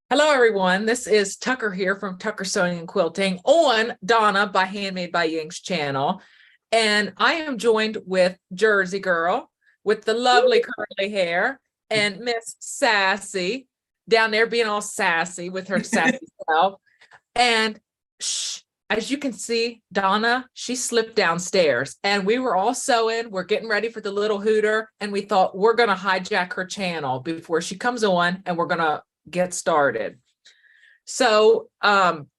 Hello, everyone. This is Tucker here from Tucker Sewing and Quilting on Donna by Handmade by Ying's channel. And I am joined with Jersey Girl with the lovely curly hair and Miss Sassy down there being all sassy with her sassy self. And as you can see, Donna, she slipped downstairs and we were all sewing. We're getting ready for the little Hooter. And we thought we're going to hijack her channel before she comes on and we're going to get started. So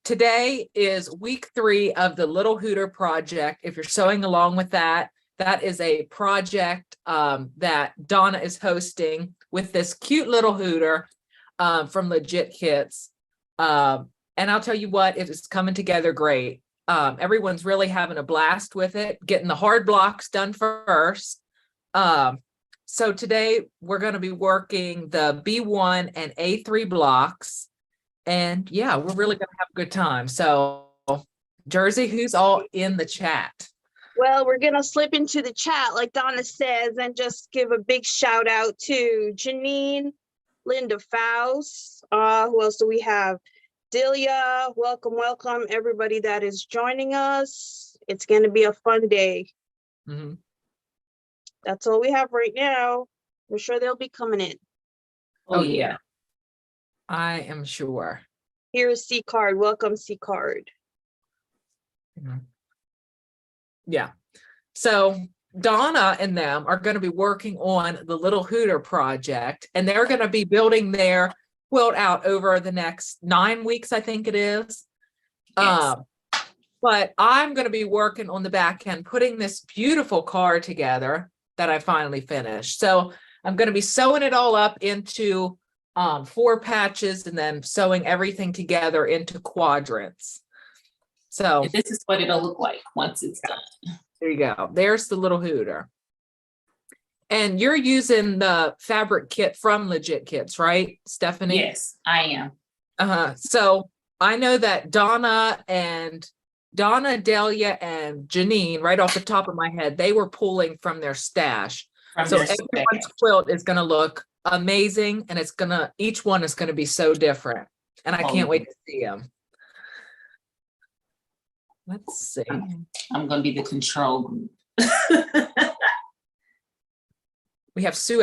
today is week 3 of the Little Hooter project. If you're sewing along with that, that is a project that Donna is hosting with this cute little Hooter from Legit Kits. And I'll tell you what, it is coming together great. Everyone's really having a blast with it, getting the hard blocks done first. So today we're going to be working the B1 and A3 blocks. And yeah, we're really going to have a good time. So Jersey, who's all in the chat? Well, we're going to slip into the chat like Donna says and just give a big shout out to Janine, Linda Faust. Who else do we have? Delia, welcome everybody that is joining us. It's going to be a fun day. Mm-hmm. That's all we have right now. We're sure they'll be coming in. Oh yeah, I am sure. Here's C Card. Welcome, C Card. Yeah. So Donna and them are going to be working on the Little Hooter project, and they're going to be building their quilt out over the next 9 weeks, I think it is. Yes. But I'm going to be working on the back end, putting this beautiful card together that I finally finished. So I'm going to be sewing it all up into 4 patches and then sewing everything together into quadrants. So and this is what it'll look like once it's done. There you go. There's the little Hooter. And you're using the fabric kit from Legit Kits, right, Stephanie? Yes, I am. So I know that Donna, Delia, and Janine, right off the top of my head, they were pulling from their stash. So everyone's quilt is going to look amazing, and it's going to, each one is going to be so different. And I can't wait to see them. Let's see. I'm going to be the control group. We have Sue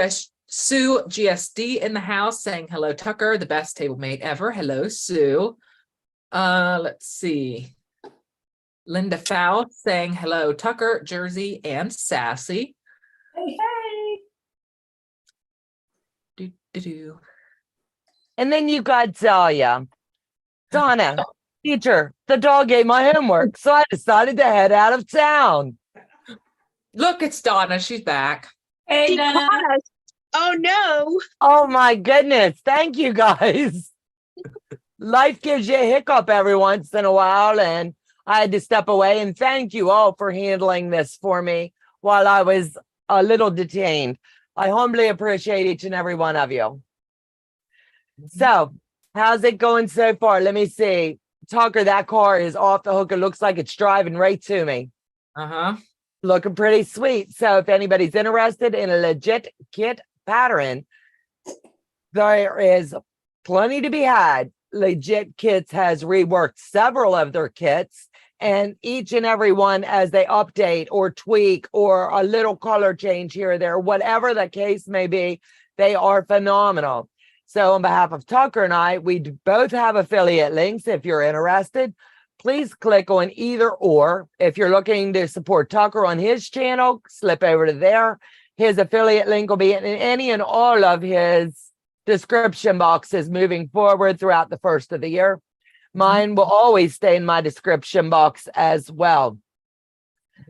GSD in the house saying, hello, Tucker, the best table mate ever. Hello, Sue. Let's see. Linda Faust saying, hello, Tucker, Jersey, and Sassy. Hey, hey. And then you got Dahlia. Donna, teacher, the dog ate my homework, so I decided to head out of town. Look, it's Donna. She's back. Hey, Donna. Oh, no. Oh, my goodness. Thank you, guys. Life gives you a hiccup every once in a while, and I had to step away. And thank you all for handling this for me while I was a little detained. I humbly appreciate each and every one of you. So, how's it going so far? Let me see. Tucker, that car is off the hook. It looks like it's driving right to me. Looking pretty sweet. So if anybody's interested in a Legit Kit pattern, there is plenty to be had. Legit Kits has reworked several of their kits, and each and every one, as they update or tweak or a little color change here or there, whatever the case may be, they are phenomenal. So on behalf of Tucker and I, we both have affiliate links. If you're interested, please click on either or. If you're looking to support Tucker on his channel, slip over to there. His affiliate link will be in any and all of his description boxes moving forward throughout the first of the year. Mine will always stay in my description box as well.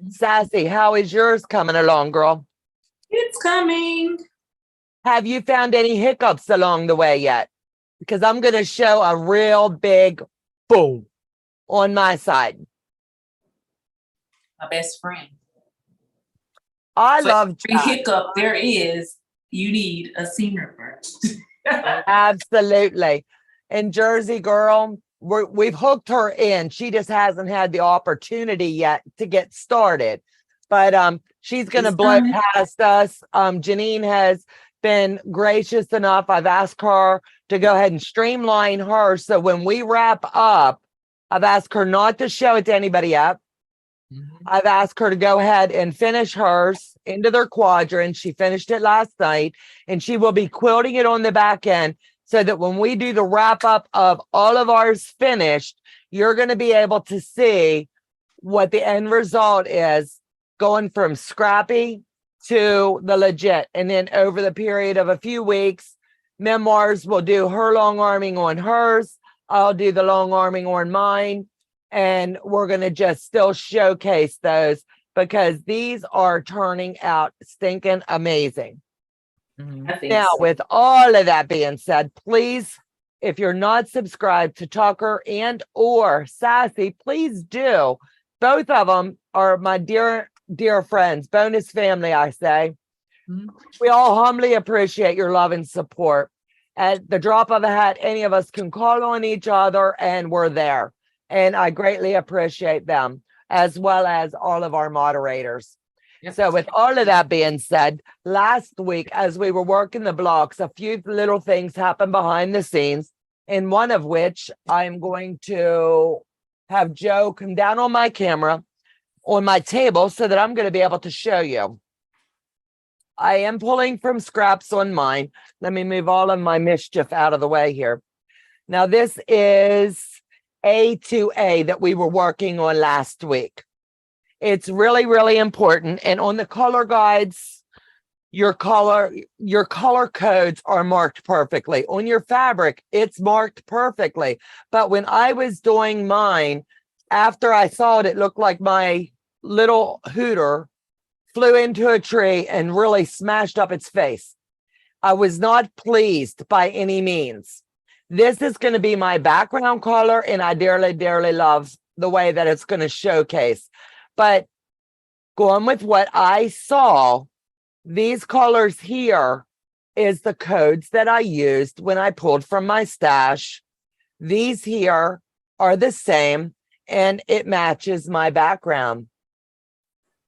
Sassy, how is yours coming along, girl? It's coming. Have you found any hiccups along the way yet? Because I'm going to show a real big boom on my side. My best friend. I love every hiccup there is, you need a seam ripper. Absolutely. And Jersey Girl, we've hooked her in. She just hasn't had the opportunity yet to get started. But she's going to blow past us. Janine has been gracious enough. I've asked her to go ahead and streamline her. So when we wrap up, I've asked her not to show it to anybody yet. I've asked her to go ahead and finish hers into their quadrant. She finished it last night, and she will be quilting it on the back end so that when we do the wrap up of all of ours finished, you're going to be able to see what the end result is, going from scrappy to the legit. And then over the period of a few weeks, Memoirs will do her long arming on hers. I'll do the long arming on mine. And we're going to just still showcase those because these are turning out stinking amazing. Mhm. I think Now, so. with all of that being said, please, if you're not subscribed to Tucker and or Sassy, please do. Both of them are my dear friends, bonus family, I say. Mhm. We all humbly appreciate your love and support. At the drop of a hat, any of us can call on each other and we're there. And I greatly appreciate them, as well as all of our moderators. Yep. So with all of that being said, last week, as we were working the blocks, a few little things happened behind the scenes, and one of which I'm going to have Joe come down on my camera on my table so that I'm going to be able to show you. I am pulling from scraps on mine. Let me move all of my mischief out of the way here. Now, this is A2A that we were working on last week. It's really, really important. And on the color guides, your color codes are marked perfectly. On your fabric, it's marked perfectly. But when I was doing mine, after I saw it, it looked like my little Hooter flew into a tree and really smashed up its face. I was not pleased by any means. This is going to be my background color, and I dearly, dearly love the way that it's going to showcase. But going with what I saw, these colors here is the codes that I used when I pulled from my stash. These here are the same, and it matches my background.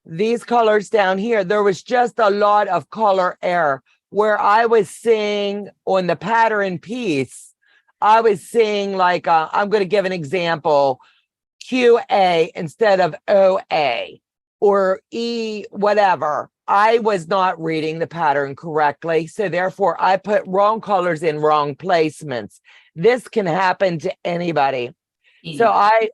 These colors down here, there was just a lot of color error where I was seeing on the pattern piece, I was seeing like, I'm going to give an example, QA instead of OA or E, whatever. I was not reading the pattern correctly. So therefore I put wrong colors in wrong placements. This can happen to anybody. So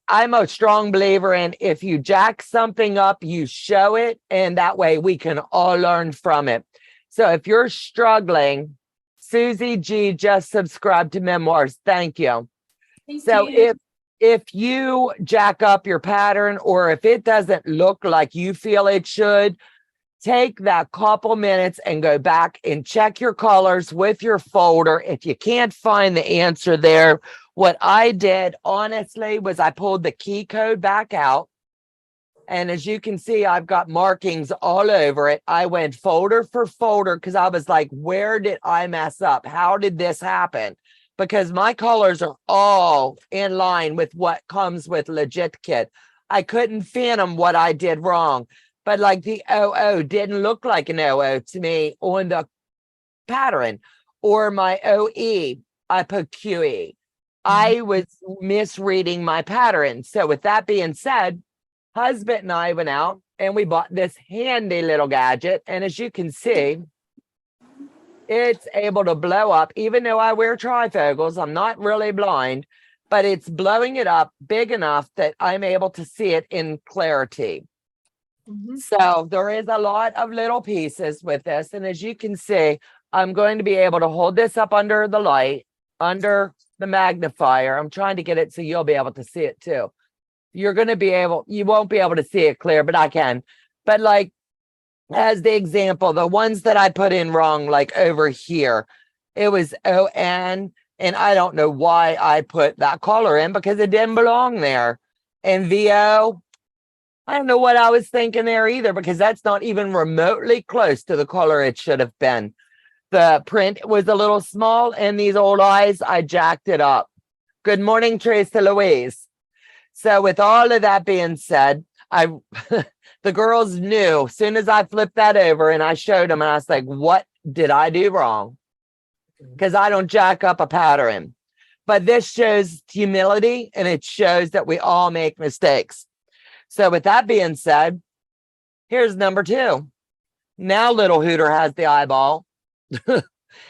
I'm a strong believer in if you jack something up, you show it, and that way we can all learn from it. So if you're struggling, Susie G just subscribed to Memoirs. Thank you. So if you jack up your pattern or if it doesn't look like you feel it should, take that couple minutes and go back and check your colors with your folder. If you can't find the answer there, what I did, honestly, was I pulled the key code back out. And as you can see, I've got markings all over it. I went folder for folder because I was like, where did I mess up? How did this happen? Because my colors are all in line with what comes with Legit Kit. I couldn't fathom what I did wrong. But like the OO didn't look like an OO to me on the pattern. Or my OE, I put QE. I was misreading my pattern. So with that being said, husband and I went out and we bought this handy little gadget. And as you can see, it's able to blow up. Even though I wear trifocals, I'm not really blind, but it's blowing it up big enough that I'm able to see it in clarity. So there is a lot of little pieces with this. And as you can see, I'm going to be able to hold this up under the light, under the magnifier. I'm trying to get it so you'll be able to see it too. You're going to be able, you won't be able to see it clear, but I can. But like, as the example, the ones that I put in wrong, like over here, it was ON, and I don't know why I put that color in because it didn't belong there. And VO, I don't know what I was thinking there either, because that's not even remotely close to the color it should have been. The print was a little small, and these old eyes, I jacked it up. Good morning, Tracy Louise. So with all of that being said, the girls knew as soon as I flipped that over and I showed them, and I was like, what did I do wrong? because I don't jack up a pattern. But this shows humility and it shows that we all make mistakes. So with that being said, here's number 2. Now little Hooter has the eyeball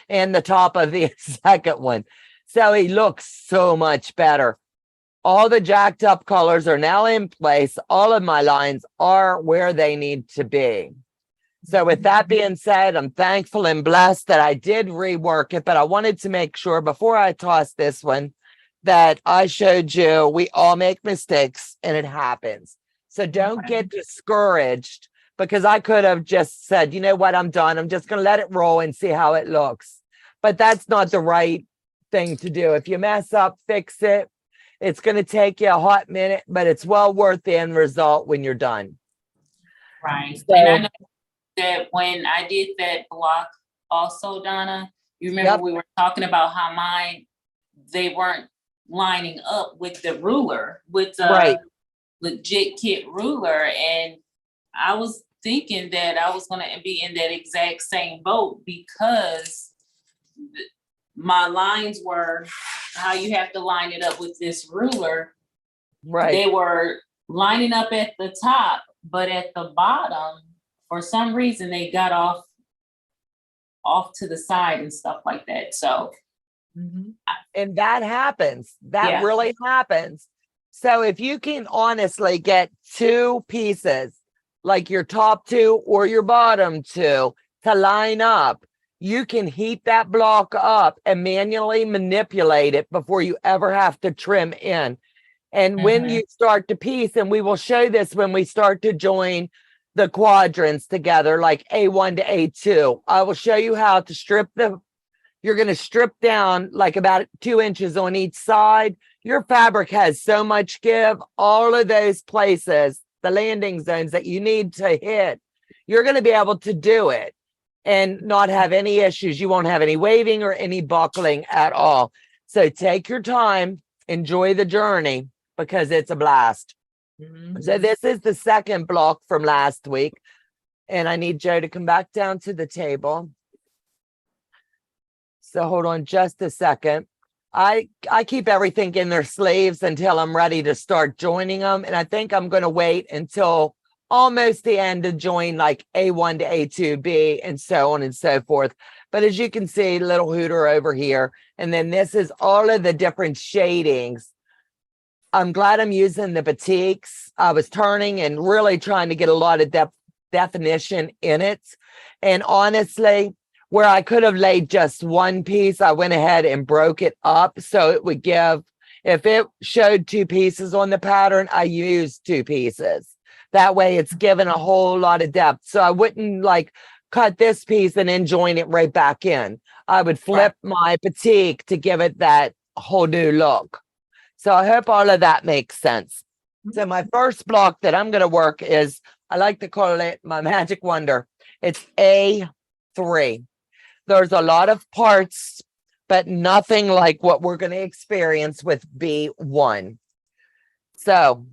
and the top of the second one. So he looks so much better. All the jacked up colors are now in place. All of my lines are where they need to be. So with that being said, I'm thankful and blessed that I did rework it, but I wanted to make sure before I toss this one that I showed you we all make mistakes and it happens. So don't get discouraged, because I could have just said, you know what, I'm done. I'm just going to let it roll and see how it looks. But that's not the right thing to do. If you mess up, fix it. It's going to take you a hot minute, but it's well worth the end result when you're done. Right. So, And I know that when I did that block also, Donna, you remember Yep. we were talking about how they weren't lining up with the ruler, with the Right. legit kit ruler. And I was thinking that I was going to be in that exact same boat, because my lines were how you have to line it up with this ruler. Right. They were lining up at the top, but at the bottom, for some reason, they got off to the side and stuff like that. So, And that happens. That Yeah. really happens. So if you can honestly get 2 pieces, like your top 2 or your bottom 2, to line up, you can heat that block up and manually manipulate it before you ever have to trim in. And when you start to piece, and we will show this when we start to join the quadrants together, like A1 to A2, I will show you how to strip you're going to strip down like about 2 inches on each side. Your fabric has so much give. All of those places, the landing zones that you need to hit, you're going to be able to do it and not have any issues. You won't have any waving or any buckling at all. So take your time, enjoy the journey, because it's a blast. So this is the second block from last week. And I need Joe to come back down to the table. So hold on just a second. I keep everything in their sleeves until I'm ready to start joining them. And I think I'm going to wait until almost the end to join like A1 to A2B and so on and so forth. But as you can see, little Hooter over here. And then this is all of the different shadings. I'm glad I'm using the batiks. I was turning and really trying to get a lot of definition in it. And honestly, where I could have laid just one piece, I went ahead and broke it up so it would give, if it showed 2 pieces on the pattern, I used 2 pieces. That way it's given a whole lot of depth. So I wouldn't like cut this piece and then join it right back in. I would flip my batik to give it that whole new look. So I hope all of that makes sense. So my first block that I'm going to work is, I like to call it my magic wonder. It's A3. There's a lot of parts, but nothing like what we're going to experience with B1. So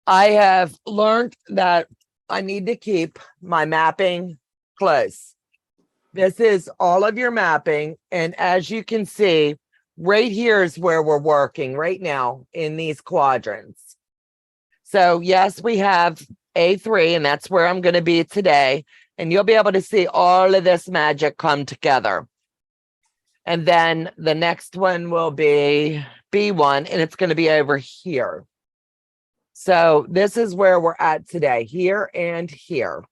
I have learned that I need to keep my mapping close. This is all of your mapping. And as you can see, right here is where we're working right now in these quadrants. So yes, we have A3, and that's where I'm going to be today. And you'll be able to see all of this magic come together. And then the next one will be B1, and it's going to be over here. So this is where we're at today, here and here.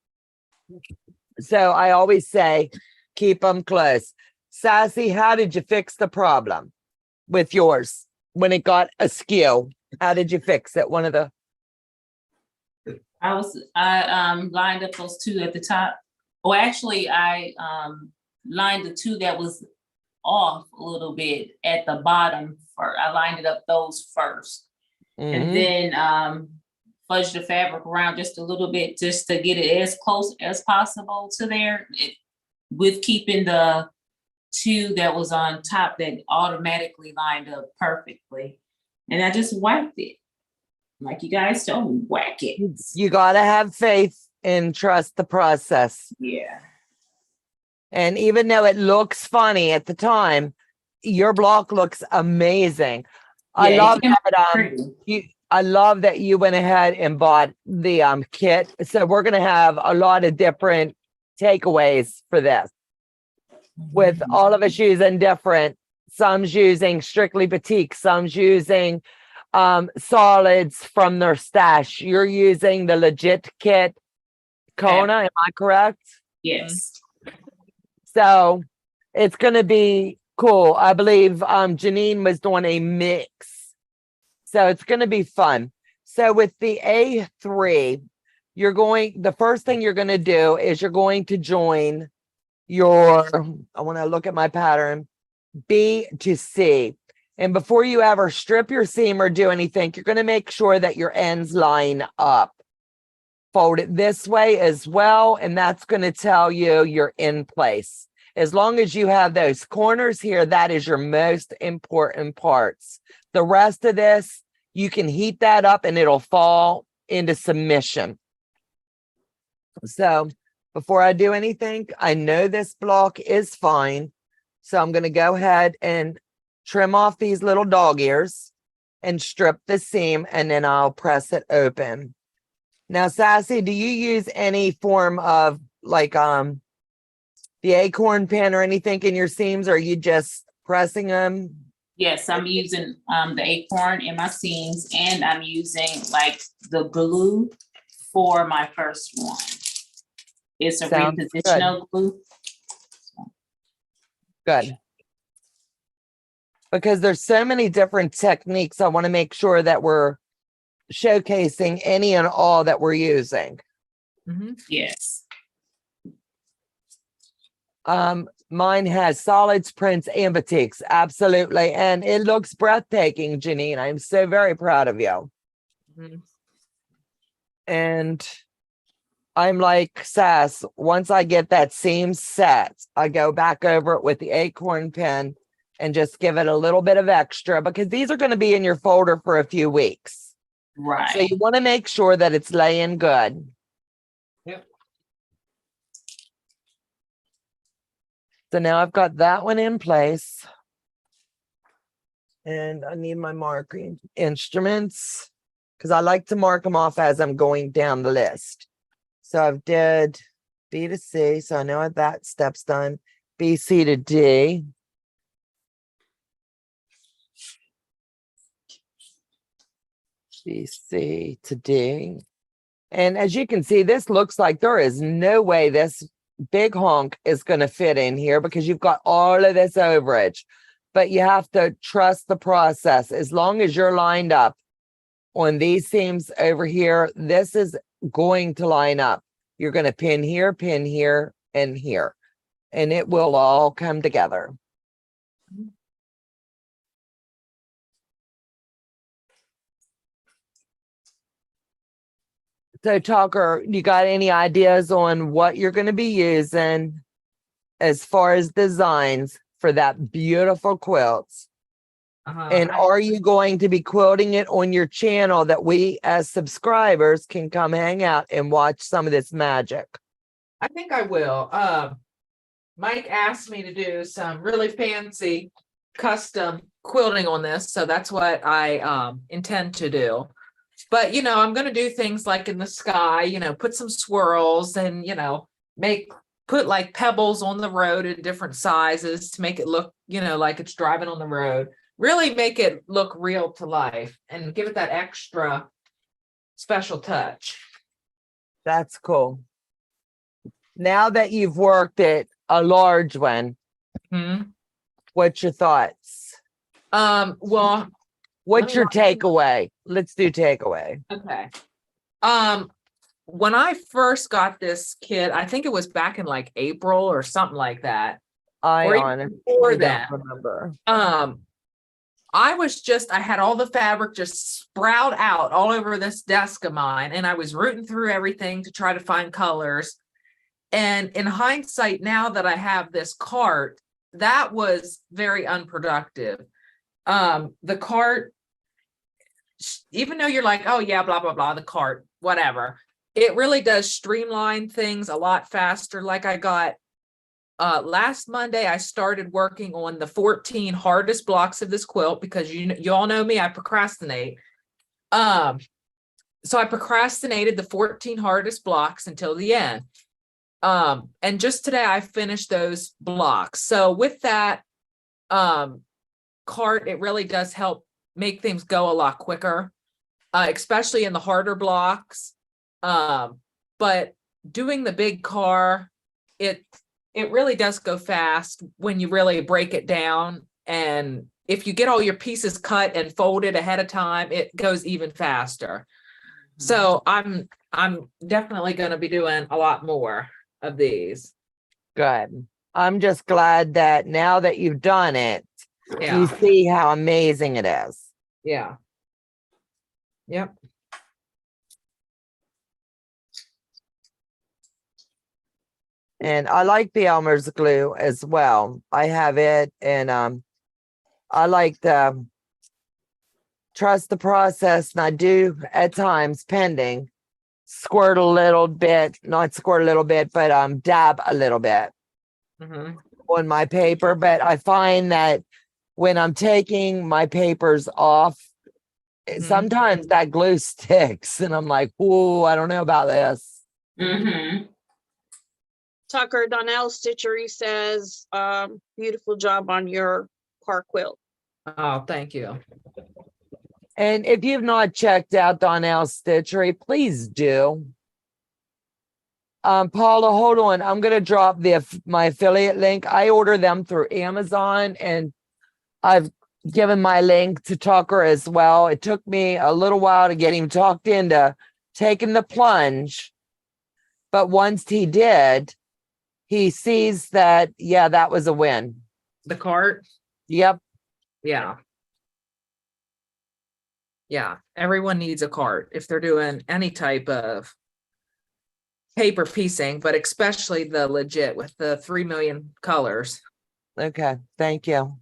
So I always say, keep them close. Sassy, how did you fix the problem with yours when it got askew? How did you fix it? I lined up those 2 at the top. Oh, actually, I lined the 2 that was off a little bit at the bottom. I lined it up those first. And then fudge the fabric around just a little bit, just to get it as close as possible to there, with keeping the 2 that was on top that automatically lined up perfectly. And I just whacked it. Like you guys don't whack it. You got to have faith and trust the process. Yeah. And even though it looks funny at the time, your block looks amazing. I Yeah, it love came out that pretty. I love that you went ahead and bought the kit. So we're gonna have a lot of different takeaways for this, with all of us using different, some's using strictly batik, some's using solids from their stash. You're using the legit kit, Kona, am I correct? Yes. So it's gonna be cool. I believe Janine was doing a mix. So it's gonna be fun. So with the A3, the first thing you're gonna do is you're going to join your, I want to look at my pattern, B to C. And before you ever strip your seam or do anything, you're going to make sure that your ends line up. Fold it this way as well, and that's going to tell you you're in place. As long as you have those corners here, that is your most important parts. The rest of this, you can heat that up and it'll fall into submission. So before I do anything, I know this block is fine. So I'm going to go ahead and trim off these little dog ears and strip the seam, and then I'll press it open. Now, Sassy, do you use any form of like the acorn pin or anything in your seams, or are you just pressing them? Yes, I'm using the acorn in my seams, and I'm using like the glue for my first one. It's a Sounds repositional glue. Good. Because there's so many different techniques. I want to make sure that we're showcasing any and all that we're using. Yes. Mine has solids, prints, and batiks. Absolutely. And it looks breathtaking, Janine. I'm so very proud of you. And I'm like Sass, once I get that seam set, I go back over it with the acorn pin and just give it a little bit of extra, because these are going to be in your folder for a few weeks. Right. So you want to make sure that it's laying good. Yep. So now I've got that one in place. And I need my marking instruments because I like to mark them off as I'm going down the list. So I've did B to C, so I know that step's done. B, C to D. B, C to D. And as you can see, this looks like there is no way this big honk is going to fit in here because you've got all of this overage. But you have to trust the process. As long as you're lined up on these seams over here, this is going to line up. You're going to pin here, and here, and it will all come together. So Tucker, you got any ideas on what you're going to be using as far as designs for that beautiful quilts? And are you going to be quilting it on your channel that we as subscribers can come hang out and watch some of this magic? I think I will. Mike asked me to do some really fancy custom quilting on this, so that's what I intend to do. But I'm going to do things like in the sky, put some swirls and put like pebbles on the road in different sizes to make it look like it's driving on the road. Really make it look real to life and give it that extra special touch. That's cool. Now that you've worked it, a large one, what's your thoughts? Well, what's your takeaway? Let's do takeaway. Okay. When I first got this kit, I think it was back in like April or something like that. I don't remember. I had all the fabric just sprout out all over this desk of mine, and I was rooting through everything to try to find colors. And in hindsight, now that I have this cart, that was very unproductive. The cart, even though you're like, oh yeah, blah, blah, blah, the cart, whatever, it really does streamline things a lot faster. Like I got last Monday, I started working on the 14 hardest blocks of this quilt because you all know me, I procrastinate. So I procrastinated the 14 hardest blocks until the end. And just today I finished those blocks. So with that cart, it really does help make things go a lot quicker, especially in the harder blocks. But doing the big car, it really does go fast when you really break it down. And if you get all your pieces cut and folded ahead of time, it goes even faster. So I'm definitely going to be doing a lot more of these. Good. I'm just glad that now that you've done it, you Yeah. see how amazing it is. Yeah. Yep. And I like the Elmer's glue as well. I have it, and I like the trust the process, and I do at times, pending, squirt a little bit, not squirt a little bit, but dab a little bit on my paper. But I find that when I'm taking my papers off, sometimes that glue sticks, and I'm like, "Whoa, I don't know about this." Tucker Donnell Stitchery says, beautiful job on your car quilt. Oh, thank you. And if you've not checked out Donnell's Stitchery, please do. Paula, hold on. I'm going to drop my affiliate link. I order them through Amazon, and I've given my link to Tucker as well. It took me a little while to get him talked into taking the plunge. But once he did, he sees that, yeah, that was a win. The cart. Yep. Yeah. Yeah. Everyone needs a cart if they're doing any type of paper piecing, but especially the legit with the 3 million colors. Okay. Thank you.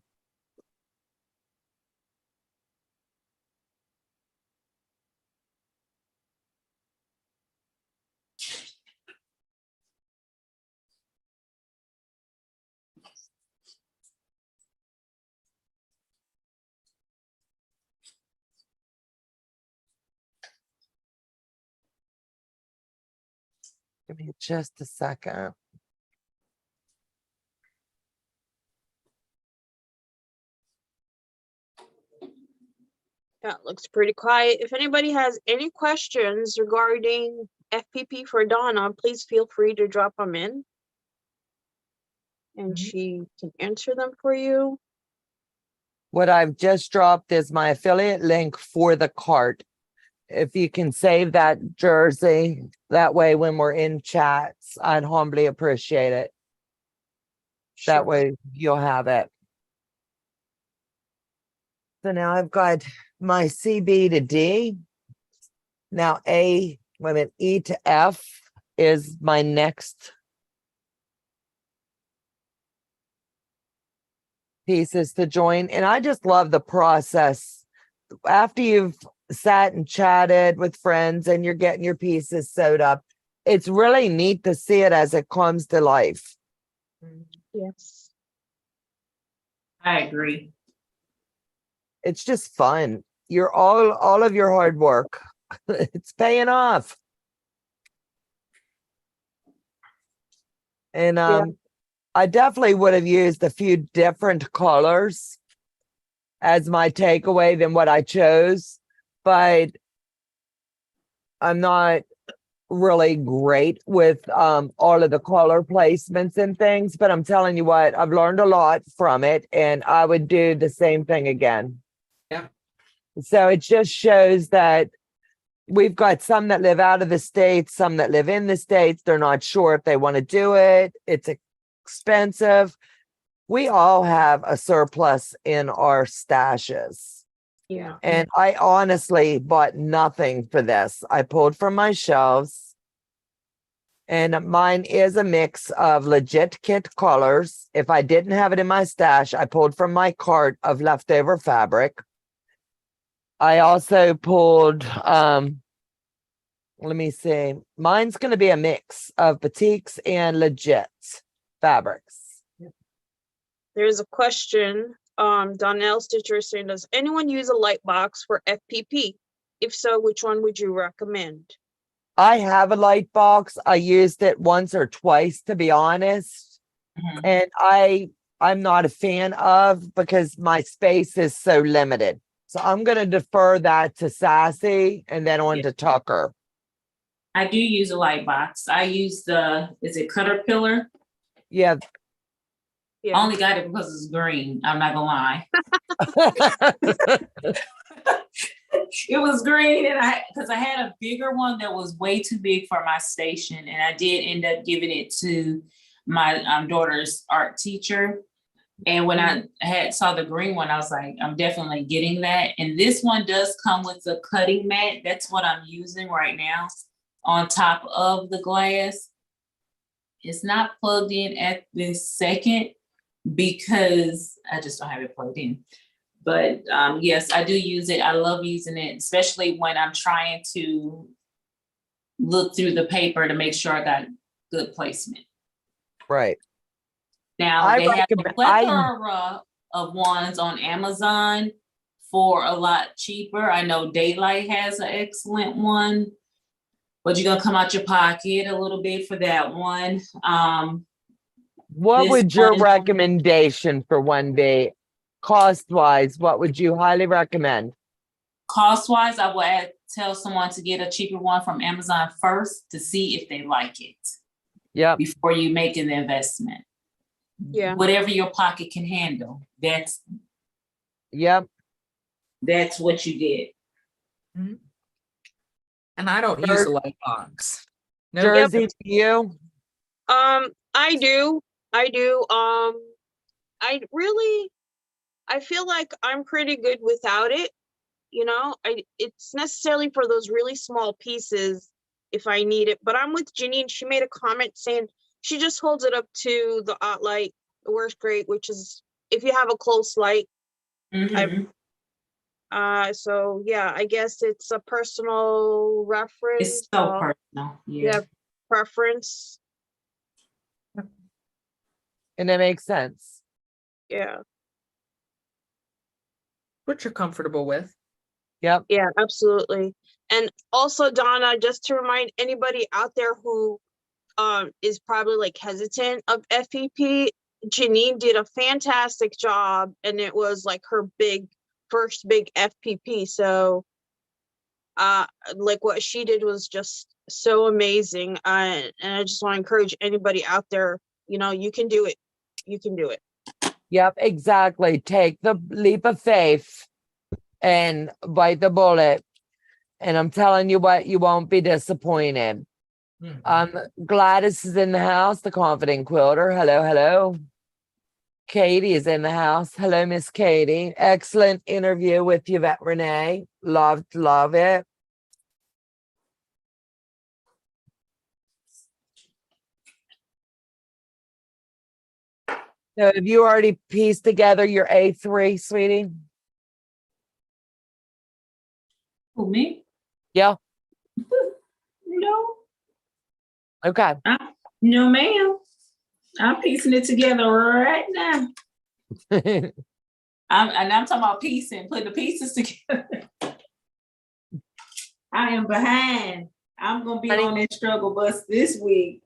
Give me just a second. That looks pretty quiet. If anybody has any questions regarding FPP for Donna, please feel free to drop them in. And she can answer them for you. What I've just dropped is my affiliate link for the cart. If you can save that, Jersey, that way when we're in chats, I'd humbly appreciate it. That Sure. way you'll have it. So now I've got my CB to D. Now E to F is my next pieces to join. And I just love the process. After you've sat and chatted with friends and you're getting your pieces sewed up, it's really neat to see it as it comes to life. Yes. I agree. It's just fun. You're all of your hard work. It's paying off. And I definitely would have used a few different colors as my takeaway than what I chose, but I'm not really great with all of the color placements and things. But I'm telling you what, I've learned a lot from it, and I would do the same thing again. Yeah. So it just shows that we've got some that live out of the States, some that live in the States. They're not sure if they want to do it. It's expensive. We all have a surplus in our stashes. Yeah. And I honestly bought nothing for this. I pulled from my shelves. And mine is a mix of legit kit colors. If I didn't have it in my stash, I pulled from my cart of leftover fabric. I also pulled, let me see. Mine's going to be a mix of batiks and legit fabrics. there's a question. Donnell Stitcher is saying, does anyone use a light box for FPP? If so, which one would you recommend? I have a light box. I used it once or twice, to be honest. Mhm. And I'm not a fan of, because my space is so limited. So I'm going to defer that to Sassy and then on Yeah. to Tucker. I do use a light box. I use is it Caterpillar? Yeah. I Yeah. only got it because it's green. I'm not gonna lie. It was green, and because I had a bigger one that was way too big for my station, and I did end up giving it to my daughter's art teacher. And when I saw the green one, I was like, I'm definitely getting that. And this one does come with a cutting mat. That's what I'm using right now on top of the glass. It's not plugged in at this second because I just don't have it plugged in. But yes, I do use it. I love using it, especially when I'm trying to look through the paper to make sure I got good placement. Right. Now, I they have a recommend- plethora of ones on Amazon for a lot cheaper. I know Daylight has an excellent one, but you're gonna come out your pocket a little bit for that one. What This would your one- recommendation for one be? Cost-wise, what would you highly recommend? Cost-wise, I would tell someone to get a cheaper one from Amazon first to see if they like it Yep. before you make an investment. Yeah. Whatever your pocket can handle, that's Yep. what you get. And I don't use a light box. No. Jersey, to you? I do. I feel like I'm pretty good without it. You know, it's necessarily for those really small pieces if I need it. But I'm with Janine. She made a comment saying she just holds it up to the light, the worst grade, which is if you have a close light. Mhm. So yeah, I guess it's a personal reference. It's so personal. Yeah, preference. And it makes sense. Yeah. What you're comfortable with. Yep. Yeah, absolutely. And also, Donna, just to remind anybody out there who is probably like hesitant of FPP, Janine did a fantastic job, and it was like her first big FPP. So like what she did was just so amazing. And I just want to encourage anybody out there, you know, you can do it. You can do it. Yep, exactly. Take the leap of faith and bite the bullet. And I'm telling you what, you won't be disappointed. Gladys is in the house, the confident quilter. Hello, hello. Katie is in the house. Hello, Miss Katie. Excellent interview with Yvette Renee. Love it. So have you already pieced together your A3, sweetie? Who, me? Yeah. No. Okay. No, ma'am. I'm piecing it together right now. I'm talking about piecing, putting the pieces together. I am behind. I'm gonna be on that struggle bus this week.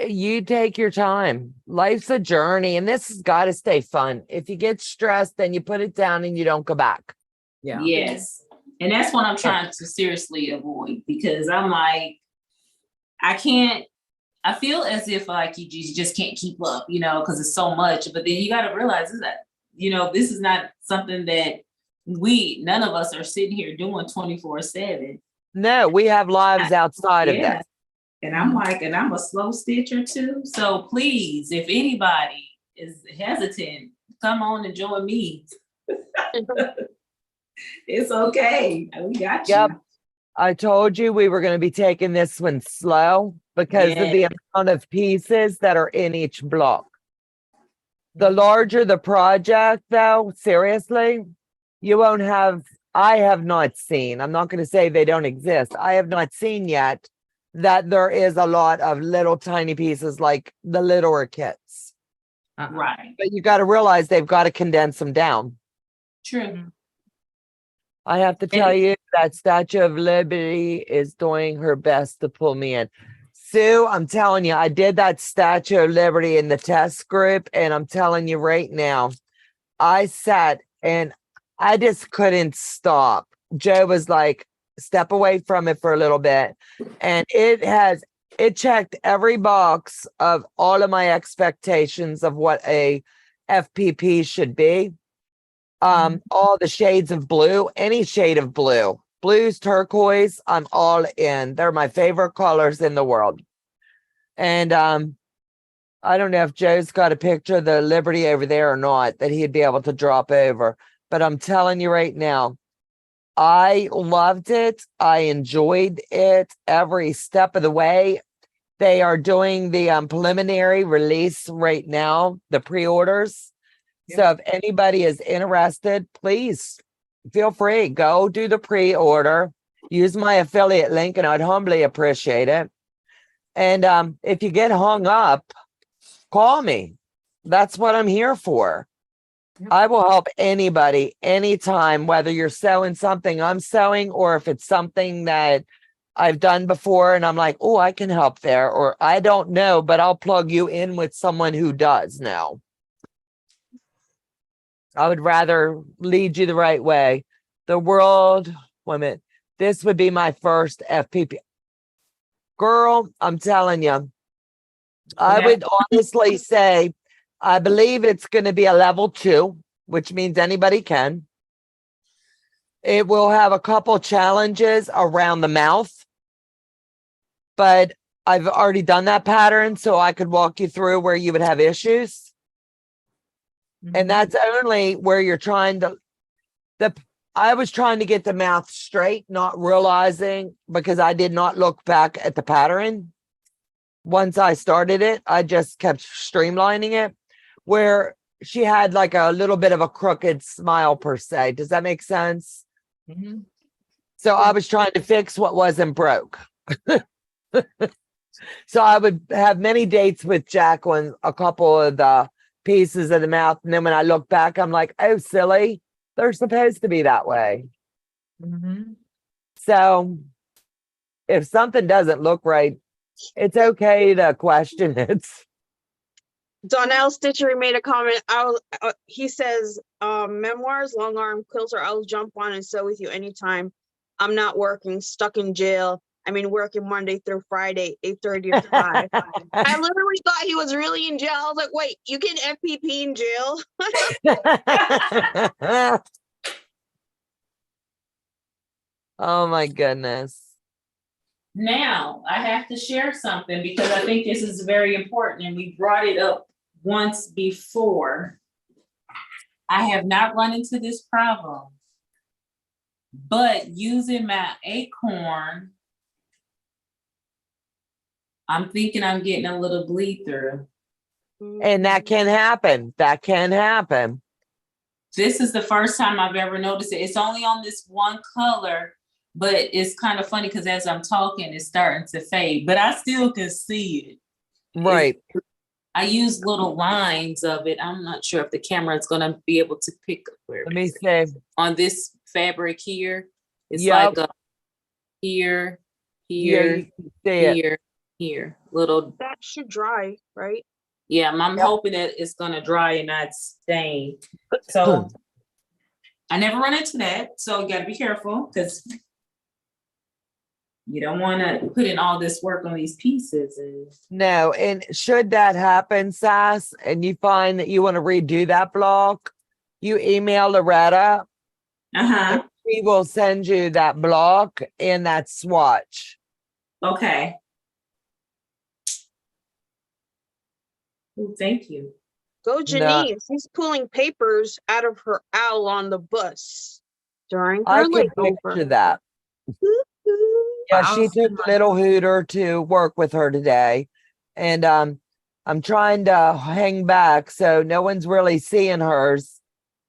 You take your time. Life's a journey, and this has got to stay fun. If you get stressed, then you put it down and you don't go back. Yeah. Yes. And that's what I'm trying to seriously avoid, because I'm like, I feel as if like you just can't keep up, you know, because it's so much. But then you got to realize is that, you know, this is not something that none of us are sitting here doing 24/7. No, we have lives outside of Yeah. this. And I'm like, and I'm a slow stitcher too. So please, if anybody is hesitant, come on and join me. It's okay. We got you. Yep. I told you we were going to be taking this one slow because of the amount of pieces that are in each block. The larger the project, though, seriously, you won't have, I have not seen, I'm not going to say they don't exist. I have not seen yet that there is a lot of little tiny pieces like the littler kits. Right, But you got to realize they've got to condense them down. true. I have to tell you that Statue of Liberty is doing her best to pull me in. Sue, I'm telling you, I did that Statue of Liberty in the test group, and I'm telling you right now, I sat and I just couldn't stop. Joe was like, step away from it for a little bit. And it checked every box of all of my expectations of what a FPP should be. All the shades of blue, any shade of blue, blues, turquoise, I'm all in. They're my favorite colors in the world. And I don't know if Joe's got a picture of the Liberty over there or not that he'd be able to drop over, but I'm telling you right now, I loved it. I enjoyed it every step of the way. They are doing the preliminary release right now, the pre-orders. So if anybody is interested, please feel free, go do the pre-order, use my affiliate link, and I'd humbly appreciate it. And if you get hung up, call me. That's what I'm here for. Yep. I will help anybody anytime, whether you're sewing something I'm sewing, or if it's something that I've done before and I'm like, oh, I can help there, or I don't know, but I'll plug you in with someone who does know. I would rather lead you the right way. The world, wait a minute, this would be my first FPP. Girl, I'm telling you, I would honestly say, I believe it's going to be a level 2, which means anybody can. It will have a couple challenges around the mouth, but I've already done that pattern, so I could walk you through where you would have issues. And that's only where you're trying to, I was trying to get the mouth straight, not realizing, because I did not look back at the pattern. Once I started it, I just kept streamlining it, where she had like a little bit of a crooked smile per se. Does that make sense? So I was trying to fix what wasn't broke. So I would have many dates with Jacqueline, a couple of the pieces of the mouth. And then when I look back, I'm like, oh, silly. They're supposed to be that way. So if something doesn't look right, it's okay to question it. Donnell Stitchery made a comment. He says, memoirs, long arm quilter, I'll jump on and sew with you anytime. I'm not working, stuck in jail. I mean, working Monday through Friday, 8:30 to 5. I literally thought he was really in jail. I was like, wait, you can FPP in jail? Oh my goodness. Now, I have to share something because I think this is very important, and we brought it up once before. I have not run into this problem, but using my acorn, I'm thinking I'm getting a little bleed through. And that can happen. That can happen. This is the first time I've ever noticed it. It's only on this one color, but it's kind of funny because as I'm talking, it's starting to fade, but I still can see it. Right. I use little lines of it. I'm not sure if the camera is going to be able to pick up where Let me see. on this fabric here. It's Yep. like a here, Yeah, here, you can see it. here, here. Little, That should dry, right? yeah, I'm Yep. hoping that it's going to dry and not stain. So I never run into that. So you got to be careful because you don't want to put in all this work on these pieces. And No, and should that happen, Sass, and you find that you want to redo that block, you email Loretta. She will send you that block and that swatch. Okay. Oh, thank you. Go No. Janine. She's pulling papers out of her owl on the bus during I her can picture layover. that. Yeah, she Awesome. took little Hooter to work with her today. And I'm trying to hang back so no one's really seeing hers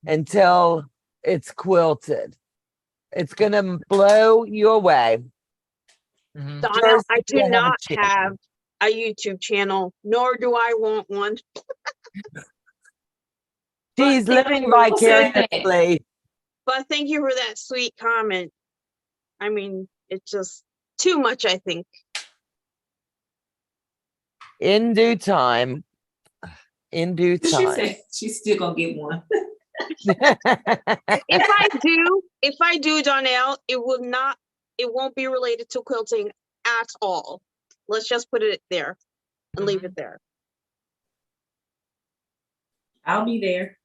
until it's quilted. It's gonna blow you away. Donna, Jersey, I you do have a not chance. have a YouTube channel, nor do I want one. She's thank living you. vicariously. But thank you for that sweet comment. I mean, it's just too much, I think. In due time. In due She time. said she's still gonna get one. If I do, Donnell, it won't be related to quilting at all. Let's just put it there and leave it there. I'll be there.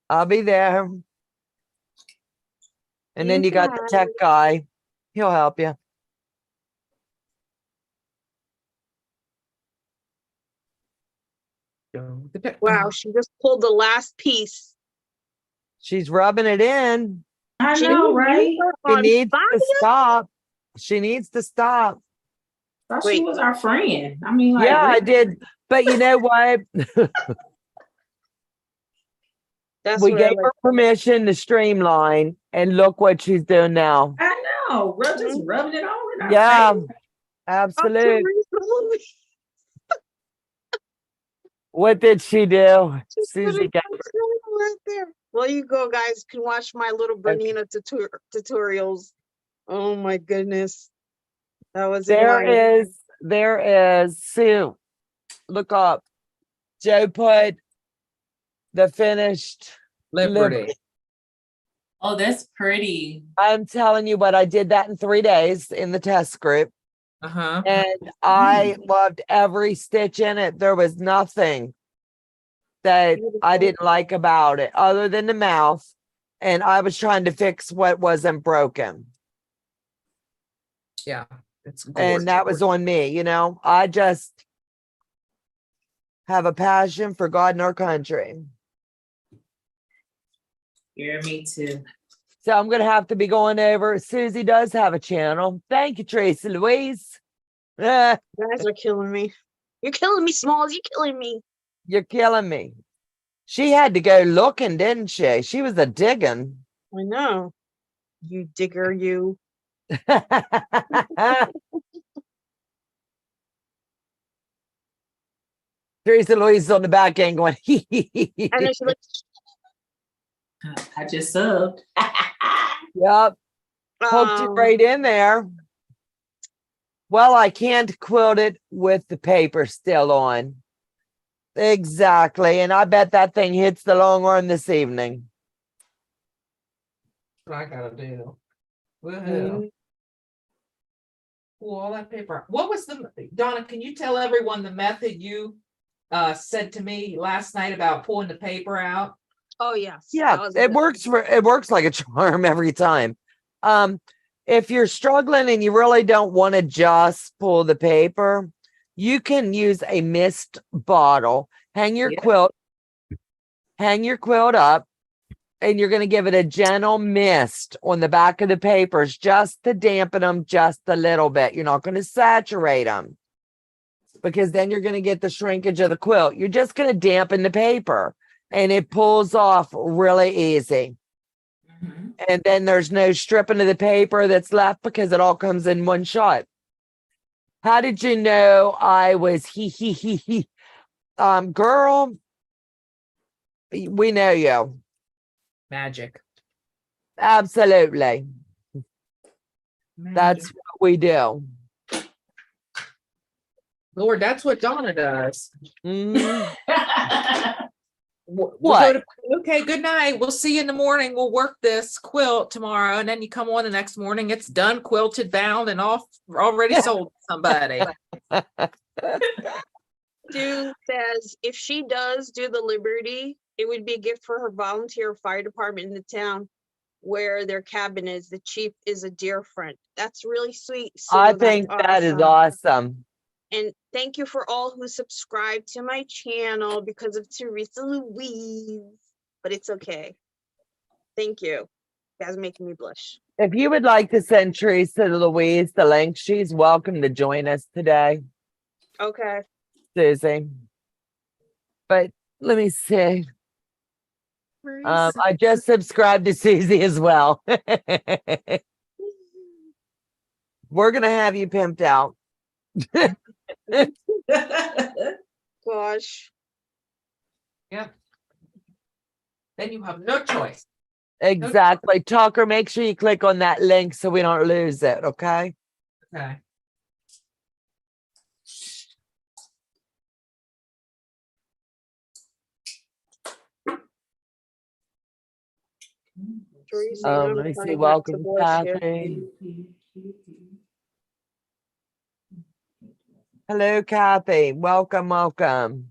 I'll be there. And then you got the tech guy. He'll help you. Wow, she just pulled the last piece. She's rubbing it in. I She know, you right? are She on needs fire. to stop. She needs to stop. Thought she Wait. was our friend. I mean, like, Yeah, I really? did. But you know what? That's We what I gave like. her permission to streamline, and look what she's doing now. I know. Just rubbing it all in our Yeah, face. absolutely. Teresa, What did she do? just put Susie it got right there. Well, you go, guys. Can watch my little Bernina tutorials. Oh my goodness, that was in my. there is Sue. Look up. Joe put the finished Liberty. Oh, that's pretty. I'm telling you what, I did that in 3 days in the test group, Uh-huh. and I loved every stitch in it. There was nothing that I didn't like about it other than the mouth. And I was trying to fix what wasn't broken. Yeah. It's gorgeous. And that was on me, you know. I just have a passion for God and our country. Yeah, me too. So I'm gonna have to be going over. Susie does have a channel. Thank you, Tracy Louise. You guys are killing me. You're killing me, Smalls. You're killing me. You're killing me. She had to go looking, didn't she? She was a digging. I know. You digger, you. Teresa Louise on the back end going, And then she's like, I just subbed. yep, poked it right in there. Well, I can't quilt it with the paper still on. Exactly. And I bet that thing hits the long arm this evening. What I gotta do. Woohoo. Mhm. Pull all that paper. What was Donna, can you tell everyone the method you said to me last night about pulling the paper out? Oh yes. Yeah, that was it good. works like a charm every time. If you're struggling and you really don't want to just pull the paper, you can use a mist bottle. Hang your quilt up, and you're going to give it a gentle mist on the back of the papers just to dampen them just a little bit. You're not going to saturate them, because then you're going to get the shrinkage of the quilt. You're just going to dampen the paper, and it pulls off really easy. Mhm. And then there's no stripping of the paper that's left because it all comes in one shot. How did you know I was girl? We know you. Magic. Absolutely. That's Magic. what we do. Lord, that's what Donna does. Mhm. We'll What? go to- okay, good night. We'll see you in the morning. We'll work this quilt tomorrow, and then you come on the next morning. It's done, quilted, bound, and off. Already sold to somebody. Stu says if she does do the Liberty, it would be a gift for her volunteer fire department in the town where their cabin is. The chief is a dear friend. That's really sweet. Sue. I That's think that is awesome. And thank you for all who subscribe to my channel because of Teresa Louise. But it's okay. Thank you. You guys are making me blush. If you would like to send Teresa Louise the link, she's welcome to join us today, Okay. Susie. But let me see. I just subscribed to Susie as well. We're gonna have you pimped out. Gosh. Yep. then you have no choice. Exactly. Tucker, make sure you click on that link so we don't lose it. Okay. Okay. Teresa, you know, Let me see. coming back to Welcome, bullshit. Kathy. Hello, Kathy. Welcome, welcome.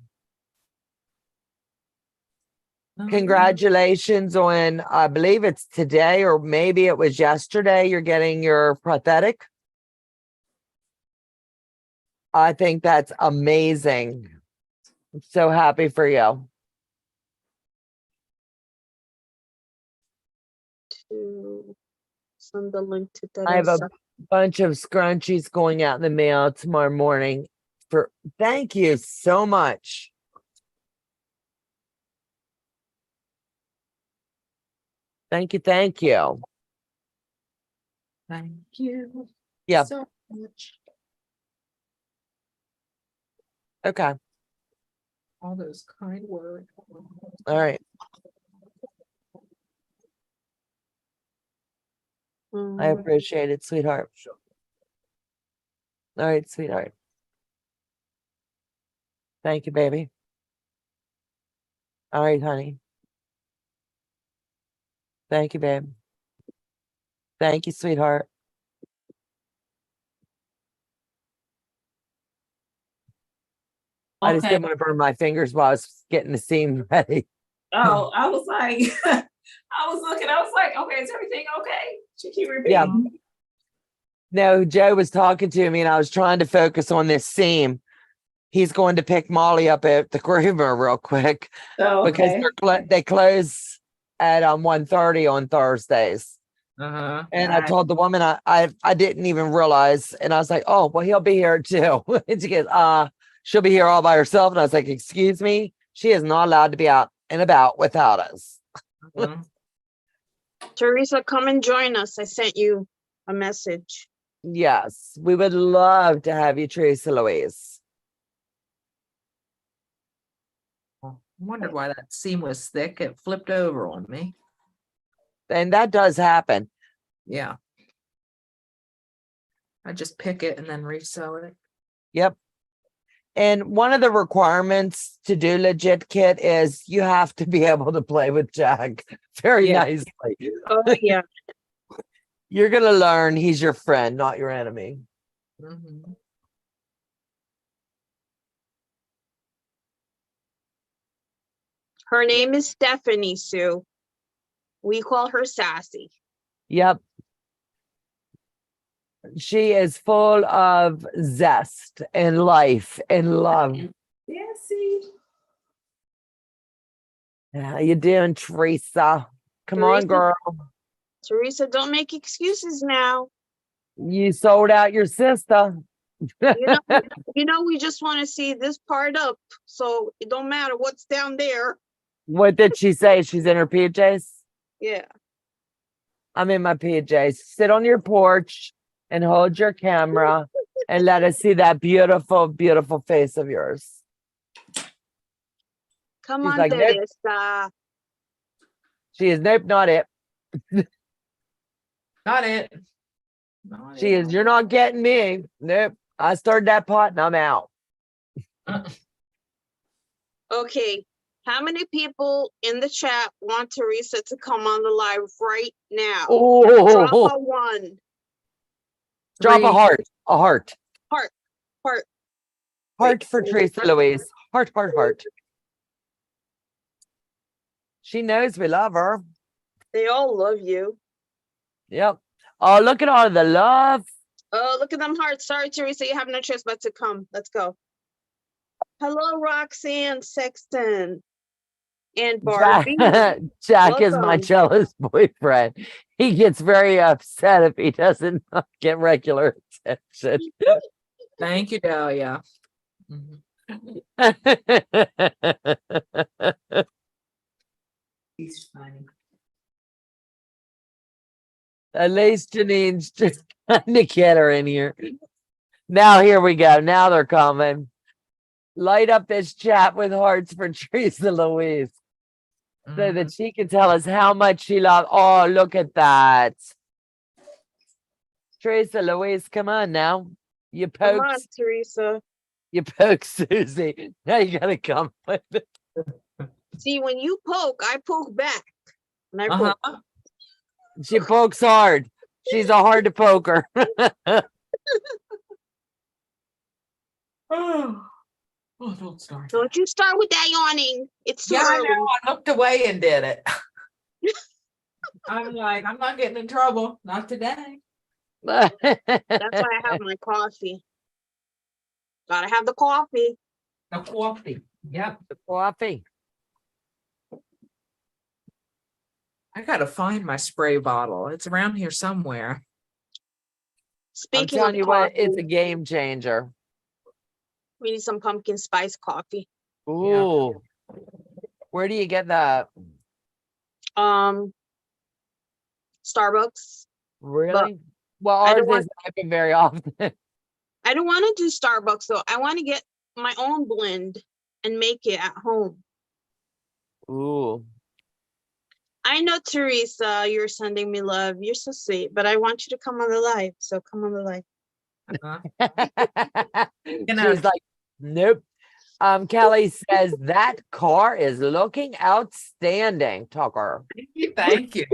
Congratulations on, I believe it's today or maybe it was yesterday. You're getting your prosthetic. I think that's amazing. I'm so happy for you. To send the link to I have a Teresa. bunch of scrunchies going out in the mail tomorrow morning. Thank you so much. Thank you. Thank you. Thank you. Yeah. So much. Okay. All those kind words. All right. I appreciate it, sweetheart. All right, sweetheart. Thank you, baby. All right, honey. Thank you, babe. Thank you, sweetheart. I just Okay. didn't want to burn my fingers while I was getting the seam ready. Oh, I was like, I was looking, I was like, okay, is everything okay? She keep repeating. Yeah. No, Joe was talking to me and I was trying to focus on this seam. He's going to pick Molly up at the groomer real quick Oh, because okay. they close at 1:30 on Thursdays. Uh-huh. And I told the woman I didn't even realize, and I was like, oh, well, he'll be here too. And she goes, she'll be here all by herself. And I was like, excuse me, she is not allowed to be out and about without us. Mhm. Teresa, come and join us. I sent you a message. Yes, we would love to have you, Teresa Louise. I wondered why that seam was thick. It flipped over on me. And that does happen. Yeah. I just pick it and then resew it. Yep. And one of the requirements to do legit kit is you have to be able to play with Jack very Yeah. nicely. Oh, yeah. You're going to learn he's your friend, not your enemy. Mhm. Her name is Stephanie, Sue. We call her Sassy. Yep. She is full of zest and life and love. Yeah, see. How you doing, Teresa? Come on, Teresa? girl. Teresa, don't make excuses now. You sold out your sister. You know, we just want to see this part up. So it don't matter what's down there. What did she say? She's in her PJs? Yeah. I'm in my PJs. Sit on your porch and hold your camera and let us see that beautiful, beautiful face of yours. Come She's on, like, nope. Teresa. She is, nope, not it. Not it. Not She it. is, you're not getting me. Nope. I started that pot and I'm out. Okay. How many people in the chat want Teresa to come on the live right now? Drop Oh, a one. drop a Three. heart. A heart. Heart. Heart Wait, for let me Teresa get- Louise. Heart, heart, heart. She knows we love her. They all love you. Yep. Oh, look at all the love. Oh, look at them hearts. Sorry, Teresa, you have no choice but to come. Let's go. Hello, Roxanne Sexton and Barbie. Jack is my Welcome. jealous boyfriend. He gets very upset if he doesn't get regular attention. Thank you, Dahlia. Mhm. He's funny. At least Janine's just trying to get her in here. Now here we go. Now they're coming. Light up this chat with hearts for Teresa Louise. so that she can tell us how much she loves. Oh, look at that. Teresa, Louise, come on now. You Come poked, on, Teresa. you poked Susie. Now you gotta come with it. See, when you poke, I poke back. And I Uh-huh. poke. She pokes hard. She's a hard to poker. Oh, don't start. Don't you start with that yawning. It's too Yeah, I early. know. I looked away and did it. I'm like, I'm not getting in trouble. Not today. That's why I have my coffee. Gotta have the coffee. No coffee. Yep. Coffee. I gotta find my spray bottle. It's around here somewhere. I'm Speaking telling of you coffee, what, it's a game changer. we need some pumpkin spice coffee. Ooh. Where do you get that? Starbucks. Really? Well, I ours don't want- isn't open very often. I don't want to do Starbucks though. I want to get my own blend and make it at home. Ooh. I know, Teresa, you're sending me love. You're so sweet, but I want you to come on the live. So come on the live. Uh-huh. She's like, nope. Kelly says that car is looking outstanding, Tucker. Thank you.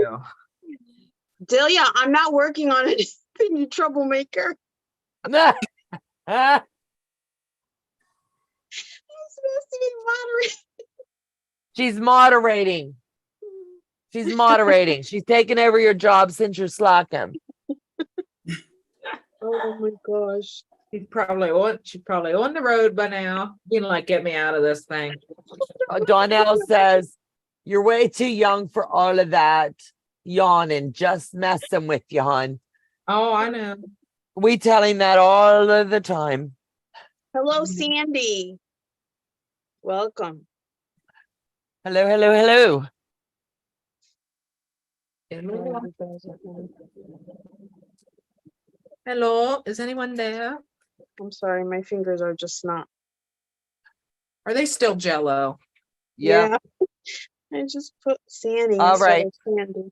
Delia, I'm not working on it. You troublemaker. Ah, I'm supposed to be moderate. She's moderating. She's moderating. She's taking over your job since you're slacking. Oh my gosh. She's probably on the road by now. You know, like, get me out of this thing. Donnell says, you're way too young for all of that yawning, just messing with you, hon. Oh, I know. We telling that all of the time. Hello, Sandy. Welcome. Hello, hello, hello. Hello, is anyone there? I'm sorry, my fingers are just not. Are they still Jello? Yeah. I just put Sandy. All instead right. of Sandy.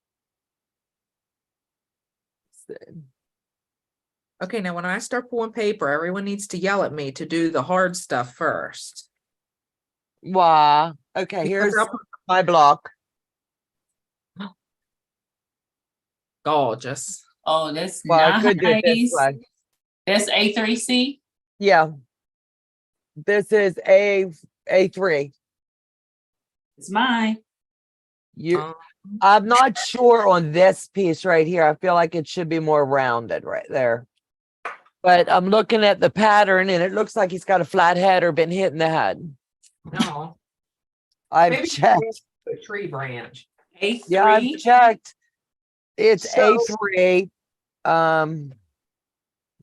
Okay, now when I start pulling paper, everyone needs to yell at me to do the hard stuff first. Wow. Okay, Because here's I'll put- my block. Gorgeous. Oh, that's Well, I could do it this nice. way. That's A3C. Yeah. This is A3. It's mine. You Um, I'm not sure on this piece right here. I feel like it should be more rounded right there. But I'm looking at the pattern and it looks like he's got a flat head or been hit in the head. no, I've Maybe- checked. a tree branch. A3. Yeah, I've checked. It's So- A3.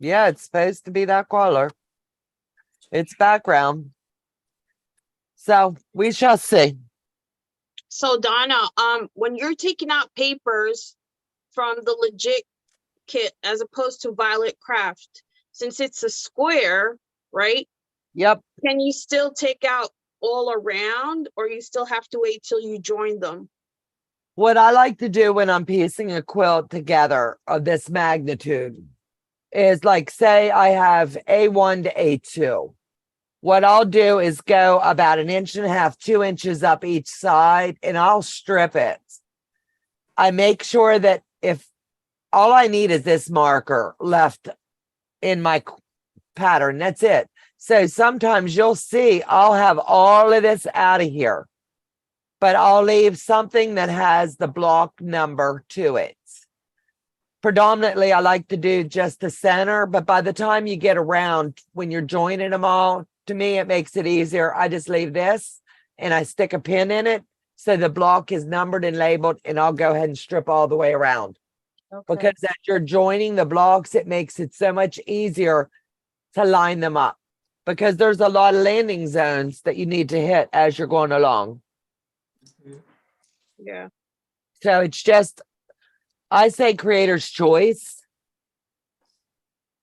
Yeah, it's supposed to be that color. It's background. So we shall see. So Donna, when you're taking out papers from the legit kit as opposed to Violet Craft, since it's a square, right? Yep. Can you still take out all around, or you still have to wait till you join them? What I like to do when I'm piecing a quilt together of this magnitude is, like, say I have A1 to A2. What I'll do is go about 1.5 inches, 2 inches up each side, and I'll strip it. I make sure that if all I need is this marker left in my pattern, that's it. So sometimes you'll see I'll have all of this out of here, but I'll leave something that has the block number to it. Predominantly, I like to do just the center, but by the time you get around, when you're joining them all, to me, it makes it easier. I just leave this and I stick a pin in it. So the block is numbered and labeled, and I'll go ahead and strip all the way around. Okay. Because as you're joining the blocks, it makes it so much easier to line them up, because there's a lot of landing zones that you need to hit as you're going along. Yeah. So it's just, I say creator's choice.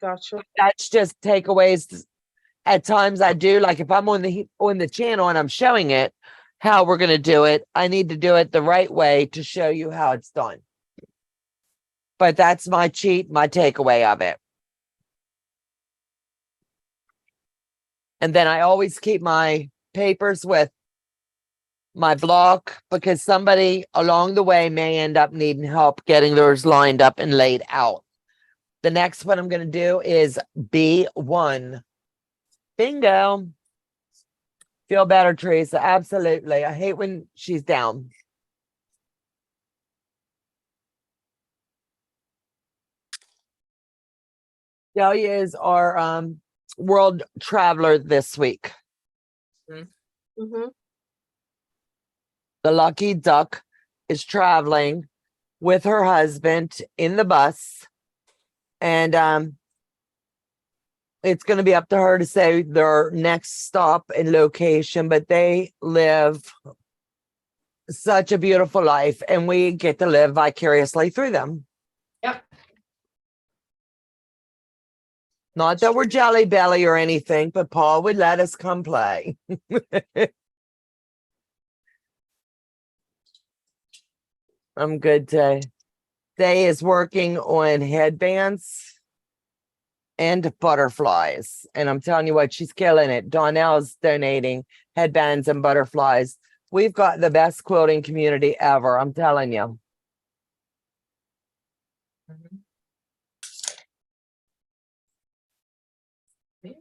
Gotcha. That's just takeaways. At times I do, like if I'm on the channel and I'm showing it, how we're going to do it. I need to do it the right way to show you how it's done. But that's my takeaway of it. And then I always keep my papers with my block because somebody along the way may end up needing help getting theirs lined up and laid out. The next one I'm going to do is B1. Bingo. Feel better, Teresa. Absolutely. I hate when she's down. Delia is our world traveler this week. Mhm. The lucky duck is traveling with her husband in the bus. And it's going to be up to her to say their next stop and location, but they live such a beautiful life and we get to live vicariously through them. Yep. Not that we're jelly belly or anything, but Paul would let us come play. I'm good today. Day is working on headbands and butterflies. And I'm telling you what, she's killing it. Donnell's donating headbands and butterflies. We've got the best quilting community ever. I'm telling you.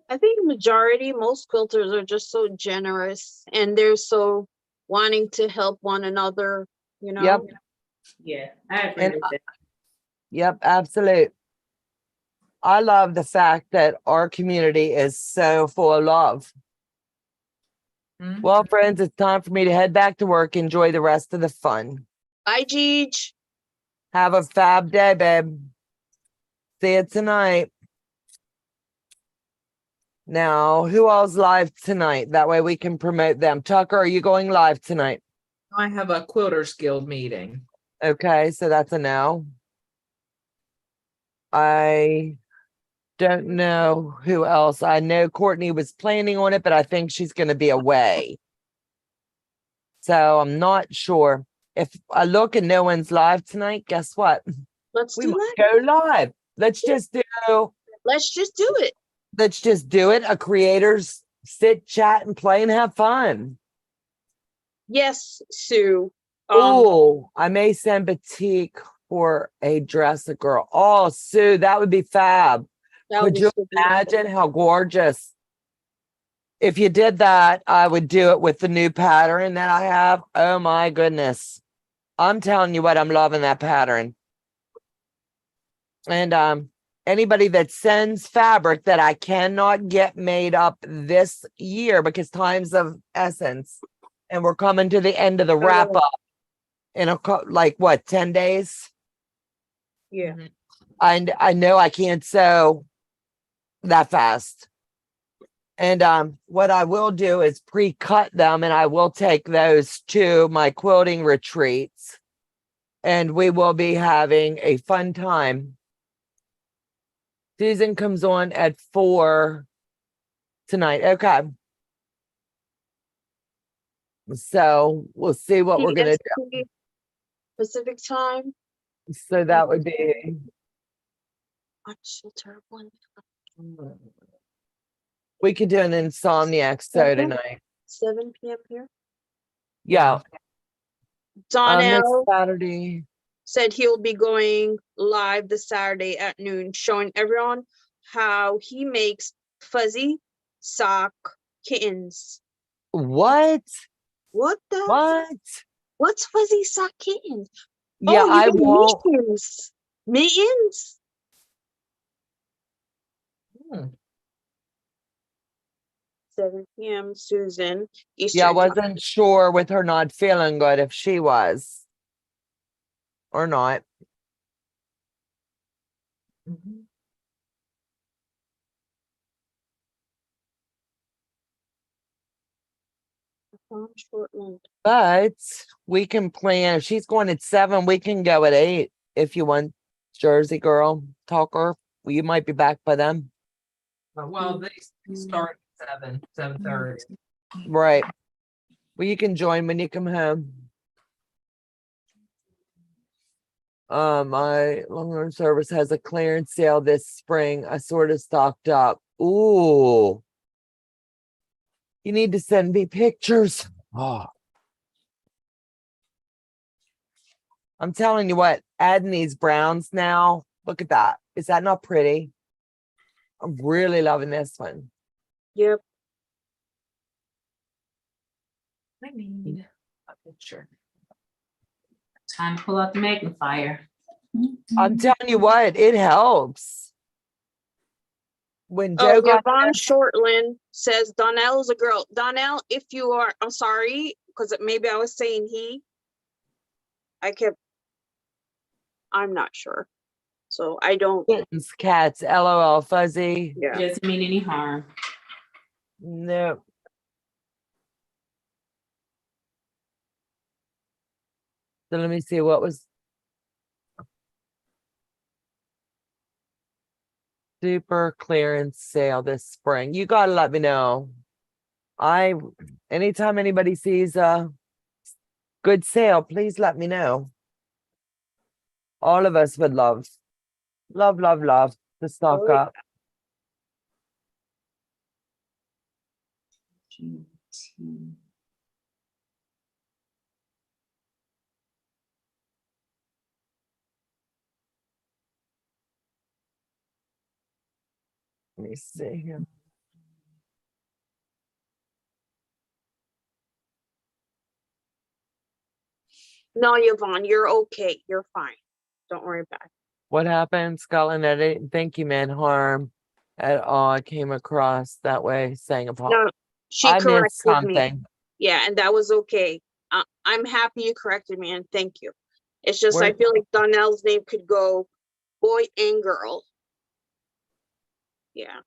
I think majority, most quilters are just so generous and they're so wanting to help one another, you know? Yep. Yeah, I agree And with that. yep, absolute. I love the fact that our community is so full of love. Mhm. Well, friends, it's time for me to head back to work. Enjoy the rest of the fun. Bye, Geej. Have a fab day, babe. See you tonight. Now, who all's live tonight? That way we can promote them. Tucker, are you going live tonight? I have a Quilters Guild meeting. Okay, so that's a no. I don't know who else. I know Courtney was planning on it, but I think she's going to be away. So I'm not sure. If I look and no one's live tonight, guess what? Let's We do might that. go live. Let's just do It. it. A creators sit, chat, and play and have fun. Yes, Sue. Oh, I may send Batik for a dress a girl. Oh, Sue, that would be fab. that would Could be you super. imagine how gorgeous? If you did that, I would do it with the new pattern that I have. Oh my goodness. I'm telling you what, I'm loving that pattern. And anybody that sends fabric that I cannot get made up this year because time's of essence, and we're coming to the end of the wrap up in like what, 10 days? Yeah. Mhm. I know I can't sew that fast. And what I will do is pre-cut them, and I will take those to my quilting retreats, and we will be having a fun time. Susan comes on at 4 tonight. Okay. So we'll see what we're gonna do. PST, Pacific time. So that would be we could do an insomniac so tonight. 7 p.m. here. Yeah. This Donnell Saturday. said he'll be going live this Saturday at noon, showing everyone how he makes fuzzy sock kittens. What? What the? What? What's fuzzy sock kittens? Yeah, oh, you I mean won't. mittens. Mittens. Hmm. 7 p.m. Susan Eastern. Yeah, I time. wasn't sure with her not feeling good if she was or not. Mhm. Shortland. But we can plan. If she's going at 7, we can go at 8 if you want. Jersey girl, talker. Well, you might be back by then. Well, they start at 7:30. Right. Well, you can join when you come home. My long-term service has a clearance sale this spring. I sort of stocked up. Ooh. You need to send me pictures. Oh. I'm telling you what, adding these browns now. Look at that. Is that not pretty? I'm really loving this one. Yep. I need a picture. Time to pull out the magnifier. I'm telling you what, it helps. When Oh, Joe got Yvonne Shortland says Donnell is a girl. Donnell, if you are, I'm sorry, because maybe I was saying he. I'm not sure. So I don't, kittens, cats, LOL, fuzzy. yeah. Doesn't mean any harm. No. So let me see what was super clearance sale this spring. You gotta let me know. Anytime anybody sees a good sale, please let me know. All of us would love to stock Oh, yeah. up. Let me see here. No, Yvonne, you're okay. You're fine. Don't worry about it. What happened, Scotland? I didn't think you meant harm at all. I came across that way saying No, she I missed corrected me. something. Yeah, and that was okay. I'm happy you corrected me and thank you. It's just I Where- feel like Donnell's name could go boy and girl. Yeah.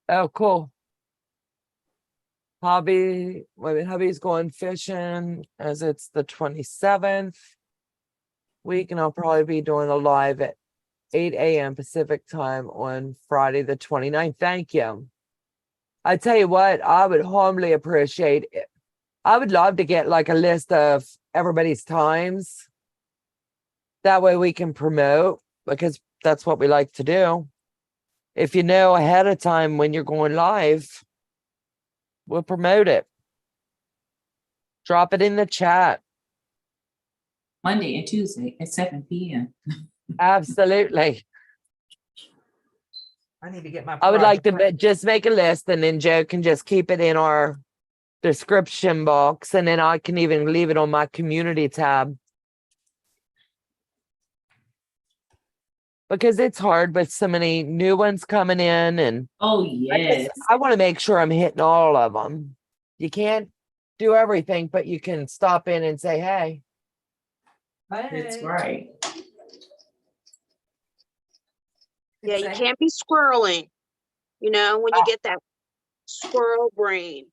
Oh, cool. Hubby's going fishing as it's the 27th week, and I'll probably be doing a live at 8 a.m. Pacific time on Friday the 29th. Thank you. I tell you what, I would humbly appreciate it. I would love to get like a list of everybody's times. That way we can promote, because that's what we like to do. If you know ahead of time when you're going live, we'll promote it. Drop it in the chat. Monday and Tuesday at 7 p.m. Absolutely. I need to get my. I would like project to just make a list, and then Joe can just keep it in our description box, and then I can even leave it on my community tab. Because it's hard with so many new ones coming in, and Oh, yes. I want to make sure I'm hitting all of them. You can't do everything, but you can stop in and say, hey. That's Hey. right. Yeah, you can't be squirreling, you know, when you get that squirrel brain.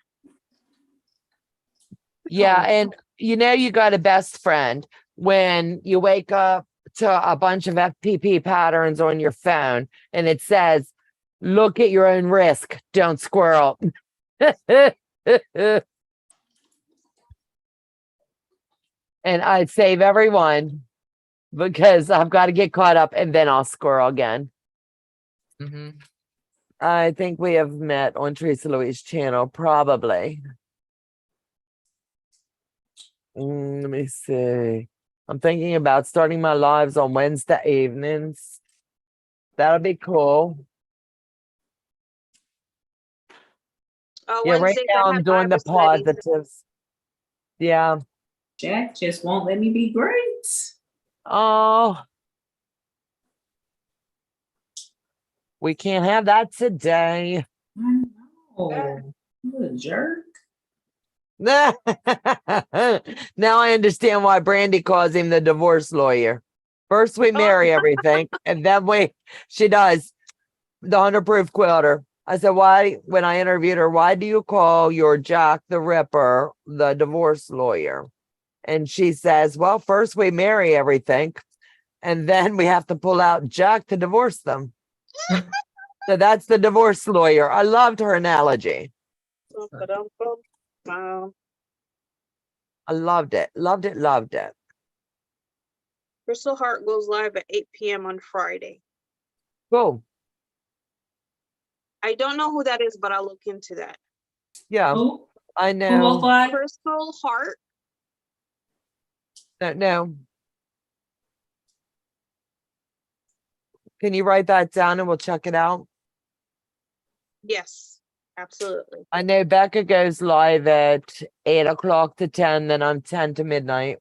Yeah, and you know you got a best friend when you wake up to a bunch of FPP patterns on your phone and it says, look at your own risk, don't squirrel. And I'd save everyone because I've got to get caught up and then I'll squirrel again. Mm-hmm. I think we have met on Teresa Louise' channel, probably. Let me see. I'm thinking about starting my lives on Wednesday evenings. That'll be cool. Yeah, right Wednesdays now I I'm have doing the Bible studies. positives. Yeah. Jack just won't let me be great. Oh. We can't have that today. I know. What a jerk. Now I understand why Brandy calls him the divorce lawyer. First we marry everything, and then she does the 100-proof quilter. I said, why, when I interviewed her, why do you call your Jack the Ripper the divorce lawyer? And she says, well, first we marry everything, and then we have to pull out Jack to divorce them. So that's the divorce lawyer. I loved her analogy. Wow. I loved it. Loved it. Loved it. Crystal Heart goes live at 8 p.m. on Friday. Cool. I don't know who that is, but I'll look into that. Yeah, Who I goes know. live? Crystal Heart. No. Can you write that down and we'll check it out? Yes, absolutely. I know Becca goes live at 8 o'clock to 10, then I'm 10 to midnight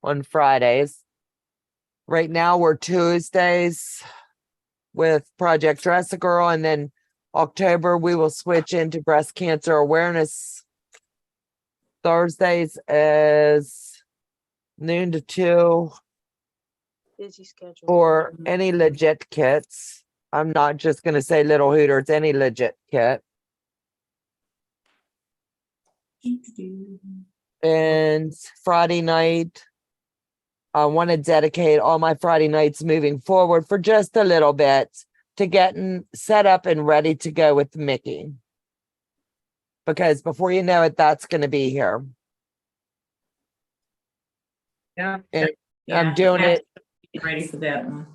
on Fridays. Right now we're Tuesdays with Project Dress a Girl, and then October we will switch into breast cancer awareness. Thursdays is noon to 2 Busy schedule. for any legit kits. I'm not just gonna say Little Hooter, it's any legit kit. And Friday night, I want to dedicate all my Friday nights moving forward for just a little bit to getting set up and ready to go with Mickey. Because before you know it, that's going to be here. Yeah. And Yeah, I'm doing I have it. to be ready for that one.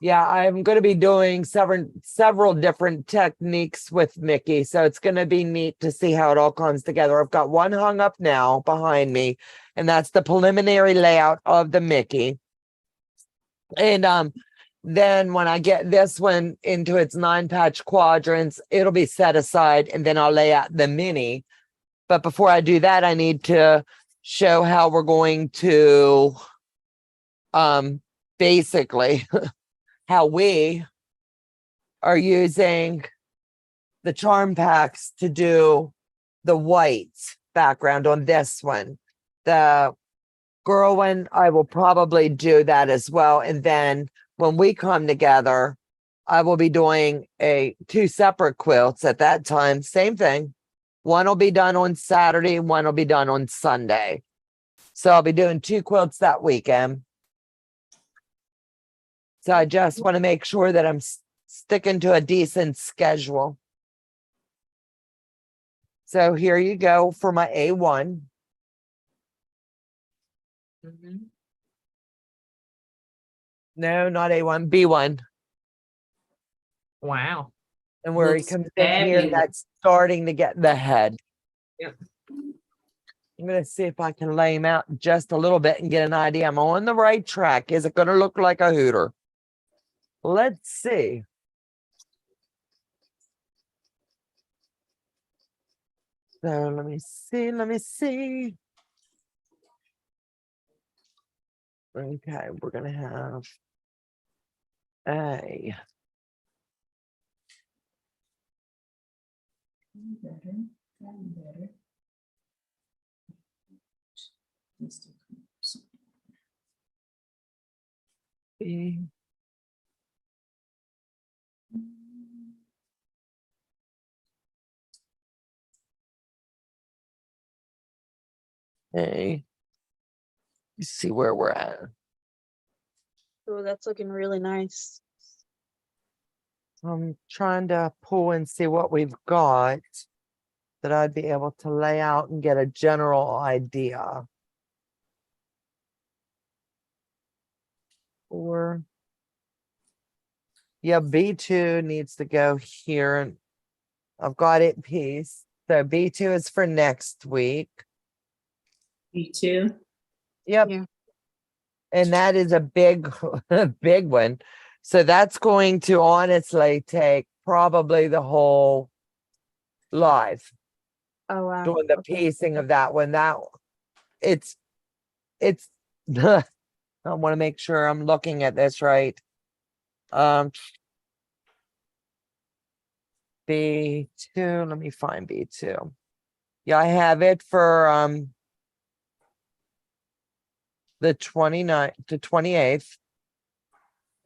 Yeah, I'm going to be doing several different techniques with Mickey. So it's going to be neat to see how it all comes together. I've got one hung up now behind me, and that's the preliminary layout of the Mickey. And then when I get this one into its 9-patch quadrants, it'll be set aside, and then I'll lay out the mini. But before I do that, I need to show how we're going to basically how we are using the charm packs to do the white background on this one. The girl one, I will probably do that as well. And then when we come together, I will be doing two separate quilts at that time. Same thing. One will be done on Saturday, one will be done on Sunday. So I'll be doing 2 quilts that weekend. So I just want to make sure that I'm sticking to a decent schedule. So here you go for my A1. Mhm. No, not A1, B1. Wow. And where he Looks comes in here, fabulous. that's starting to get the head. Yep. I'm going to see if I can lay him out just a little bit and get an idea. I'm on the right track. Is it going to look like a Hooter? Let's see. So let me see. Let me see. Okay, we're going to have a B. A. Let's see where we're at. Oh, that's looking really nice. I'm trying to pull and see what we've got that I'd be able to lay out and get a general idea. Or yeah, B2 needs to go here, and I've got it pieced. So B2 is for next week. You too? Yep. Yeah. And that is a big, big one. So that's going to honestly take probably the whole live Oh, wow. doing the Okay. piecing of that one. It's I want to make sure I'm looking at this right. B2, let me find B2. Yeah, I have it for the 29th to 28th.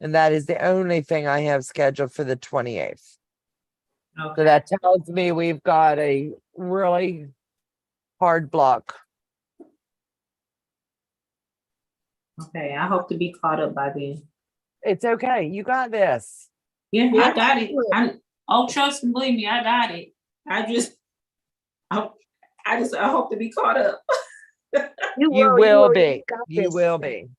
And that is the only thing I have scheduled for the 28th. So Okay. that tells me we've got a really hard block. Okay, I hope to be caught up by then. It's okay. You got this. Yeah, Yeah, I got it. excellent. Oh, trust and believe me, I got it. I hope to be caught up. You You will, will you be. got You this. will be.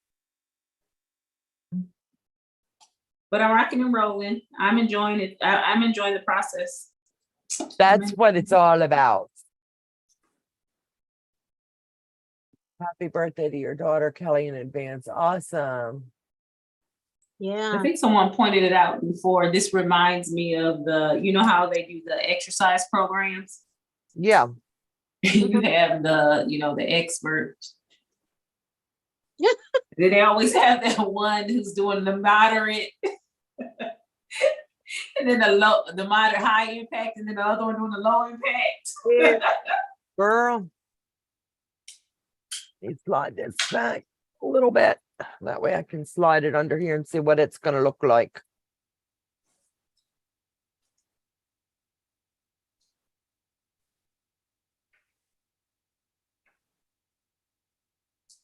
But I'm rocking and rolling. I'm enjoying it. I'm enjoying the process. That's what it's all about. Happy birthday to your daughter, Kelly, in advance. Awesome. I Yeah. think someone pointed it out before. This reminds me of you know how they do the exercise programs? Yeah. You have the expert. Yeah. Then they always have that one who's doing the moderate. And then the moderate high impact, and then the other one doing the low impact. Yeah. Girl. Let me slide this back a little bit. That way I can slide it under here and see what it's going to look like.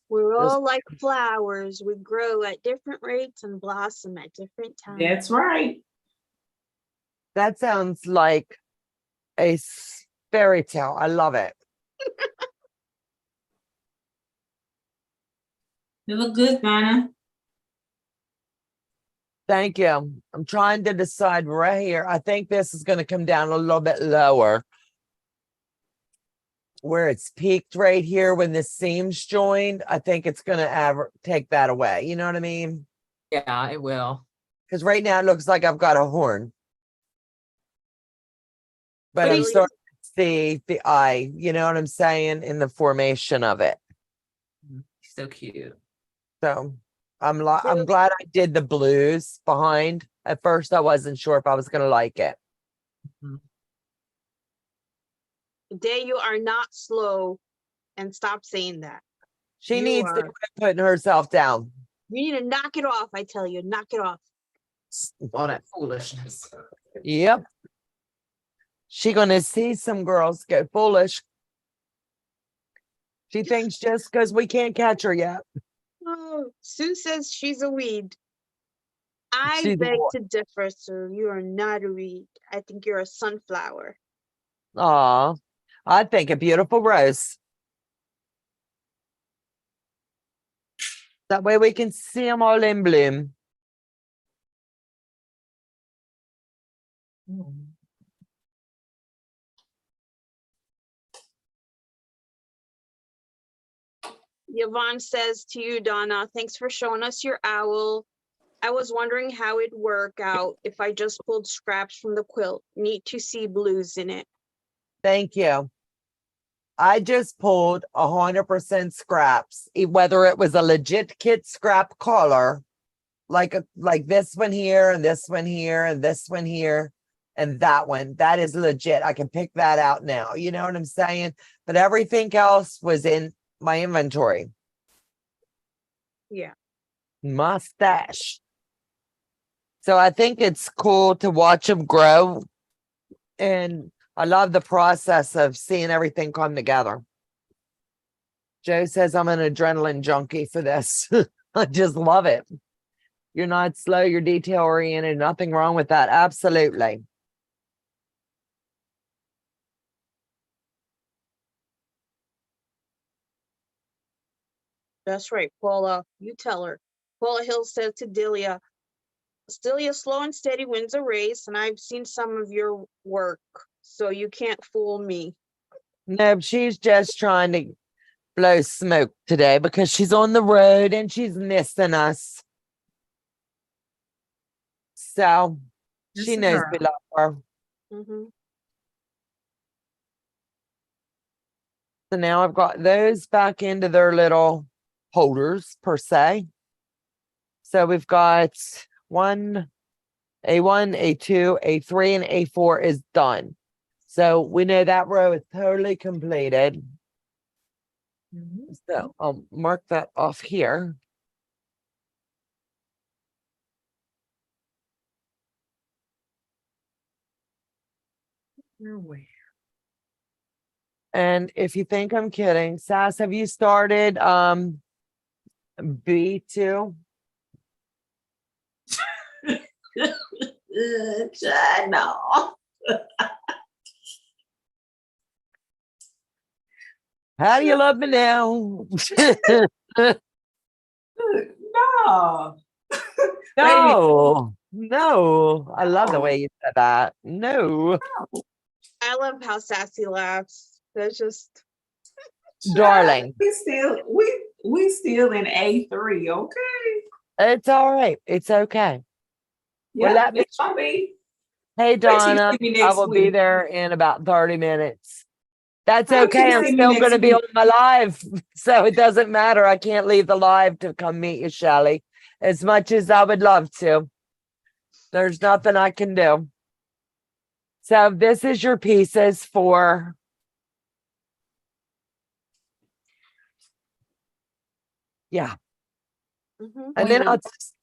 We're Just- all like flowers. We grow at different rates and blossom at different times. That's right. That sounds like a fairy tale. I love it. You look good, Donna. Thank you. I'm trying to decide right here. I think this is going to come down a little bit lower. Where it's peaked right here when the seam's joined, I think it's going to take that away. You know what I mean? Yeah, it will. Because right now it looks like I've got a horn. But I'm Really? starting to see the eye, you know what I'm saying, in the formation of it. So cute. So I'm glad I did the blues behind. At first I wasn't sure if I was going to like it. Today you are not slow, and stop saying that. She You needs to are. quit putting herself down. You need to knock it off, I tell you, knock it off. All that foolishness. Yep. She gonna see some girls get foolish. She thinks just because we can't catch her yet. Oh, Sue says she's a weed. I She's a beg what? to differ, sir. You are not a weed. I think you're a sunflower. Aw, I think a beautiful rose. That way we can see them all in bloom. Yvonne says to you, Donna, thanks for showing us your owl. I was wondering how it'd work out if I just pulled scraps from the quilt. Neat to see blues in it. Thank you. I just pulled 100% scraps, whether it was a legit kit scrap color, like this one here and this one here and this one here and that one. That is legit. I can pick that out now. You know what I'm saying? But everything else was in my inventory. Yeah. Mustache. So I think it's cool to watch them grow. And I love the process of seeing everything come together. Joe says I'm an adrenaline junkie for this. I just love it. You're not slow, you're detail oriented. Nothing wrong with that. Absolutely. That's right, Paula. You tell her. Paula Hill said to Delia, slow and steady wins a race, and I've seen some of your work, so you can't fool me. No, she's just trying to blow smoke today because she's on the road and she's missing us. So she Missing knows her. we love her. Mm-hmm. So now I've got those back into their little holders per se. So we've got A1, A2, A3, and A4 is done. So we know that row is totally completed. So I'll mark that off here. And if you think I'm kidding, Sass, have you started B2? No. How do you love me now? No. No, no. I love the way you said that. No, I love how Sassy laughs. That's just darling. We still in A3, okay? It's all right. It's okay. Well, Yeah, let me. it's gonna be. Hey, Wait till you Donna, see me I next will be week. there in about 30 minutes. That's Wait till okay. you I'm see me still next going to be on week. my live. So it doesn't matter. I can't leave the live to come meet you, Shelly, as much as I would love to. There's nothing I can do. So this is your pieces for. Yeah. mhm. And then I'll just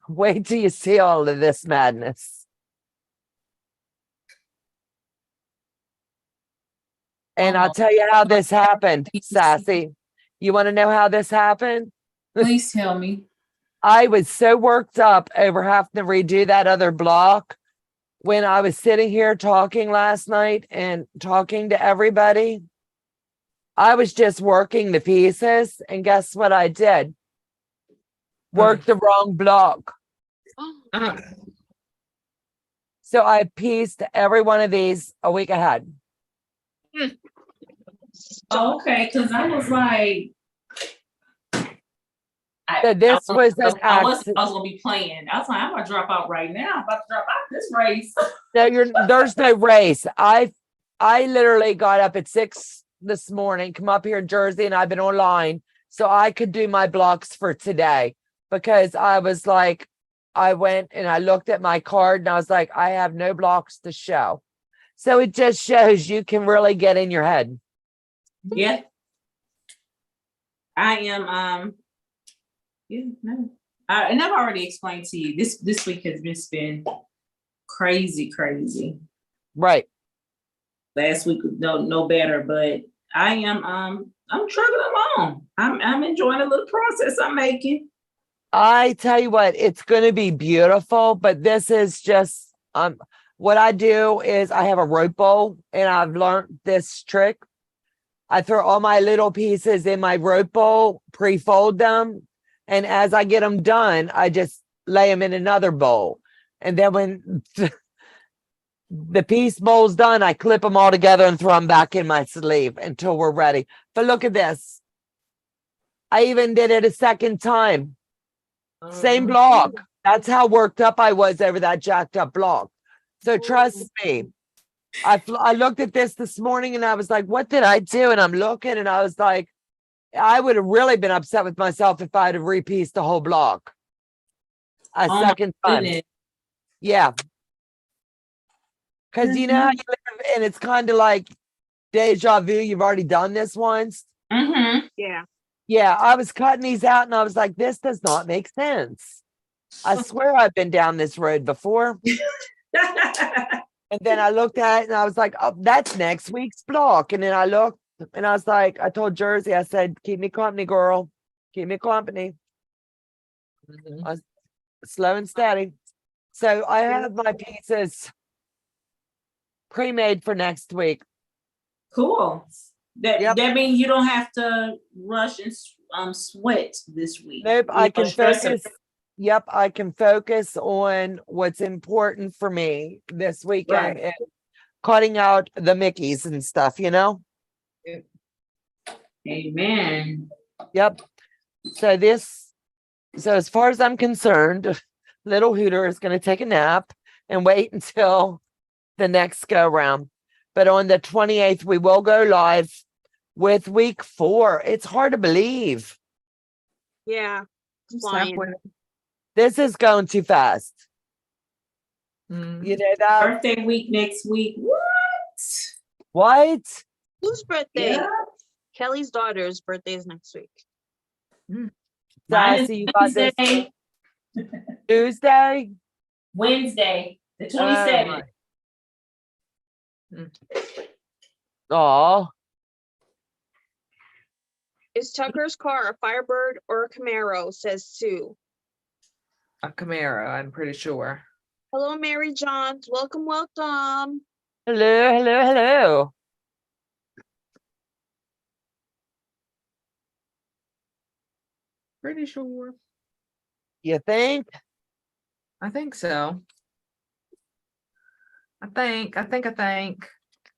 wait till you see all of this madness. And I'll tell you how this happened, Sassy. You want to know how this happened? Please tell me. I was so worked up over having to redo that other block when I was sitting here talking last night and talking to everybody. I was just working the pieces, and guess what I did? Worked the wrong block. Uh, So I pieced every one of these a week ahead. Okay, because I was like, So this was an I act. was gonna be playing. I was like, I'm gonna drop out right now. I'm about to drop out this race. No, there's no race. I literally got up at 6 this morning, come up here in Jersey, and I've been online so I could do my blocks for today because I was like, I went and I looked at my card and I was like, I have no blocks to show. So it just shows you can really get in your head. Yeah. I am yeah, no. And I've already explained to you this week has just been crazy. Right. Last week was no better, but I am I'm trucking along. I'm enjoying the little process I'm making. I tell you what, it's going to be beautiful, but this is just what I do is I have a rope bowl and I've learned this trick. I throw all my little pieces in my rope bowl, pre-fold them, and as I get them done, I just lay them in another bowl. And then when the piece bowl's done, I clip them all together and throw them back in my sleeve until we're ready. But look at this. I even did it a second time. Same block. That's how worked up I was over that jacked up block. So trust me. I looked at this morning and I was like, what did I do? And I'm looking and I was like, I would have really been upset with myself if I'd have repieced the whole block a Oh my second time. goodness. Yeah. Because you know how you live and it's kind of like deja vu. You've already done this once. Mm-hmm. Yeah. Yeah, I was cutting these out and I was like, this does not make sense. I swear I've been down this road before. And then I looked at it and I was like, oh, that's next week's block. And then I looked and I was like, I told Jersey, I said, keep me company, girl. Keep me company. Slow and steady. So I have my pieces pre-made for next week. Cool. That Yep. that means you don't have to rush and sweat this week. Nope, I You know, can stress focus. Yep, I can focus on what's important for me this weekend and cutting out the Mickeys and stuff, you know? Amen. Yep. So as far as I'm concerned, little Hooter is going to take a nap and wait until the next go round. But on the 28th, we will go live with week 4. It's hard to believe. Yeah. It's flying. This is going too fast. Mm. You know that? Birthday week next week. What? Whose birthday? Yeah. Kelly's daughter's birthday is next week. Mine Sassy, you got this Wednesday. Tuesday? Wednesday, the Oh, 27th. Oh, Is Tucker's car a Firebird or a Camaro? Says Sue. A Camaro, I'm pretty sure. Hello, Mary Johns. Welcome, welcome. Hello, hello, hello. Pretty sure. You think? I think so. I think.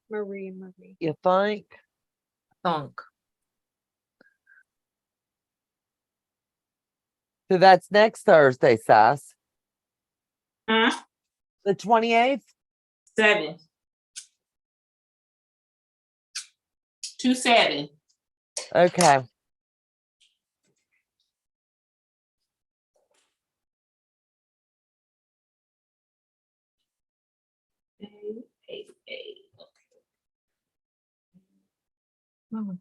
Marie. You think? Thunk. So that's next Thursday, Sass. Huh? The 28th? 7. 2-7. Okay. Oh.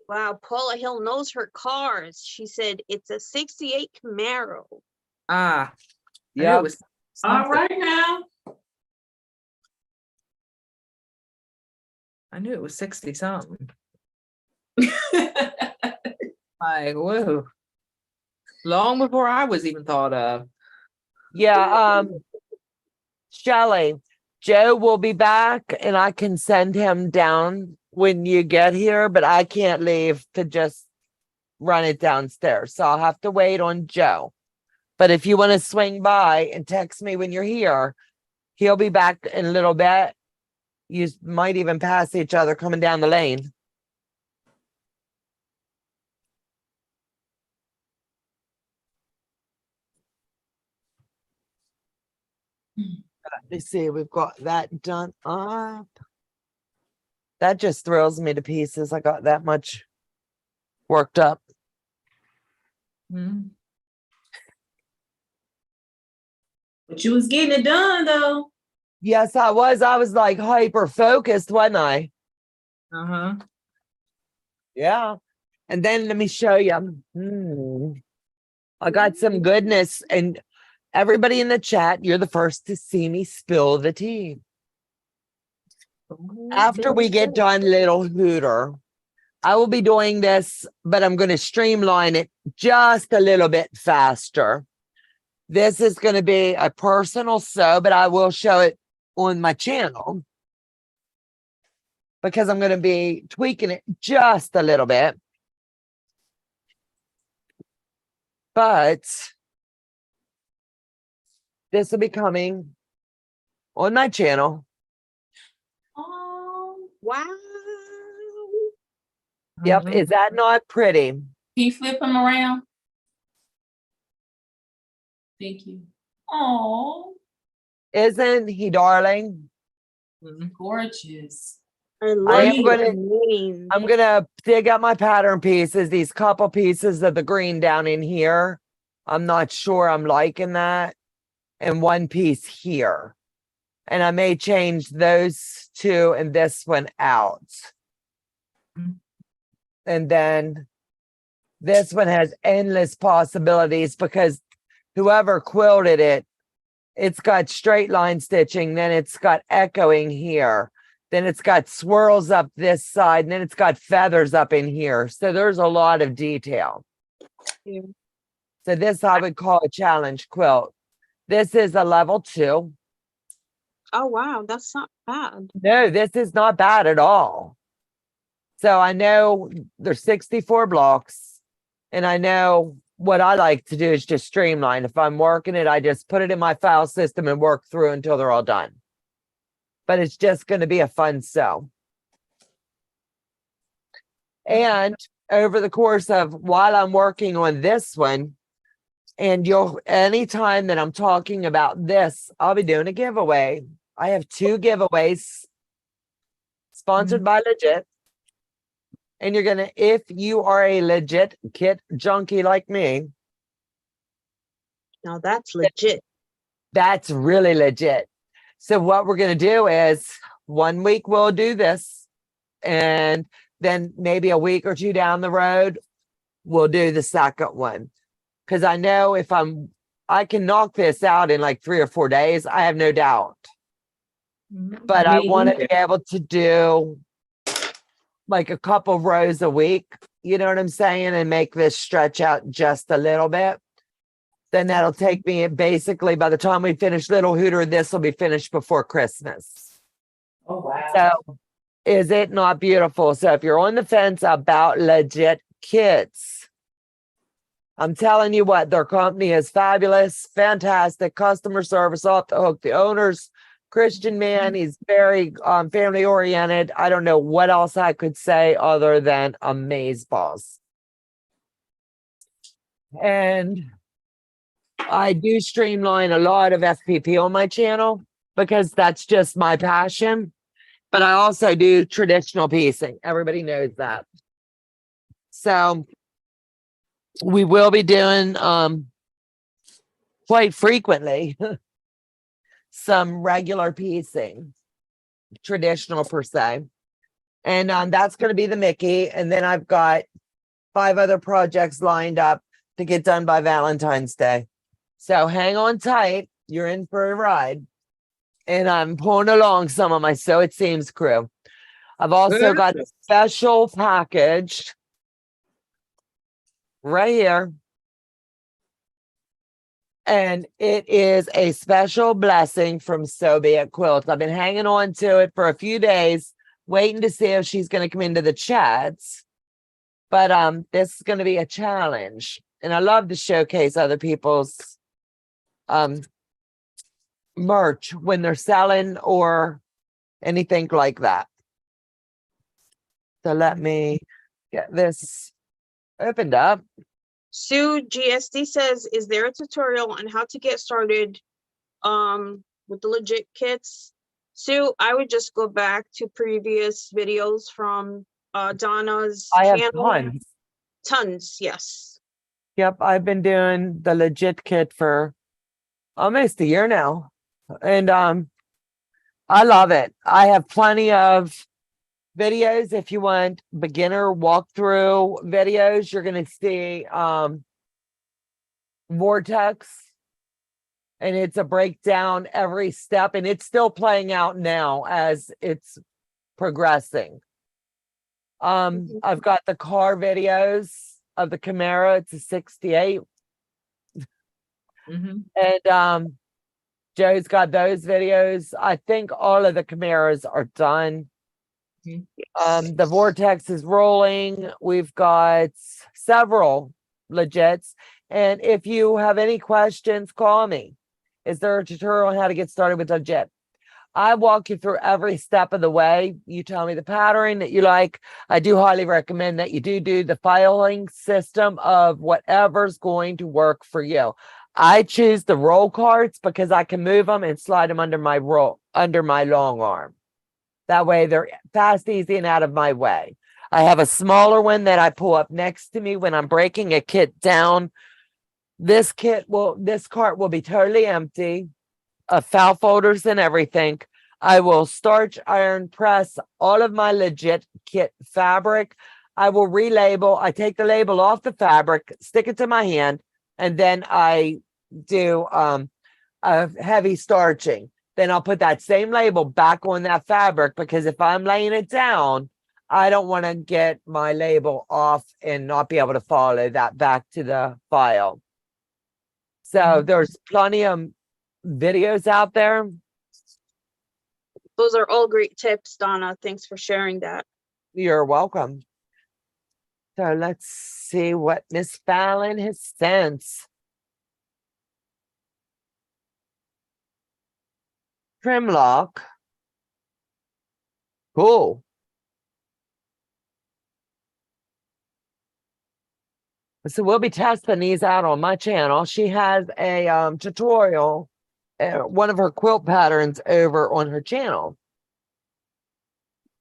Wow, Paula Hill knows her cars. She said it's a 68 Camaro. Ah, I knew it Yep. was All something. right now. I knew it was 60 something. Like, whoa. Long before I was even thought of. Yeah, Shelley, Joe will be back and I can send him down when you get here, but I can't leave to just run it downstairs. So I'll have to wait on Joe. But if you want to swing by and text me when you're here, he'll be back in a little bit. You might even pass each other coming down the lane. Let's see, we've got that done up. That just thrills me to pieces. I got that much worked up. Mhm. But you was getting it done though. Yes, I was. I was like hyper focused, wasn't I? Uh-huh. Yeah. And then let me show you. I got some goodness. And everybody in the chat, you're the first to see me spill the tea. After we get done, little Hooter, I will be doing this, but I'm going to streamline it just a little bit faster. This is going to be a personal sew, but I will show it on my channel because I'm going to be tweaking it just a little bit. But this will be coming on my channel. Oh, Wow. Yep. Mhm. Is that not pretty? can you flip him around? Thank you. Oh, Isn't he darling? Mhm. gorgeous. I I love am the gonna- green. I'm going to dig up my pattern pieces, these couple pieces of the green down in here. I'm not sure I'm liking that. And one piece here. And I may change those two and this one out. Mhm. And then this one has endless possibilities because whoever quilted it, it's got straight line stitching, then it's got echoing here, then it's got swirls up this side, and then it's got feathers up in here. So there's a lot of detail. Yeah. So this I would call a challenge quilt. This is a level 2. Oh, wow. That's not bad. No, this is not bad at all. So I know there's 64 blocks, and I know what I like to do is just streamline. If I'm working it, I just put it in my file system and work through until they're all done. But it's just going to be a fun sew. And over the course of while I'm working on this one, and anytime that I'm talking about this, I'll be doing a giveaway. I have 2 giveaways sponsored by Legit. And you're going to, if you are a legit kit junkie like me, Now that's legit. that's really legit. So what we're going to do is 1 week we'll do this. And then maybe a week or 2 down the road, we'll do the second one. Because I know if I can knock this out in like 3 or 4 days, I have no doubt. Mhm. But I Me want to either. be able to do like a couple rows a week, you know what I'm saying? And make this stretch out just a little bit. then that'll take me basically by the time we finish Little Hooter, this will be finished before Christmas. Oh, wow. So is it not beautiful? So if you're on the fence about legit kits, I'm telling you what, their company is fabulous, fantastic, customer service off the hook. The owner's Christian man, he's very family oriented. I don't know what else I could say other than amazeballs. And I do streamline a lot of FPP on my channel because that's just my passion. But I also do traditional piecing. Everybody knows that. So we will be doing quite frequently some regular piecing, traditional per se. And that's going to be the Mickey. And then I've got 5 other projects lined up to get done by Valentine's Day. So hang on tight. You're in for a ride. And I'm pulling along some of my So It Seems crew. I've also got a special package right here. And it is a special blessing from So Be It Quilts. I've been hanging on to it for a few days, waiting to see if she's going to come into the chats. But this is going to be a challenge. And I love to showcase other people's merch when they're selling or anything like that. So let me get this opened up. Sue GSD says, is there a tutorial on how to get started with the legit kits? Sue, I would just go back to previous videos from Donna's I have channel. tons. Tons, yes. Yep, I've been doing the legit kit for almost a year now. And I love it. I have plenty of videos. If you want beginner walkthrough videos, you're going to see Vortex. And it's a breakdown every step. And it's still playing out now as it's progressing. I've got the car videos of the Camaro. It's a 68. And Joe's got those videos. I think all of the Camaros are done. The Vortex is rolling. We've got several legits. And if you have any questions, call me. Is there a tutorial on how to get started with legit? I walk you through every step of the way. You tell me the pattern that you like. I do highly recommend that you do the filing system of whatever's going to work for you. I choose the roll carts because I can move them and slide them under my long arm. That way they're fast, easy, and out of my way. I have a smaller one that I pull up next to me when I'm breaking a kit down. This cart will be totally empty of file folders and everything. I will starch, iron, press all of my legit kit fabric. I will relabel. I take the label off the fabric, stick it to my hand, and then I do a heavy starching. Then I'll put that same label back on that fabric because if I'm laying it down, I don't want to get my label off and not be able to follow that back to the file. So there's plenty of videos out there. Those are all great tips, Donna. Thanks for sharing that. You're welcome. So let's see what Miss Fallon has sent. Trim lock. Cool. So we'll be testing these out on my channel. She has a tutorial, one of her quilt patterns over on her channel.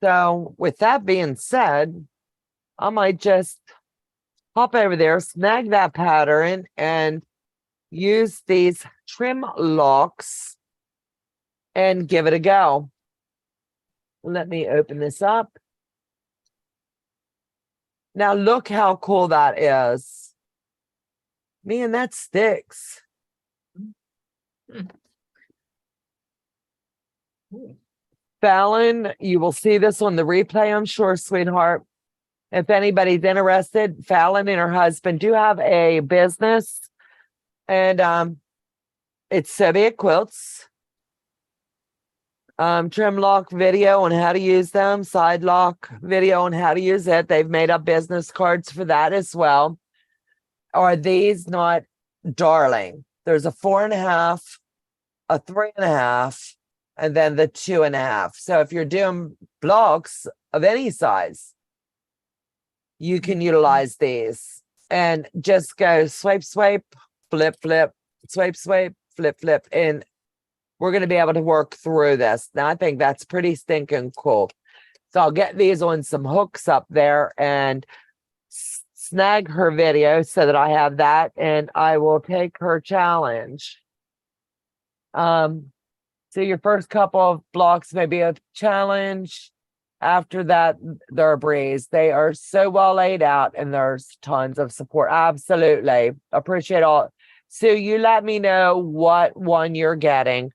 So with that being said, I might just hop over there, snag that pattern, and use these trim locks and give it a go. Let me open this up. Now look how cool that is. Man, that sticks. Fallon, you will see this on the replay, I'm sure, sweetheart. If anybody's interested, Fallon and her husband do have a business And it's Soviet quilts. Trim lock video on how to use them, side lock video on how to use it. They've made up business cards for that as well. Are these not darling? There's a 4.5, a 3.5, and then the 2.5. So if you're doing blocks of any size, you can utilize these and just go swipe, swipe, flip, flip, swipe, swipe, flip, flip, and we're going to be able to work through this. Now, I think that's pretty stinking cool. So I'll get these on some hooks up there and snag her video so that I have that, and I will take her challenge. So your first couple of blocks may be a challenge. After that, they're a breeze. They are so well laid out, and there's tons of support. Absolutely. Appreciate all. So you let me know what one you're getting,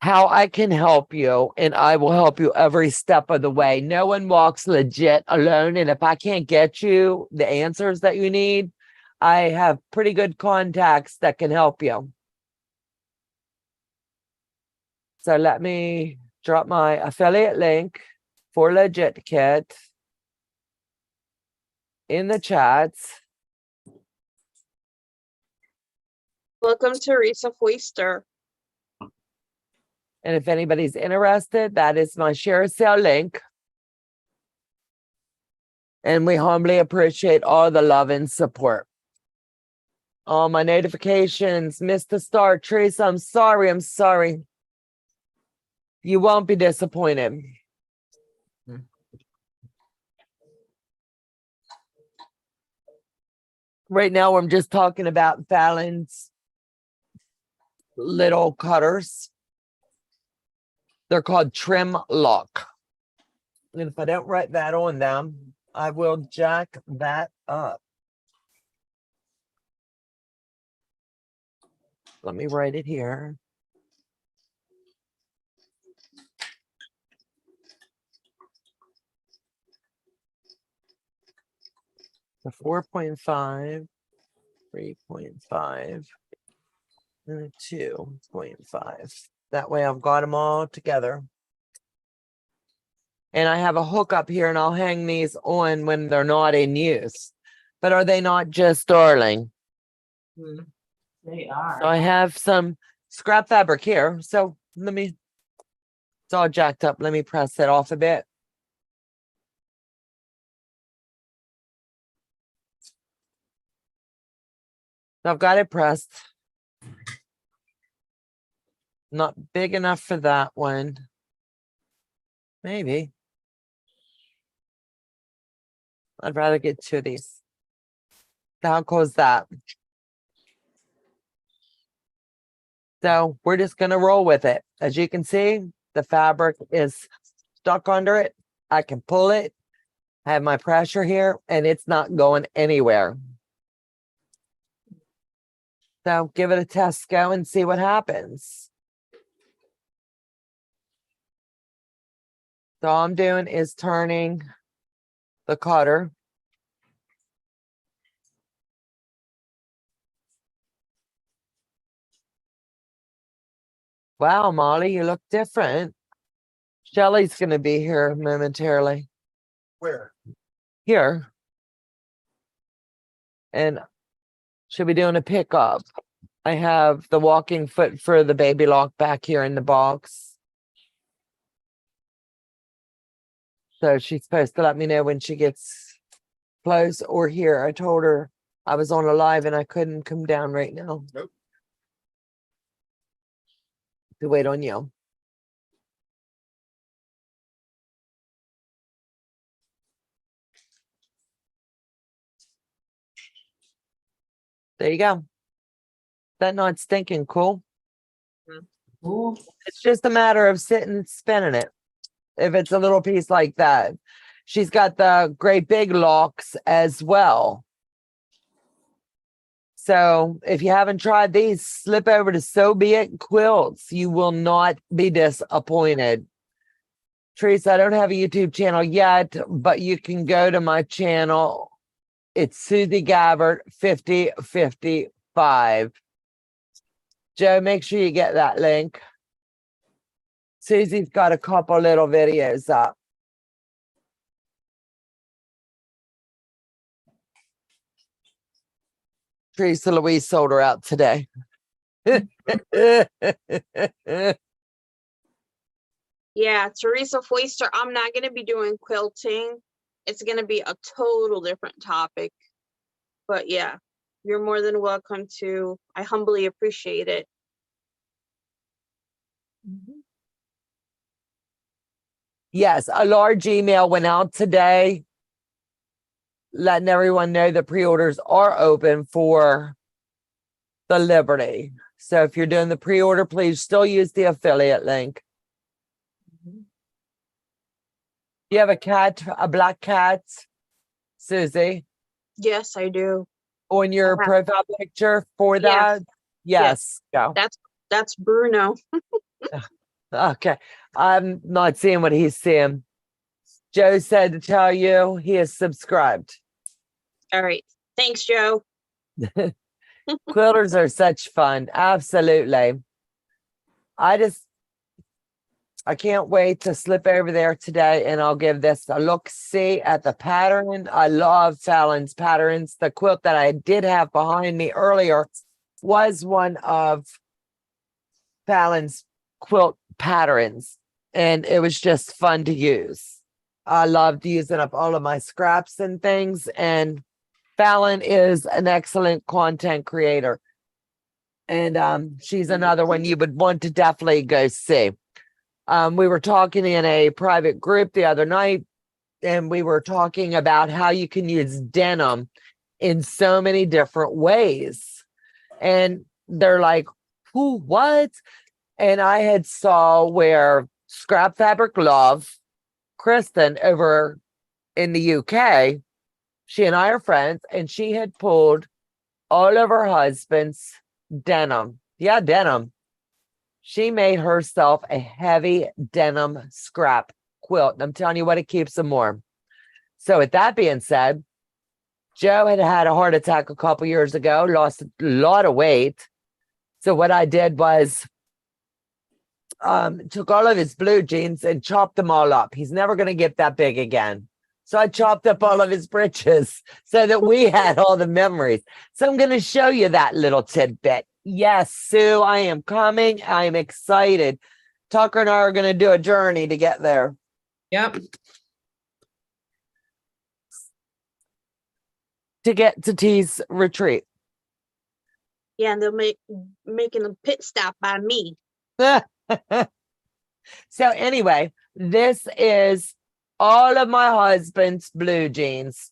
how I can help you, and I will help you every step of the way. No one walks legit alone. And if I can't get you the answers that you need, I have pretty good contacts that can help you. So let me drop my affiliate link for Legit Kit in the chats. Welcome, Teresa Foister. And if anybody's interested, that is my share sale link. And we humbly appreciate all the love and support. All my notifications, missed the start. Teresa, I'm sorry. I'm sorry. You won't be disappointed. Right now, I'm just talking about Fallon's little cutters. They're called trim lock. And if I don't write that on them, I will jack that up. Let me write it here. The 4.5, 3.5, and a 2.5. That way I've got them all together. And I have a hook up here, and I'll hang these on when they're not in use. But are they not just darling? They are. So I have some scrap fabric here. So let me, it's all jacked up. Let me press it off a bit. So I've got it pressed. Not big enough for that one. Maybe. I'd rather get two of these. How cool is that? So we're just going to roll with it. As you can see, the fabric is stuck under it. I can pull it. I have my pressure here, and it's not going anywhere. So give it a test go and see what happens. So all I'm doing is turning the cutter. Wow, Molly, you look different. Shelly's going to be here momentarily. Where? Here. And she'll be doing a pickup. I have the walking foot for the baby lock back here in the box. So she's supposed to let me know when she gets close or here. I told her I was on a live and I couldn't come down right now. Nope. To wait on you. There you go. That not stinking cool. Ooh, It's just a matter of sitting and spinning it. If it's a little piece like that. She's got the great big locks as well. So if you haven't tried these, slip over to So Be It Quilts. You will not be disappointed. Teresa, I don't have a YouTube channel yet, but you can go to my channel. It's Susie Gabbard 5055. Joe, make sure you get that link. Susie's got a couple little videos up. Teresa Louise sold her out today. Yeah, Teresa Foister, I'm not gonna be doing quilting. It's gonna be a total different topic. But yeah, you're more than welcome to. I humbly appreciate it. Yes, a large email went out today letting everyone know the pre-orders are open for the Liberty. So if you're doing the pre-order, please still use the affiliate link. You have a cat, a black cat, Susie, Yes, I do. on your I have- profile picture for Yes. that? Yes. Go. That's Bruno. Okay. I'm not seeing what he's seeing. Joe said to tell you he is subscribed. All right. Thanks, Joe. Quilters are such fun. Absolutely. I can't wait to slip over there today and I'll give this a look see at the pattern. I love Fallon's patterns. The quilt that I did have behind me earlier was one of Fallon's quilt patterns and it was just fun to use. I loved using up all of my scraps and things, and Fallon is an excellent content creator. And she's another one you would want to definitely go see. We were talking in a private group the other night, and we were talking about how you can use denim in so many different ways. And they're like, who, what? And I had saw where Scrap Fabric Love, Kristen over in the UK, she and I are friends, and she had pulled all of her husband's denim. Yeah, denim. She made herself a heavy denim scrap quilt. And I'm telling you what, it keeps them warm. So with that being said, Joe had had a heart attack a couple years ago, lost a lot of weight. So what I did was took all of his blue jeans and chopped them all up. He's never going to get that big again. So I chopped up all of his breeches so that we had all the memories. So I'm going to show you that little tidbit. Yes, Sue, I am coming. I am excited. Tucker and I are going to do a journey to get there. Yep. To get to T's retreat. Yeah, and they'll making a pit stop by me. So anyway, this is all of my husband's blue jeans.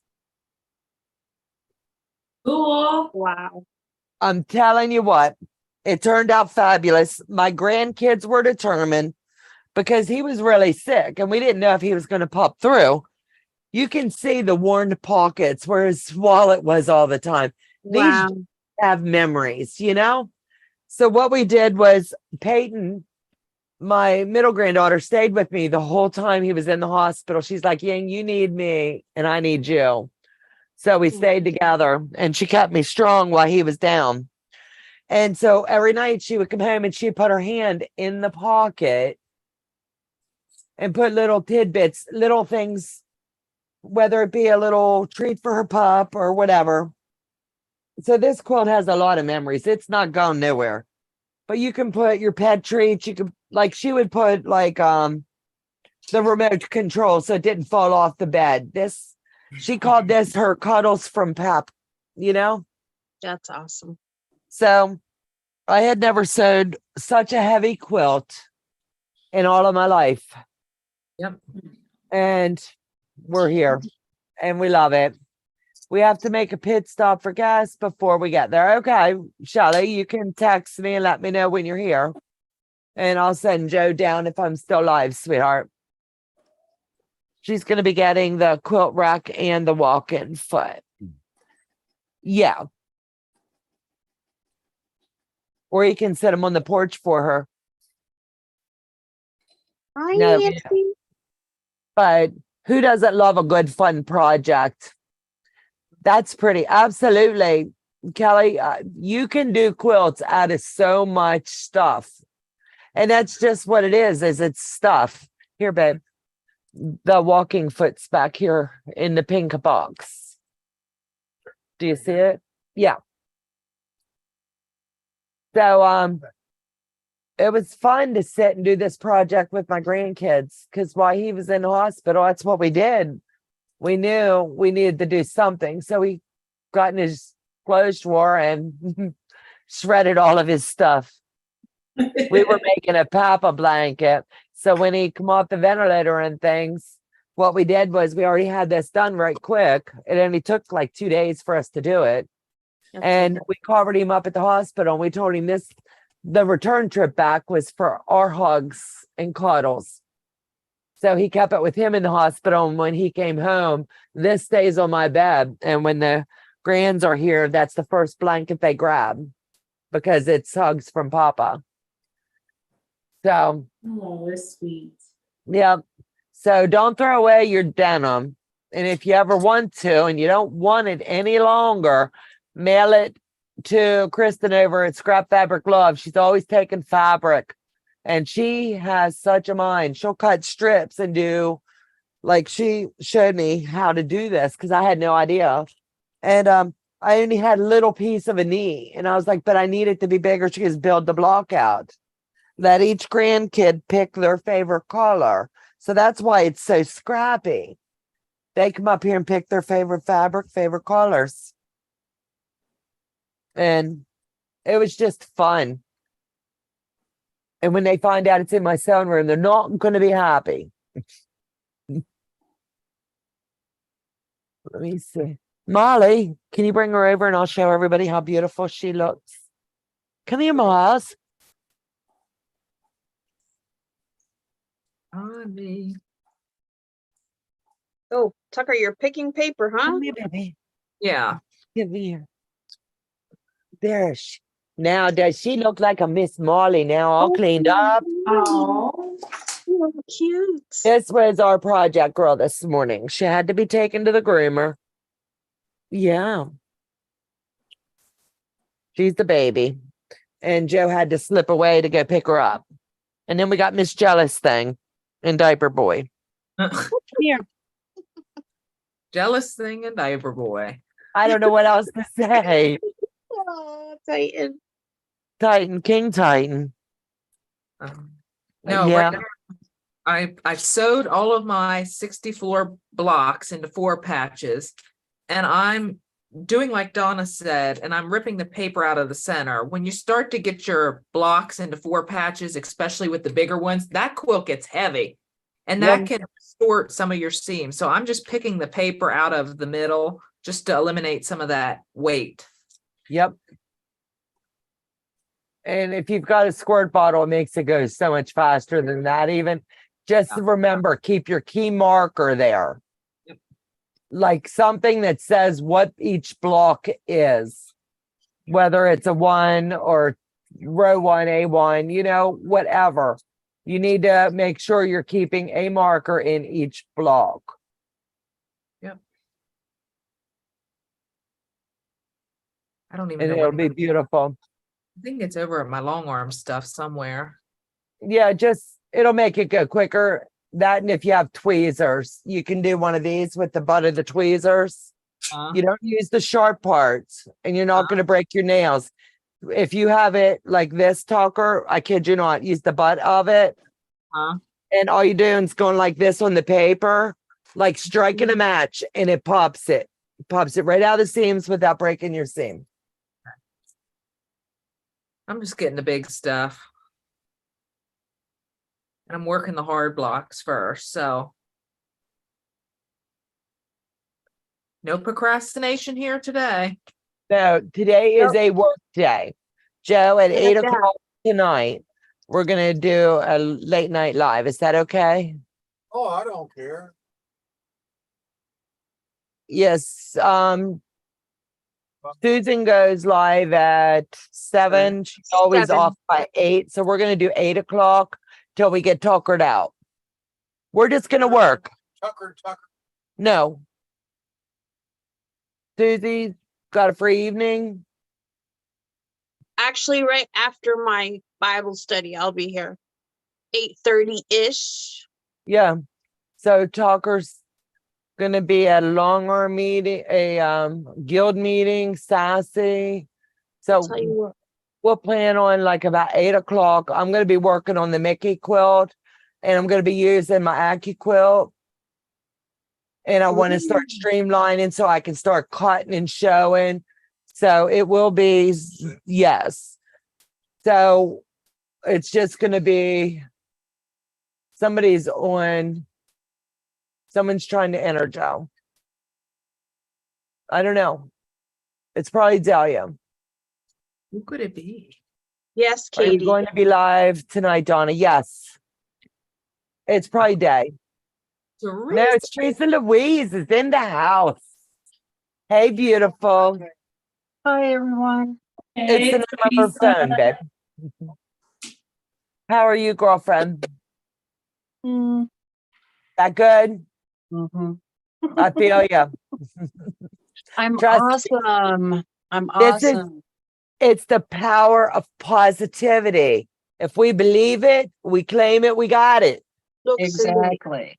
Cool. Wow. I'm telling you what, it turned out fabulous. My grandkids were determined because he was really sick and we didn't know if he was going to pop through. You can see the worn pockets where his wallet was all the time. Wow. These have memories, you know? So what we did was Peyton, my middle granddaughter, stayed with me the whole time he was in the hospital. She's like, Ying, you need me and I need you. So we stayed together and she kept me strong while he was down. And so every night she would come home and she'd put her hand in the pocket and put little tidbits, little things, whether it be a little treat for her pup or whatever. So this quilt has a lot of memories. It's not going nowhere. But you can put your pet treats. You could, like, she would put like the remote control so it didn't fall off the bed. This, she called this her cuddles from Pep, you know? That's awesome. So I had never sewed such a heavy quilt in all of my life. Yep. And we're here and we love it. We have to make a pit stop for gas before we get there. Okay, Shelly, you can text me and let me know when you're here. And I'll send Joe down if I'm still live, sweetheart. She's going to be getting the quilt rack and the walk-in foot. Yeah. Or you can set them on the porch for her. Hi, No. Nancy. But who doesn't love a good fun project? That's pretty. Absolutely. Kelly, you can do quilts out of so much stuff. And that's just what it is it's stuff. Here, babe. The walking foot's back here in the pink box. Do you see it? Yeah. So, it was fun to sit and do this project with my grandkids because while he was in the hospital, that's what we did. We knew we needed to do something. So we got in his clothes drawer and shredded all of his stuff. We were making a papa blanket. So when he come off the ventilator and things, what we did was we already had this done right quick. It only took like 2 days for us to do it. And we covered him up at the hospital and we told him the return trip back was for our hugs and cuddles. So he kept it with him in the hospital. And when he came home, this stays on my bed. And when the grands are here, that's the first blanket they grab because it's hugs from Papa. So, Oh, that's sweet. yeah. So don't throw away your denim. And if you ever want to, and you don't want it any longer, mail it to Kristen over at Scrap Fabric Love. She's always taking fabric and she has such a mind. She'll cut strips and do like she showed me how to do this because I had no idea. And I only had a little piece of a knee and I was like, but I need it to be bigger. She goes, build the block out. Let each grandkid pick their favorite color. So that's why it's so scrappy. They come up here and pick their favorite fabric, favorite colors. And it was just fun. And when they find out it's in my sewing room, they're not going to be happy. Let me see. Molly, can you bring her over and I'll show everybody how beautiful she looks? Come here, Miles. Honey. Oh, Tucker, you're picking paper, huh? Come here, baby. Yeah. Come here. There she. Now, does she look like a Miss Molly now, all cleaned up? Oh, Oh, cute. This was our project girl this morning. She had to be taken to the groomer. Yeah. She's the baby. And Joe had to slip away to go pick her up. And then we got Miss Jealous Thing and Diaper Boy. Here. Jealous thing and diaper boy. I don't know what else to say. Oh, Titan. Titan, King Titan. No, Yeah. right now I've sewed all of my 64 blocks into 4 patches, and I'm doing like Donna said, and I'm ripping the paper out of the center. When you start to get your blocks into 4 patches, especially with the bigger ones, that quilt gets heavy, and that can distort some of your seams. So I'm just picking the paper out of the middle just to eliminate some of that weight. Yep. And if you've got a squirt bottle, it makes it go so much faster than that. Even just remember, keep your key marker there. Yep. Like something that says what each block is, whether it's a 1 or row 1, A1, you know, whatever. You need to make sure you're keeping a marker in each block. Yep. I don't even And know. it'll be beautiful. I think it's over at my long arm stuff somewhere. Yeah, just it'll make it go quicker. That, and if you have tweezers, you can do one of these with the butt of the tweezers. You don't use the sharp parts and you're not going to break your nails. If you have it like this, Tucker, I kid you not, use the butt of it. And all you're doing is going like this on the paper, like striking a match, and it pops it. Pops it right out of the seams without breaking your seam. I'm just getting the big stuff. And I'm working the hard blocks first, so. No procrastination here today. So today is a work day. Joe, at 8 that. o'clock tonight, we're going to do a late night live. Is that okay? Oh, I don't care. Yes. Susan goes live at 7. She's always 7. off by 8. So we're going to do 8 o'clock till we get tuckered out. We're just going to work. Tucker. No. Susie's got a free evening. Actually, right after my Bible study, I'll be here. 8:30-ish. Yeah. So Talker's gonna be at a long arm meeting, a guild meeting, sassy. Tell you So what. we'll plan on like about 8 o'clock. I'm gonna be working on the Mickey quilt, and I'm gonna be using my Aki quilt. And I want to start streamlining so I can start cutting and showing. So it will be, yes. So it's just going to be someone's trying to enter Joe. I don't know. It's probably Dahlia. Who could it be? Yes, Are you Katie. going to be live tonight, Donna? Yes. It's probably Day. No, it's Teresa Louise is in the house. Hey, beautiful. Hi, everyone. It's the name of her phone, babe. How are you, girlfriend? Mm, That good? mhm. I feel you. I'm Trust me. awesome. I'm This is awesome. It's the power of positivity. If we believe it, we claim it, we got it. Look, send it. Exactly.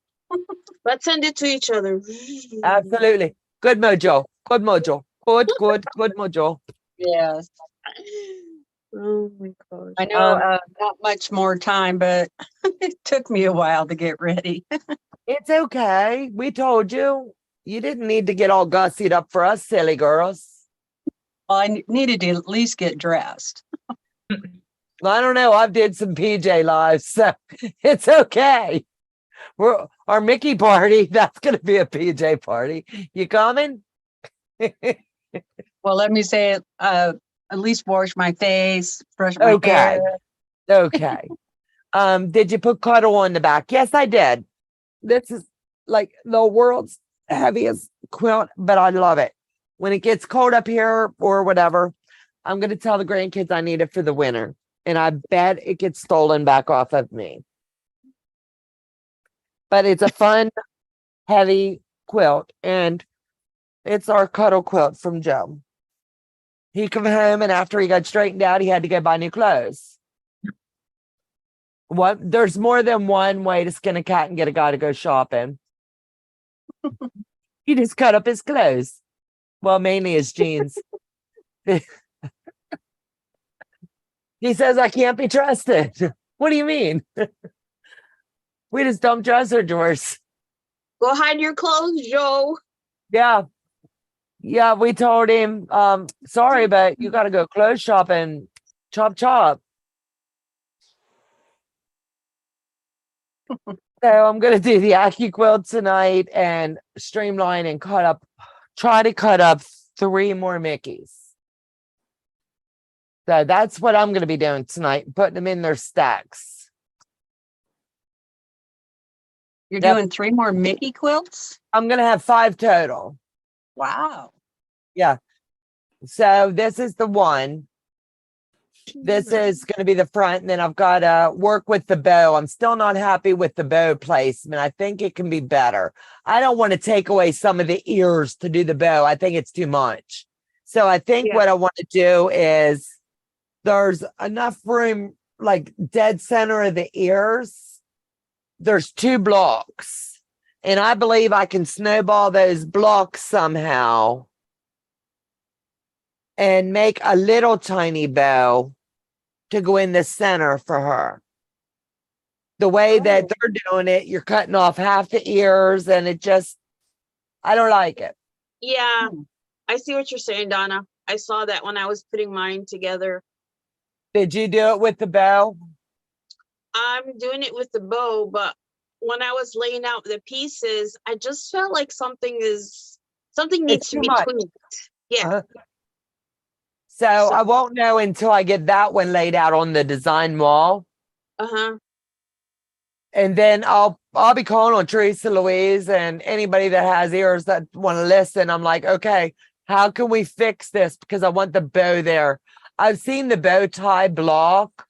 Let's send it to each other. Absolutely. Good mojo. Good mojo. Good mojo. Yes. Oh my gosh. I know not much more time, but it took me a while to get ready. It's okay. We told you. You didn't need to get all gussied up for us, silly girls. Well, I needed to at least get dressed. I don't know. I've did some PJ lives, so it's okay. Our Mickey party, that's going to be a PJ party. You coming? Well, let me say it. At least wash my face, brush my Okay. hair. Okay. Did you put cuddle on the back? Yes, I did. This is like the world's heaviest quilt, but I love it. When it gets cold up here or whatever, I'm going to tell the grandkids I need it for the winter. And I bet it gets stolen back off of me. But it's a fun, heavy quilt. And it's our cuddle quilt from Joe. He came home, and after he got straightened out, he had to go buy new clothes. There's more than one way to skin a cat and get a guy to go shopping. He just cut up his clothes. Well, mainly his jeans. He says, I can't be trusted. What do you mean? We just dumped dresser drawers. Go hide your clothes, Joe. Yeah. Yeah, we told him, sorry, but you got to go clothes shopping. Chop, chop. So I'm going to do the Aki quilt tonight and streamline and try to cut up 3 more Mickeys. So that's what I'm going to be doing tonight, putting them in their stacks. You're Yep. doing 3 more Mickey quilts? I'm going to have 5 total. Wow. Yeah. So this is the one. This is going to be the front, and then I've got to work with the bow. I'm still not happy with the bow placement. I think it can be better. I don't want to take away some of the ears to do the bow. I think it's too much. So I think what I want to do is there's enough room, like dead center of the ears. There's 2 blocks, and I believe I can snowball those blocks somehow and make a little tiny bow to go in the center for her. The way that they're doing it, you're cutting off half the ears, and I don't like it. Yeah, I see what you're saying, Donna. I saw that when I was putting mine together. Did you do it with the bow? I'm doing it with the bow, but when I was laying out the pieces, I just felt like something needs to too be much. tweaked. Yeah. So I won't know until I get that one laid out on the design wall. Uh-huh. And then I'll be calling on Teresa Louise and anybody that has ears that want to listen. I'm like, okay, how can we fix this? Because I want the bow there. I've seen the bow tie block,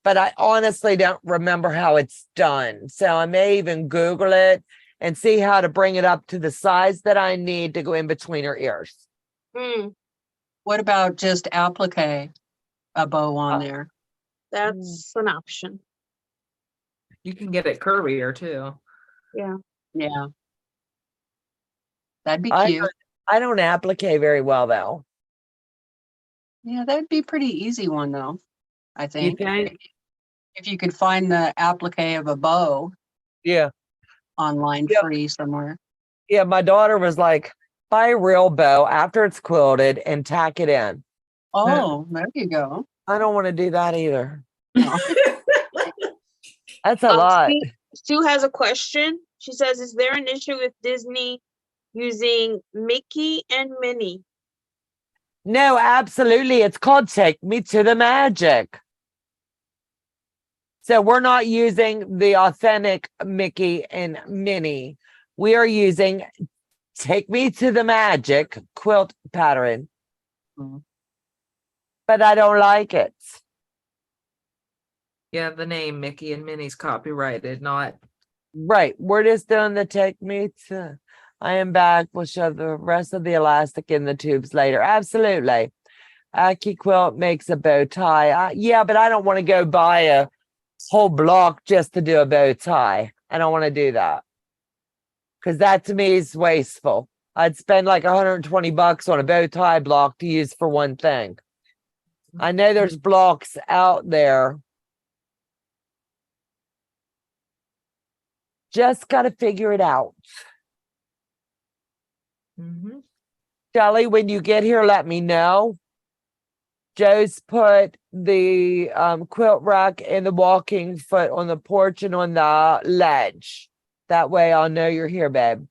but I honestly don't remember how it's done. So I may even Google it and see how to bring it up to the size that I need to go in between her ears. Hmm. What about just applique? a bow on there. That's an option. You can get it curvier too. Yeah. Yeah. That'd be I cute. I don't applique very well though. Yeah, that'd be a pretty easy one though, I You think. think? If you could find the applique of a bow Yeah. online Yep. free somewhere. Yeah, my daughter was like, buy a real bow after it's quilted and tack it in. Oh, there you go. I don't want to do that either. No. That's a lot. Sue has a question. She says, is there an issue with Disney using Mickey and Minnie? No, absolutely. It's called Take Me to the Magic. So we're not using the authentic Mickey and Minnie. We are using Take Me to the Magic quilt pattern. Mhm. But I don't like it. Yeah, the name Mickey and Minnie's copyrighted, not. Right. We're just doing the Take Me to. I am back. We'll show the rest of the elastic in the tubes later. Absolutely. Aki Quilt makes a bow tie. Yeah, but I don't want to go buy a whole block just to do a bow tie. I don't want to do that. Because that to me is wasteful. I'd spend like $120 on a bow tie block to use for one thing. I know there's blocks out there. Just got to figure it out. Mhm. Shelly, when you get here, let me know. Joe's put the quilt rack and the walking foot on the porch and on the ledge. That way I'll know you're here, babe.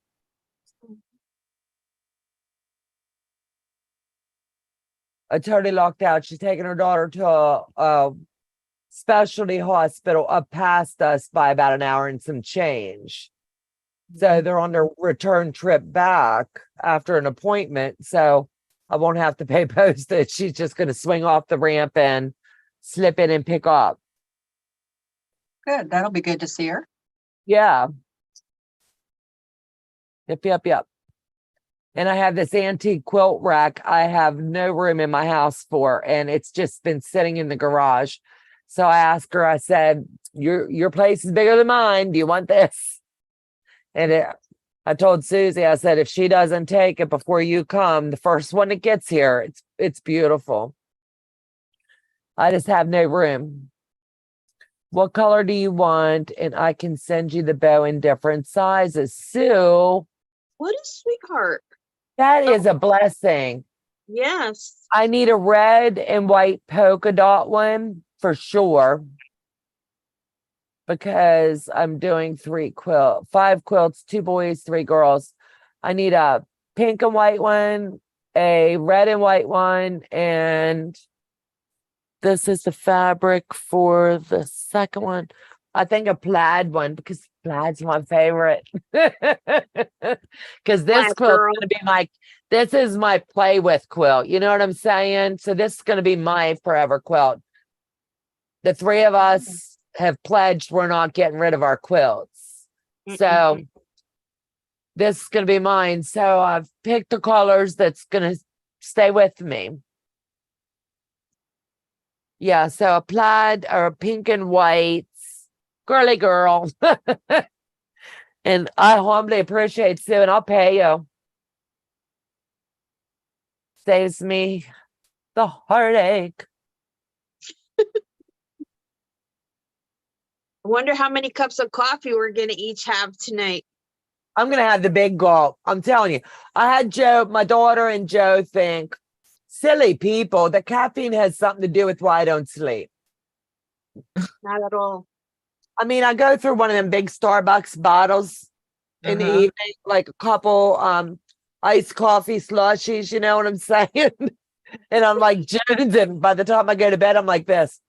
I totally locked out. She's taking her daughter to a specialty hospital up past us by about an hour and some change. So they're on their return trip back after an appointment. So I won't have to pay postage. She's just going to swing off the ramp and slip in and pick up. Good. That'll be good to see her. Yeah. Yep. And I have this antique quilt rack I have no room in my house for, and it's just been sitting in the garage. So I asked her, I said, your place is bigger than mine. Do you want this? And I told Susie, I said, if she doesn't take it before you come, the first one that gets here, it's beautiful. I just have no room. What color do you want? And I can send you the bow in different sizes. Sue, What is sweetheart? that is a blessing. Yes. I need a red and white polka dot one for sure. Because I'm doing 5 quilts, 2 boys, 3 girls. I need a pink and white one, a red and white one, and this is the fabric for the second one. I think a plaid one because plaid's my favorite. Because this Plaid quilt's girl. gonna be this is my play with quilt. You know what I'm saying? So this is gonna be my forever quilt. The 3 of us have pledged we're not getting rid of our quilts. So this is going to be mine. So I've picked the colors that's going to stay with me. Yeah, so a plaid or a pink and white, girly girl. And I humbly appreciate Sue, and I'll pay you. Saves me the heartache. I wonder how many cups of coffee we're gonna each have tonight. I'm going to have the big gulp. I'm telling you. I had Joe, my daughter and Joe think, silly people, that caffeine has something to do with why I don't sleep. Not at all. I mean, I go through one of them big Starbucks bottles in the evening, like a couple iced coffee slushies, you know what I'm saying? And I'm like jonesing. By the time I go to bed, I'm like this.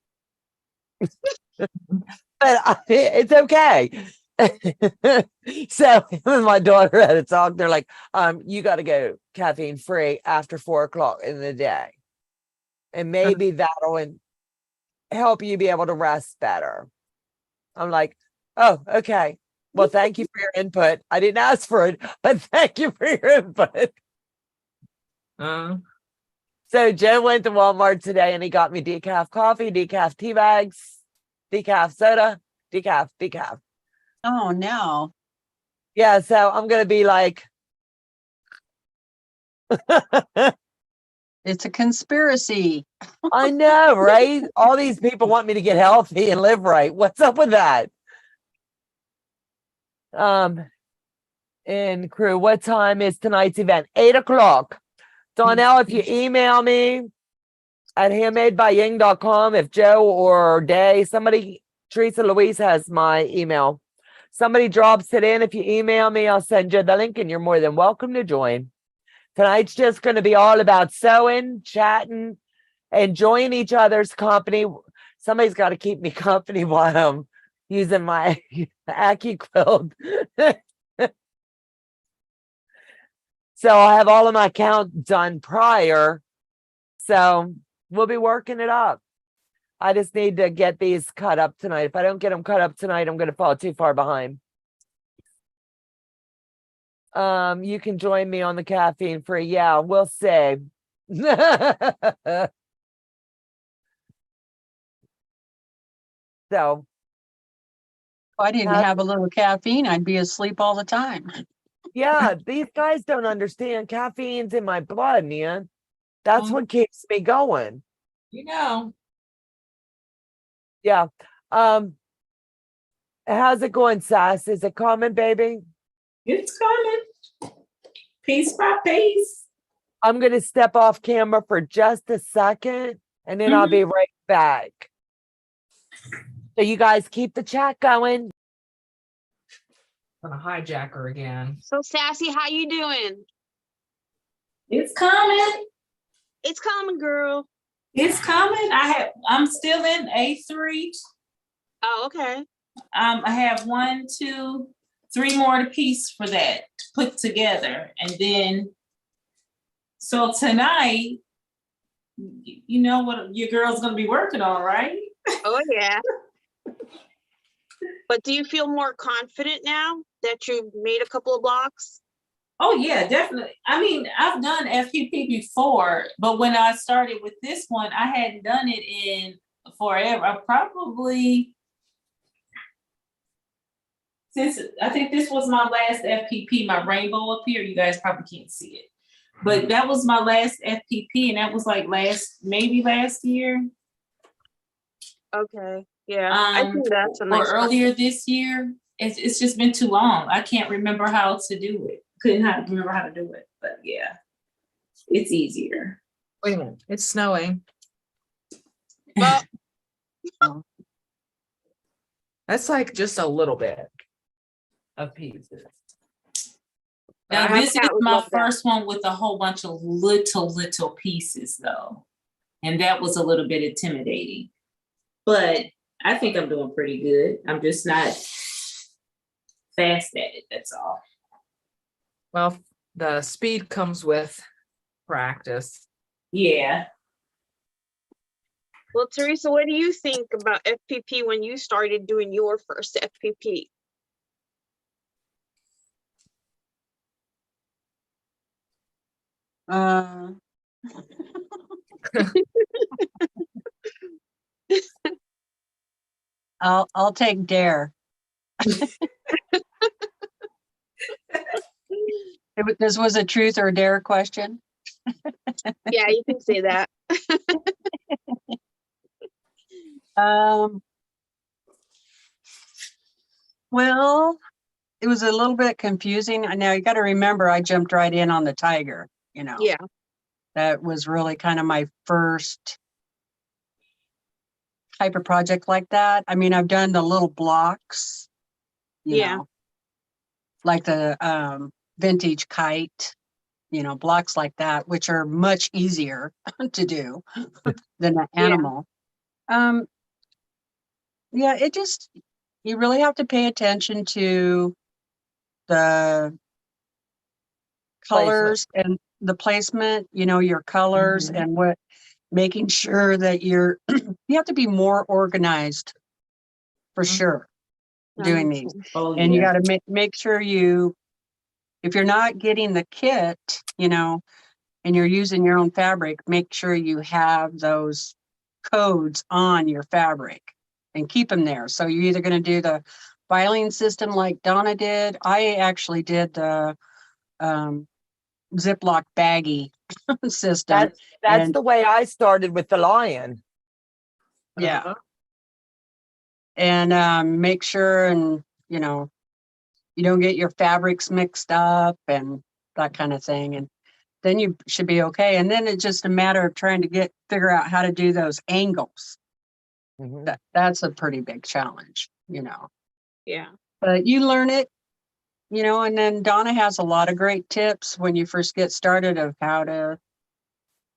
But it's okay. So him and my daughter had a talk. They're like, you got to go caffeine free after 4 o'clock in the day. And maybe that'll help you be able to rest better. I'm like, oh, okay. Well, thank you for your input. I didn't ask for it, but thank you for your input. So Joe went to Walmart today and he got me decaf coffee, decaf tea bags, decaf soda, decaf. Oh, no. Yeah, so I'm gonna be like, It's a conspiracy. I know, right? All these people want me to get healthy and live right. What's up with that? And crew, what time is tonight's event? 8 o'clock. Donnell, if you email me at handmadebyying.com, if Joe or Day, somebody, Teresa Louise has my email. Somebody drops it in. If you email me, I'll send you the link and you're more than welcome to join. Tonight's just going to be all about sewing, chatting, enjoying each other's company. Somebody's got to keep me company while I'm using my AccuQuilt. So I have all of my count done prior. So we'll be working it up. I just need to get these cut up tonight. If I don't get them cut up tonight, I'm going to fall too far behind. You can join me on the caffeine free. Yeah, we'll see. So If I didn't have a little caffeine, I'd be asleep all the time. yeah, these guys don't understand. Caffeine's in my blood, man. That's Um, what keeps me going. You know, Yeah. How's it going, Sass? Is it coming, baby? It's coming. Piece by piece. I'm gonna step off camera for just a second and then I'll be right back. So you guys keep the chat going. gonna hijack her again. So Sassy, how you doing? It's coming. It's coming, girl. It's coming. I'm still in A3. Oh, okay. I have 1, 2, 3 more to piece for that to put together. And then, so tonight, you know what your girl's gonna be working on, right? Oh, yeah. But do you feel more confident now that you've made a couple of blocks? Oh yeah, definitely. I mean, I've done FPP before, but when I started with this one, I hadn't done it in forever. Since I think this was my last FPP, my rainbow up here, you guys probably can't see it. But that was my last FPP, and that was like maybe last year. Okay. Yeah. I think that's a Or nice earlier this year. It's just been too long. I can't remember how to do it. Remember how to do it, but yeah, it's easier. Wait a minute, it's snowing. Well, That's like just a little bit of pieces. Now, my this is cat would my love that. first one with a whole bunch of little pieces though. And that was a little bit intimidating. But I think I'm doing pretty good. I'm just not fast at it, that's all. Well, the speed comes with practice. Yeah. Well, Teresa, what do you think about FPP when you started doing your first FPP? I'll take dare. This was a truth or dare question. Yeah, you can say that. Well, it was a little bit confusing. Now you got to remember, I jumped right in on the tiger, you know. Yeah. That was really kind of my first type of project like that. I mean, I've done the little blocks, you Yeah. know, like the vintage kite, you know, blocks like that, which are much easier to do than an animal. Yeah, it just, you really have to pay attention to the colors and the placement, you know, your colors and what, making sure that you're, you have to be more organized for sure doing these. Oh, And you yeah. got to make sure you, if you're not getting the kit, you know, and you're using your own fabric, make sure you have those codes on your fabric and keep them there. So you're either going to do the filing system like Donna did. I actually did the Ziploc baggie system. That's And- the way I started with the lion. Yeah. Uh-huh. And make sure, and you know, you don't get your fabrics mixed up and that kind of thing. And then you should be okay. And then it's just a matter of trying to figure out how to do those angles. Mhm. That's a pretty big challenge, you know, Yeah. but you learn it, you know. And then Donna has a lot of great tips when you first get started of how to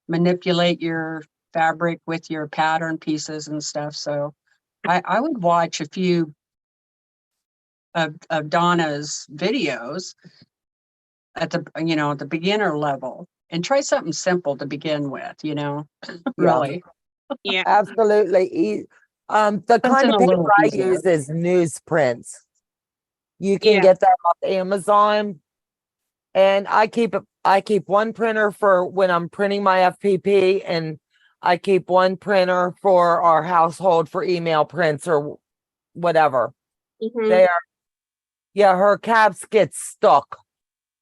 manipulate your fabric with your pattern pieces and stuff. So I would watch a few of Donna's videos at the, you know, the beginner level, and try something simple to begin with, you know, really. Yeah. Absolutely. The kind Something of a paper little I easier. use is newsprints. You can Yeah. get that off Amazon. And I keep one printer for when I'm printing my FPP, and I keep one printer for our household for email prints or whatever. Mhm. They are, yeah, her caps get stuck.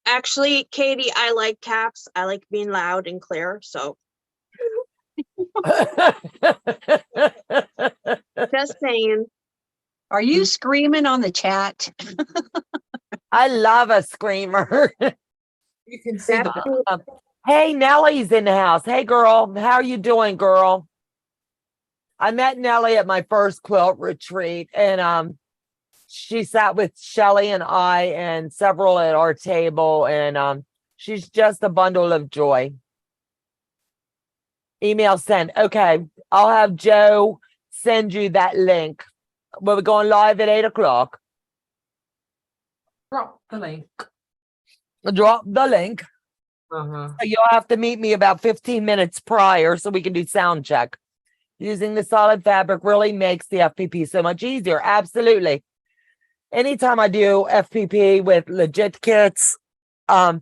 Actually, Katie, I like caps. I like being loud and clear. So just saying. Are you screaming on the chat? I love a screamer. You can see That's the cool. Hey, Nellie's in the house. Hey, girl, how are you doing, girl? I met Nellie at my first quilt retreat, and she sat with Shelly and I and several at our table, and she's just a bundle of joy. Email sent. Okay, I'll have Joe send you that link. We're going live at 8 o'clock. drop the link. Drop the link. Uh-huh. So you'll have to meet me about 15 minutes prior so we can do sound check. Using the solid fabric really makes the FPP so much easier. Absolutely. Anytime I do FPP with legit kits, I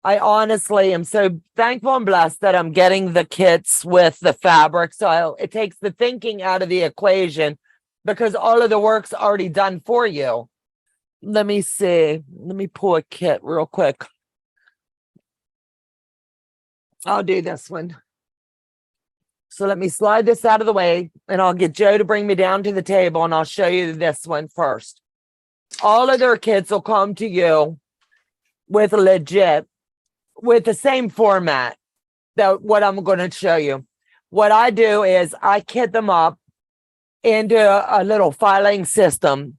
honestly am so thankful and blessed that I'm getting the kits with the fabric. So it takes the thinking out of the equation because all of the work's already done for you. Let me see. Let me pull a kit real quick. I'll do this one. So let me slide this out of the way, and I'll get Joe to bring me down to the table, and I'll show you this one first. All of their kits will come to you with legit, with the same format that what I'm going to show you. What I do is I kit them up into a little filing system,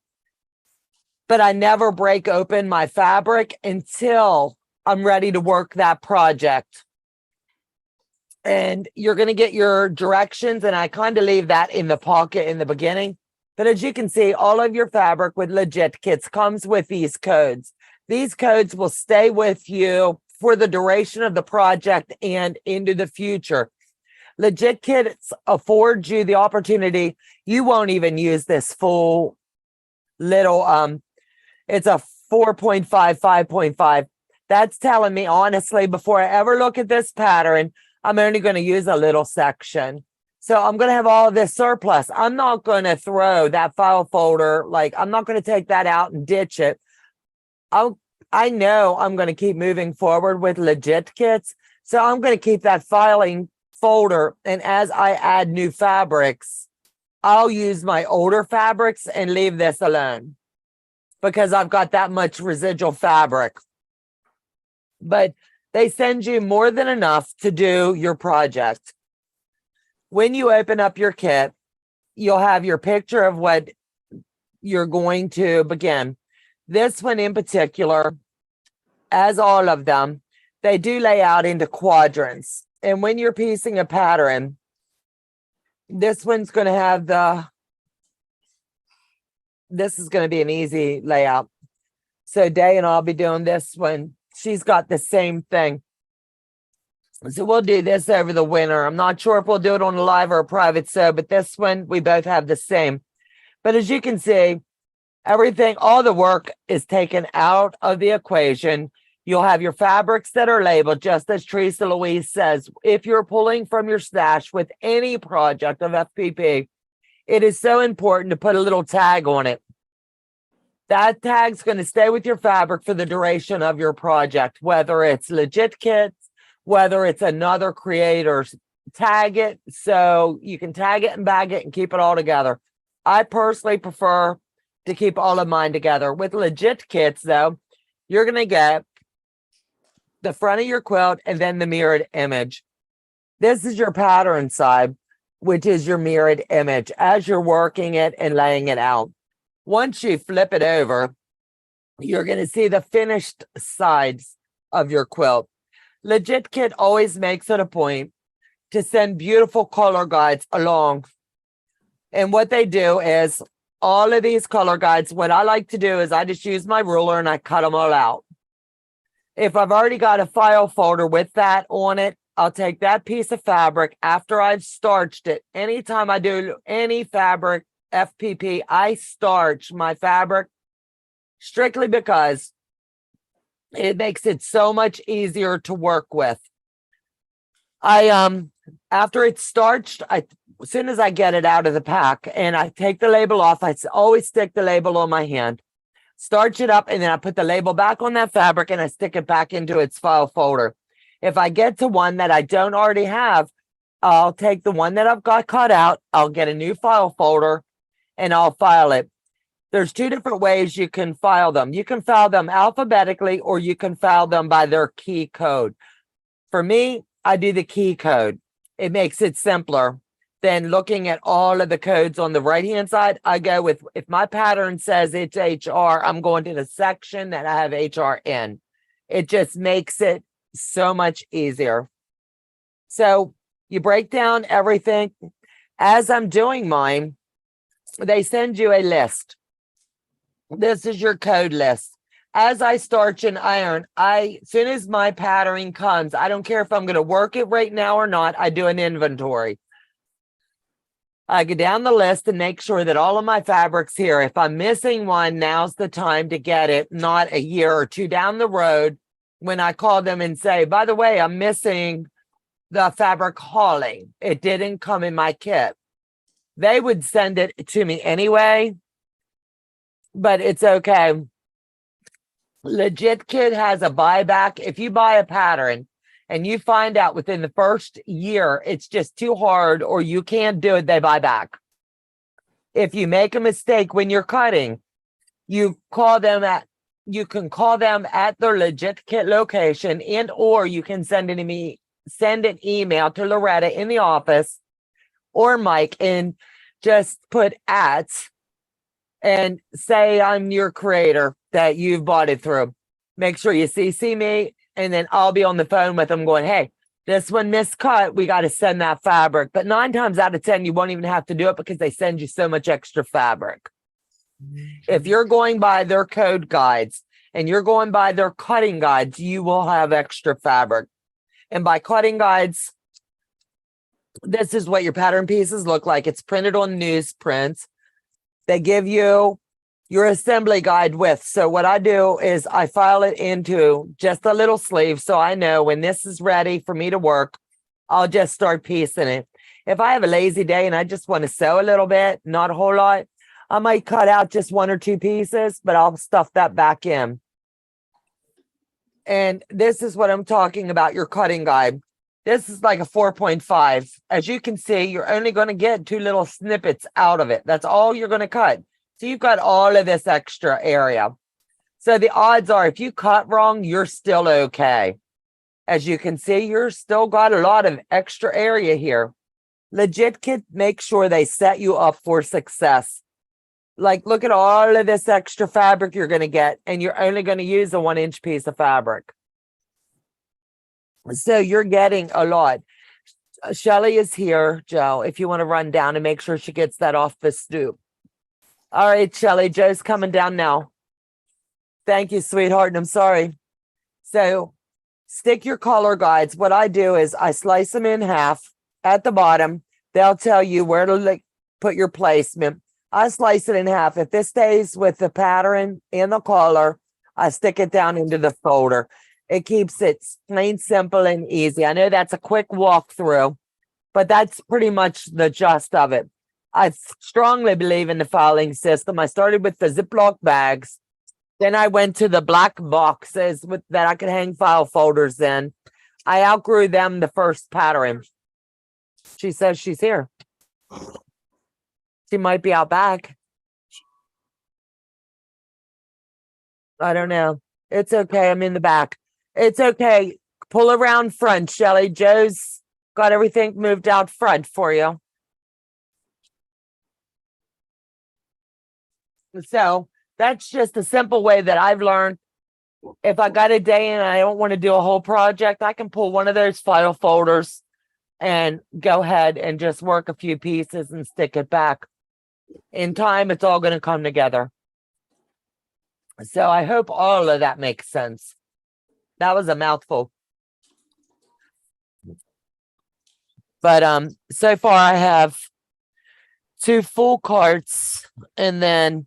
but I never break open my fabric until I'm ready to work that project. And you're going to get your directions, and I kind of leave that in the pocket in the beginning. But as you can see, all of your fabric with legit kits comes with these codes. These codes will stay with you for the duration of the project and into the future. Legit kits afford you the opportunity. You won't even use this full little, it's a 4.5, 5.5. That's telling me, honestly, before I ever look at this pattern, I'm only going to use a little section. So I'm going to have all of this surplus. I'm not going to throw that file folder. Like, I'm not going to take that out and ditch it. I know I'm going to keep moving forward with legit kits. So I'm going to keep that filing folder. And as I add new fabrics, I'll use my older fabrics and leave this alone because I've got that much residual fabric. But they send you more than enough to do your project. When you open up your kit, you'll have your picture of what you're going to begin. This one in particular, as all of them, they do lay out into quadrants. And when you're piecing a pattern, this one's going to have this is going to be an easy layout. So Day and I'll be doing this one. She's got the same thing. So we'll do this over the winter. I'm not sure if we'll do it on a live or a private sew, but this one, we both have the same. But as you can see, everything, all the work is taken out of the equation. You'll have your fabrics that are labeled, just as Teresa Louise says. If you're pulling from your stash with any project of FPP, it is so important to put a little tag on it. That tag's going to stay with your fabric for the duration of your project, whether it's legit kits, whether it's another creator's. Tag it so you can tag it and bag it and keep it all together. I personally prefer to keep all of mine together. With legit kits, though, you're going to get the front of your quilt and then the mirrored image. This is your pattern side, which is your mirrored image as you're working it and laying it out. Once you flip it over, you're going to see the finished sides of your quilt. Legit kit always makes it a point to send beautiful color guides along. And what they do is all of these color guides, what I like to do is I just use my ruler and I cut them all out. If I've already got a file folder with that on it, I'll take that piece of fabric after I've starched it. Anytime I do any fabric FPP, I starch my fabric strictly because it makes it so much easier to work with. After it's starched, as soon as I get it out of the pack and I take the label off, I always stick the label on my hand, starch it up, and then I put the label back on that fabric and I stick it back into its file folder. If I get to one that I don't already have, I'll take the one that I've got cut out, I'll get a new file folder, and I'll file it. There's two different ways you can file them. You can file them alphabetically or you can file them by their key code. For me, I do the key code. It makes it simpler than looking at all of the codes on the right-hand side. I go with, if my pattern says it's HR, I'm going to the section that I have HR in. It just makes it so much easier. So you break down everything. As I'm doing mine, they send you a list. This is your code list. As I starch and iron, as soon as my patterning comes, I don't care if I'm going to work it right now or not, I do an inventory. I go down the list and make sure that all of my fabric's here. If I'm missing one, now's the time to get it, not a year or two down the road when I call them and say, by the way, I'm missing the fabric hauling. It didn't come in my kit. They would send it to me anyway, but it's okay. Legit Kit has a buyback. If you buy a pattern and you find out within the first year it's just too hard or you can't do it, they buy back. If you make a mistake when you're cutting, you can call them at their Legit Kit location, and or you can send an email to Loretta in the office or Mike and just put @ and say I'm your creator that you've bought it through. Make sure you CC me, and then I'll be on the phone with them going, hey, this one miscut, we got to send that fabric. But 9 times out of 10, you won't even have to do it because they send you so much extra fabric. If you're going by their code guides and you're going by their cutting guides, you will have extra fabric. And by cutting guides, this is what your pattern pieces look like. It's printed on newsprints. They give you your assembly guide with. So what I do is I file it into just a little sleeve. So I know when this is ready for me to work, I'll just start piecing it. If I have a lazy day and I just want to sew a little bit, not a whole lot, I might cut out just 1 or 2 pieces, but I'll stuff that back in. And this is what I'm talking about, your cutting guide. This is like a 4.5. As you can see, you're only going to get 2 little snippets out of it. That's all you're going to cut. So you've got all of this extra area. So the odds are if you cut wrong, you're still okay. As you can see, you're still got a lot of extra area here. Legit Kit, make sure they set you up for success. Like, look at all of this extra fabric you're going to get, and you're only going to use a 1-inch piece of fabric. So you're getting a lot. Shelly is here, Joe, if you want to run down and make sure she gets that off the stoop. All right, Shelly, Joe's coming down now. Thank you, sweetheart, and I'm sorry. So stick your color guides. What I do is I slice them in half at the bottom. They'll tell you where to put your placement. I slice it in half. If this stays with the pattern and the color, I stick it down into the folder. It keeps it plain simple and easy. I know that's a quick walkthrough, but that's pretty much the gist of it. I strongly believe in the filing system. I started with the Ziploc bags. Then I went to the black boxes that I could hang file folders in. I outgrew them the first pattern. She says she's here. She might be out back. I don't know. It's okay. I'm in the back. It's okay. Pull around front, Shelly. Joe's got everything moved out front for you. So that's just a simple way that I've learned. If I got a day and I don't want to do a whole project, I can pull one of those file folders and go ahead and just work a few pieces and stick it back. In time, it's all going to come together. So I hope all of that makes sense. That was a mouthful. But so far I have 2 full carts and then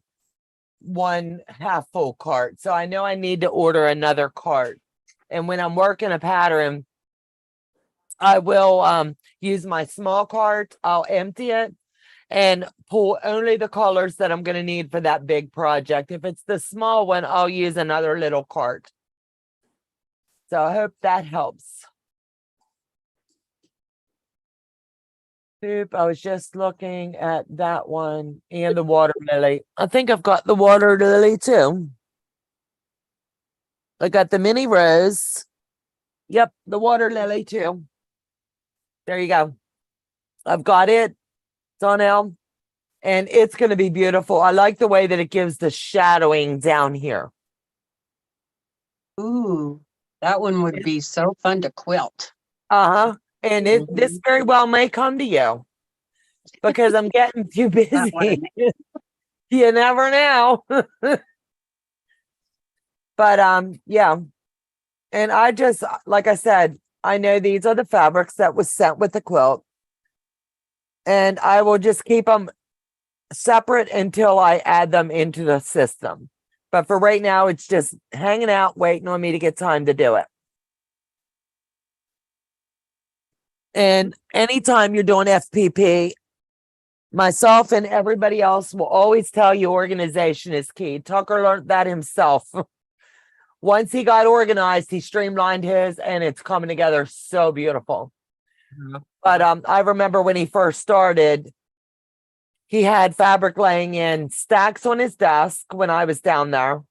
1 half full cart. So I know I need to order another cart. And when I'm working a pattern, I will use my small cart. I'll empty it and pull only the colors that I'm going to need for that big project. If it's the small one, I'll use another little cart. So I hope that helps. Oop, I was just looking at that one and the water lily. I think I've got the water lily too. I got the mini rose. Yep, the water lily too. There you go. I've got it. It's on Elm. And it's going to be beautiful. I like the way that it gives the shadowing down here. Ooh, that one would be so fun to quilt. Uh-huh. And this very well may come to you because I'm getting too That one. busy. You never know. But yeah. And I just, like I said, I know these are the fabrics that was sent with the quilt. And I will just keep them separate until I add them into the system. But for right now, it's just hanging out, waiting on me to get time to do it. And anytime you're doing FPP, myself and everybody else will always tell you organization is key. Tucker learned that himself. Once he got organized, he streamlined his and it's coming together so beautiful. Yeah. But I remember when he first started, he had fabric laying in stacks on his desk when I was down there.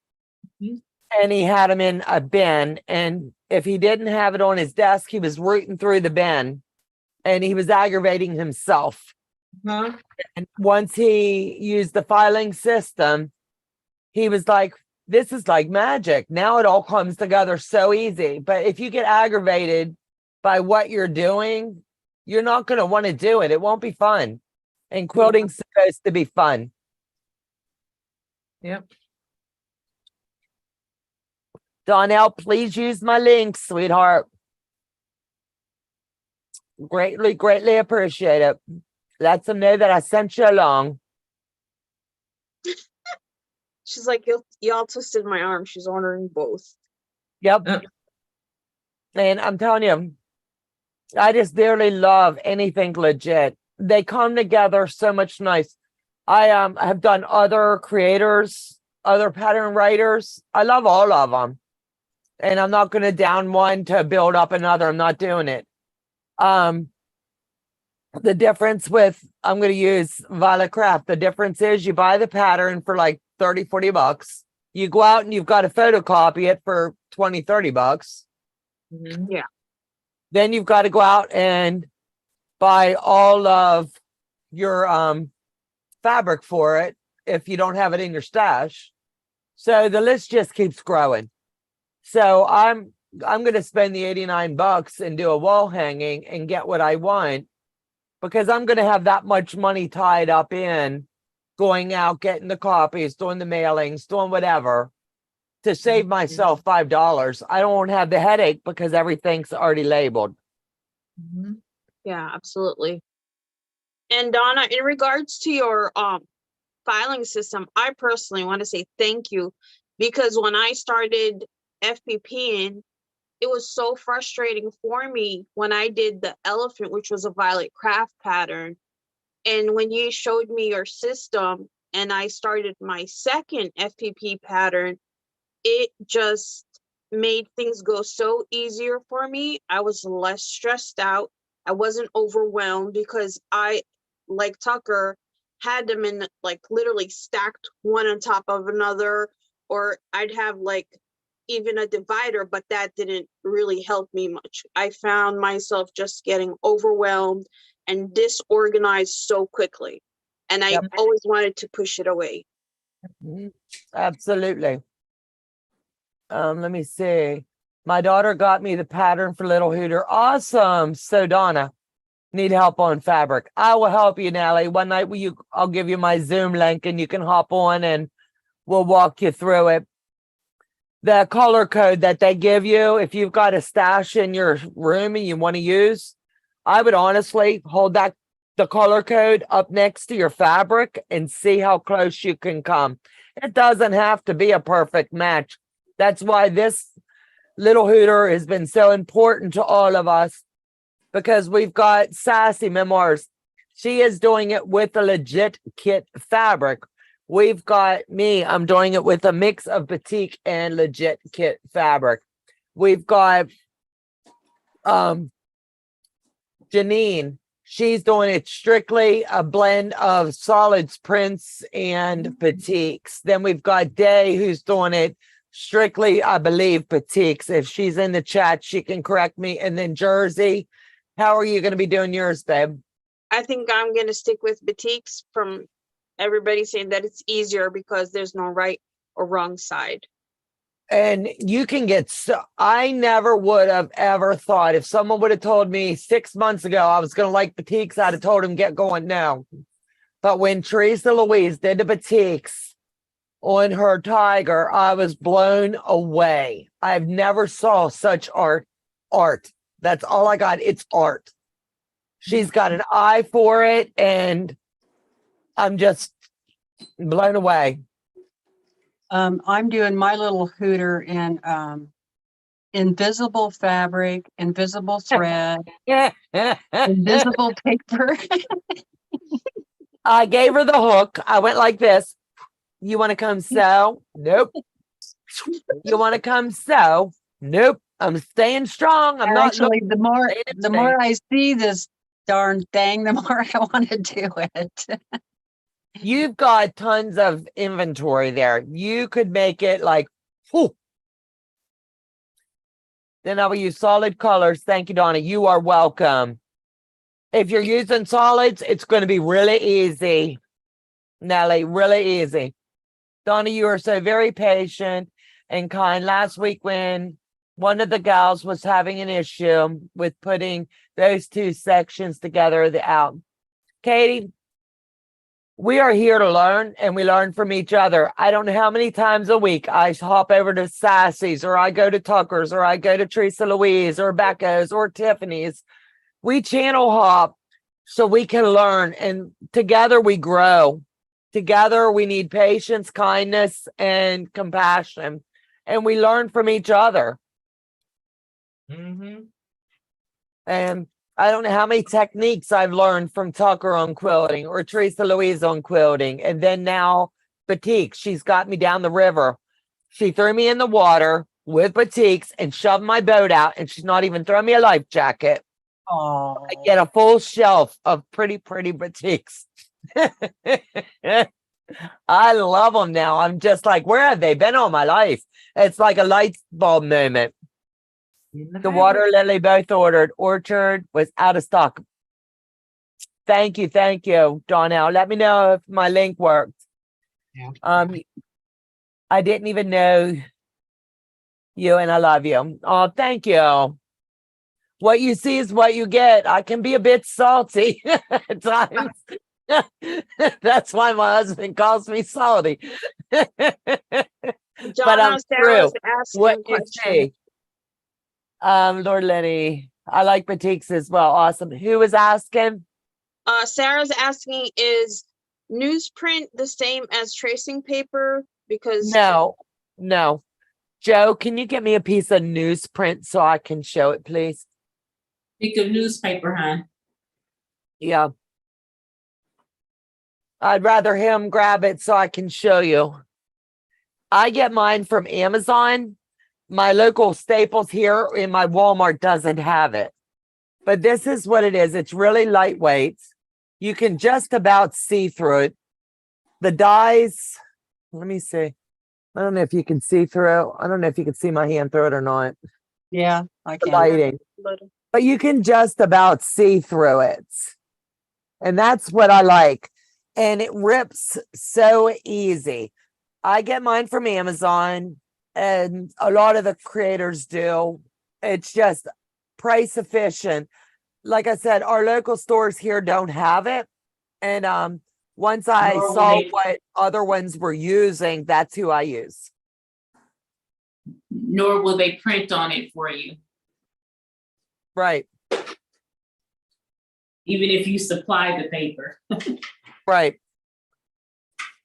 Mhm. And he had them in a bin. And if he didn't have it on his desk, he was rooting through the bin and he was aggravating himself. Huh? And once he used the filing system, he was like, this is like magic. Now it all comes together so easy. But if you get aggravated by what you're doing, you're not going to want to do it. It won't be fun. And quilting's supposed to be fun. Yep. Donnell, please use my link, sweetheart. Greatly, greatly appreciate it. Let them know that I sent you along. She's like, y'all twisted my arm. She's ordering both. Yep. Uh. And I'm telling you, I just dearly love anything legit. They come together so much nice. I have done other creators, other pattern writers. I love all of them. And I'm not going to down one to build up another. I'm not doing it. The difference with, I'm going to use Violet Craft. The difference is you buy the pattern for like 30, 40 bucks. You go out and you've got to photocopy it for 20, 30 bucks. Mhm. Yeah. Then you've got to go out and buy all of your fabric for it if you don't have it in your stash. So the list just keeps growing. So I'm going to spend the 89 bucks and do a wall hanging and get what I want because I'm going to have that much money tied up in going out, getting the copies, doing the mailings, doing whatever to save myself $5. I don't have the headache because everything's already labeled. Mhm. Yeah, absolutely. And Donna, in regards to your filing system, I personally want to say thank you because when I started FPPing, it was so frustrating for me when I did the elephant, which was a violet craft pattern. And when you showed me your system and I started my second FPP pattern, it just made things go so easier for me. I was less stressed out. I wasn't overwhelmed because I, like Tucker, had them in like literally stacked one on top of another, or I'd have like even a divider, but that didn't really help me much. I found myself just getting overwhelmed and disorganized so quickly. And I Yep. always wanted to push it away. Mhm. Absolutely. Let me see. My daughter got me the pattern for Little Hooter. Awesome. So Donna, need help on fabric. I will help you, Nellie. One night I'll give you my Zoom link and you can hop on and we'll walk you through it. The color code that they give you, if you've got a stash in your room and you want to use, I would honestly hold the color code up next to your fabric and see how close you can come. It doesn't have to be a perfect match. That's why this Little Hooter has been so important to all of us, because we've got Sassy Memoirs. She is doing it with a legit kit fabric. We've got me. I'm doing it with a mix of batik and legit kit fabric. We've got Janine. She's doing it strictly a blend of solids, prints, and batiks. Then we've got Day, who's doing it strictly, I believe, batiks. If she's in the chat, she can correct me. And then Jersey, how are you going to be doing yours, babe? I think I'm going to stick with batiks, from everybody saying that it's easier because there's no right or wrong side. And you can get so, I never would have ever thought, if someone would have told me 6 months ago I was going to like batiks, I'd have told him get going now. But when Teresa Louise did the batiks on her tiger, I was blown away. I've never saw such art. That's all I got. It's art. She's got an eye for it, and I'm just blown away. I'm doing my Little Hooter in invisible fabric, invisible thread, invisible paper. I gave her the hook. I went like this. You want to come sew? Nope. You want to come sew? Nope. I'm staying strong. I'm not Actually, the more staying. I see this darn thing, the more I want to do it. You've got tons of inventory there. You could make it like, whew. Then I will use solid colors. Thank you, Donna. You are welcome. If you're using solids, it's going to be really easy. Nellie, really easy. Donna, you are so very patient and kind. Last week when one of the gals was having an issue with putting those two sections together, Katie, we are here to learn, and we learn from each other. I don't know how many times a week I hop over to Sassy's, or I go to Tucker's, or I go to Teresa Louise, or Becca's, or Tiffany's. We channel hop so we can learn, and together we grow. Together we need patience, kindness, and compassion, and we learn from each other. And I don't know how many techniques I've learned from Tucker on quilting, or Teresa Louise on quilting. And then now batik, she's got me down the river. She threw me in the water with batiks and shoved my boat out, and she's not even throwing me a life jacket. Oh, I get a full shelf of pretty batiks. I love them now. I'm just like, where have they been all my life? It's like a light bulb moment. The water lily both ordered. Orchard was out of stock. Thank you, Donnell. Let me know if my link worked. Yeah. I didn't even know you, and I love you. Oh, thank you. What you see is what you get. I can be a bit salty at times. That's why my husband calls me salty. But I'm true. What you say. Lord Lenny, I like batiks as well. Awesome. Who was asking? Sarah's asking, is newsprint the same as tracing paper? Because No. Joe, can you get me a piece of newsprint so I can show it, please? Pick a newspaper, hon. Yeah. I'd rather him grab it so I can show you. I get mine from Amazon. My local Staples here in my Walmart doesn't have it. But this is what it is. It's really lightweight. You can just about see through it. The dyes, let me see. I don't know if you can see through. I don't know if you can see my hand through it or not. Yeah, I The can. lighting. Little. But you can just about see through it. And that's what I like. And it rips so easy. I get mine from Amazon, and a lot of the creators do. It's just price efficient. Like I said, our local stores here don't have it. And once I Nor will saw they. what other ones were using, that's who I use. Nor will they print on it for you, Right, even if you supply the paper. right.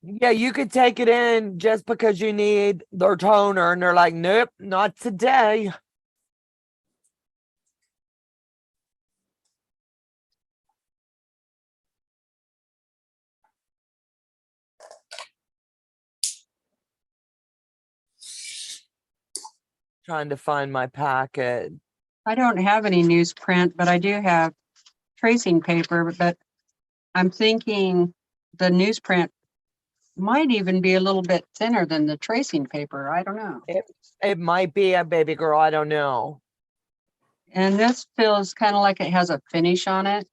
Yeah, you could take it in just because you need their toner, and they're like, nope, not today. Trying to find my packet. I don't have any newsprint, but I do have tracing paper, but I'm thinking the newsprint might even be a little bit thinner than the tracing paper. I don't know. It might be a baby girl. I don't know. And this feels kind of like it has a finish on it.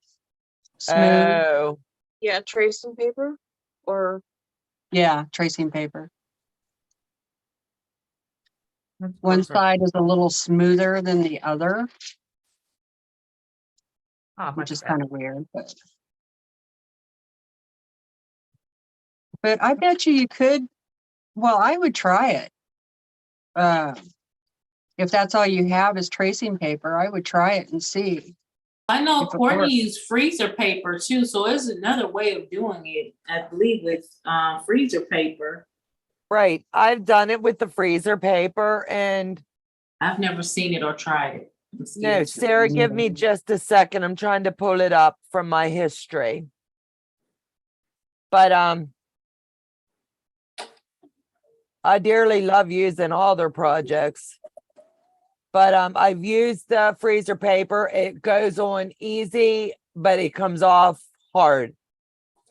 Smooth. Oh, Yeah, tracing paper or Yeah, tracing paper. That's One perfect. side is a little smoother than the other, Ah, which much is better. kind of weird, but I bet you could, well, I would try it. If that's all you have is tracing paper, I would try it and see. I know If it Courtney works. used freezer paper too, so it's another way of doing it, I believe, with freezer paper. right. I've done it with the freezer paper, and I've never seen it or tried it. I'm no, scared to. Sarah, give me just a second. I'm trying to pull it up from my history. But I dearly love using all their projects. But I've used the freezer paper. It goes on easy, but it comes off hard.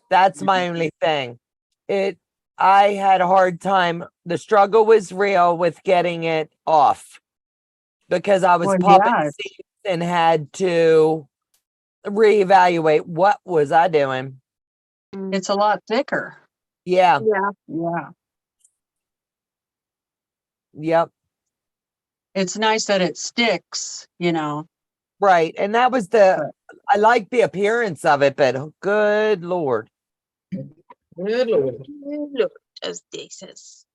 That's my only thing. I had a hard time. The struggle was real with getting it off because I was Well, popping yeah, seeds and had to reevaluate what was I doing. it's a lot thicker. Yeah, yeah. Yeah. yep, It's nice that it sticks, right. And that was I like the appearance of it, but good Lord. Good Lord. Look, as they says.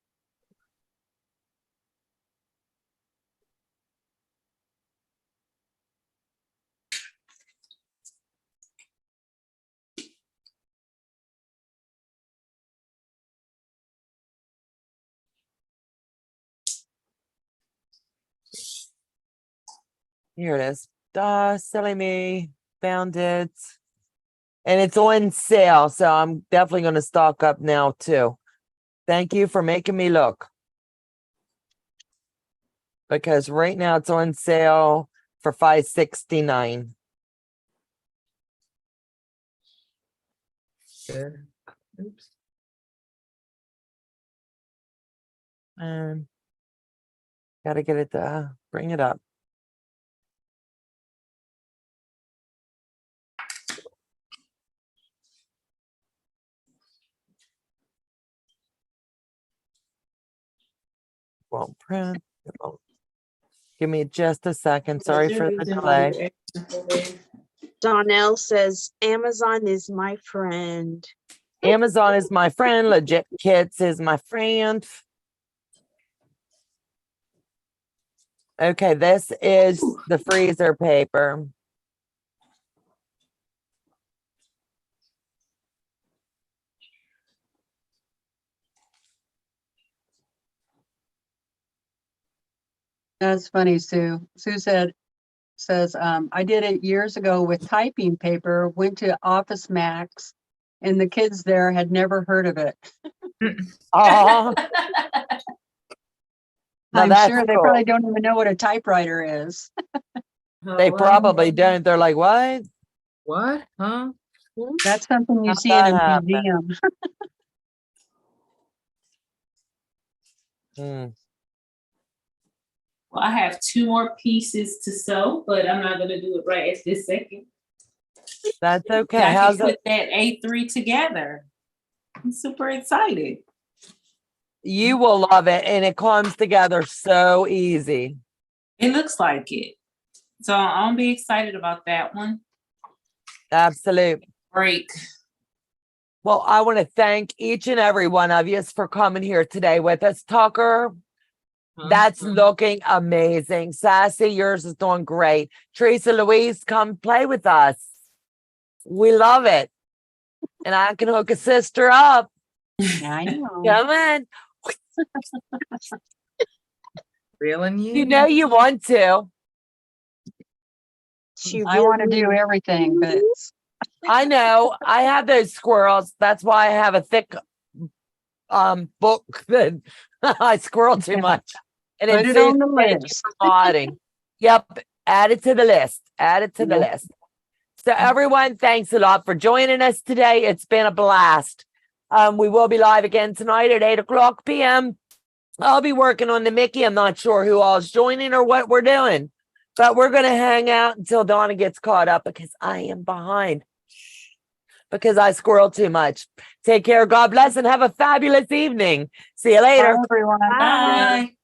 Here it is. Duh, silly me. Found it. And it's on sale, so I'm definitely going to stock up now too. Thank you for making me look. Because right now it's on sale for $5.69. Good. Oops. Gotta get it to bring it up. Won't print. It won't. Give me just a second. Sorry for the delay. Donnell says Amazon is my friend. Amazon is my friend. Legit Kits is my friend. Okay, this is the freezer paper. That's funny, Sue. Sue says, I did it years ago with typing paper, went to Office Max, and the kids there had never heard of it. Oh, now I'm that's sure they cool. probably don't even know what a typewriter is. They probably don't. They're like, what? What? Huh? That's something you How'd see in that a happen? museum. Hmm. Well, I have 2 more pieces to sew, but I'm not gonna do it right at this second. That's So okay. I can How's put it? that A3 together. I'm super excited. You will love it, and it comes together so easy. It looks like it. So I'll be excited about that one. Absolute. Break. Well, I want to thank each and every one of you for coming here today with us. Tucker, that's looking amazing. Sassy, yours is doing great. Teresa Louise, come play with us. We love it. And I can hook a sister up. I know. Come on. Reeling you. You know you want to. I want to do everything, but I know. I have those squirrels. That's why I have a thick book that I squirrel too much. And put it on the list. modding. Yep. Add it to the list. Add it to the Yep. list. So everyone, thanks a lot for joining us today. It's been a blast. We will be live again tonight at 8:00 p.m. I'll be working on the Mickey. I'm not sure who all's joining or what we're doing, but we're going to hang out until Donna gets caught up because I am behind because I squirrel too much. Take care. God bless and have a fabulous evening. See you later. Bye, everyone. Bye.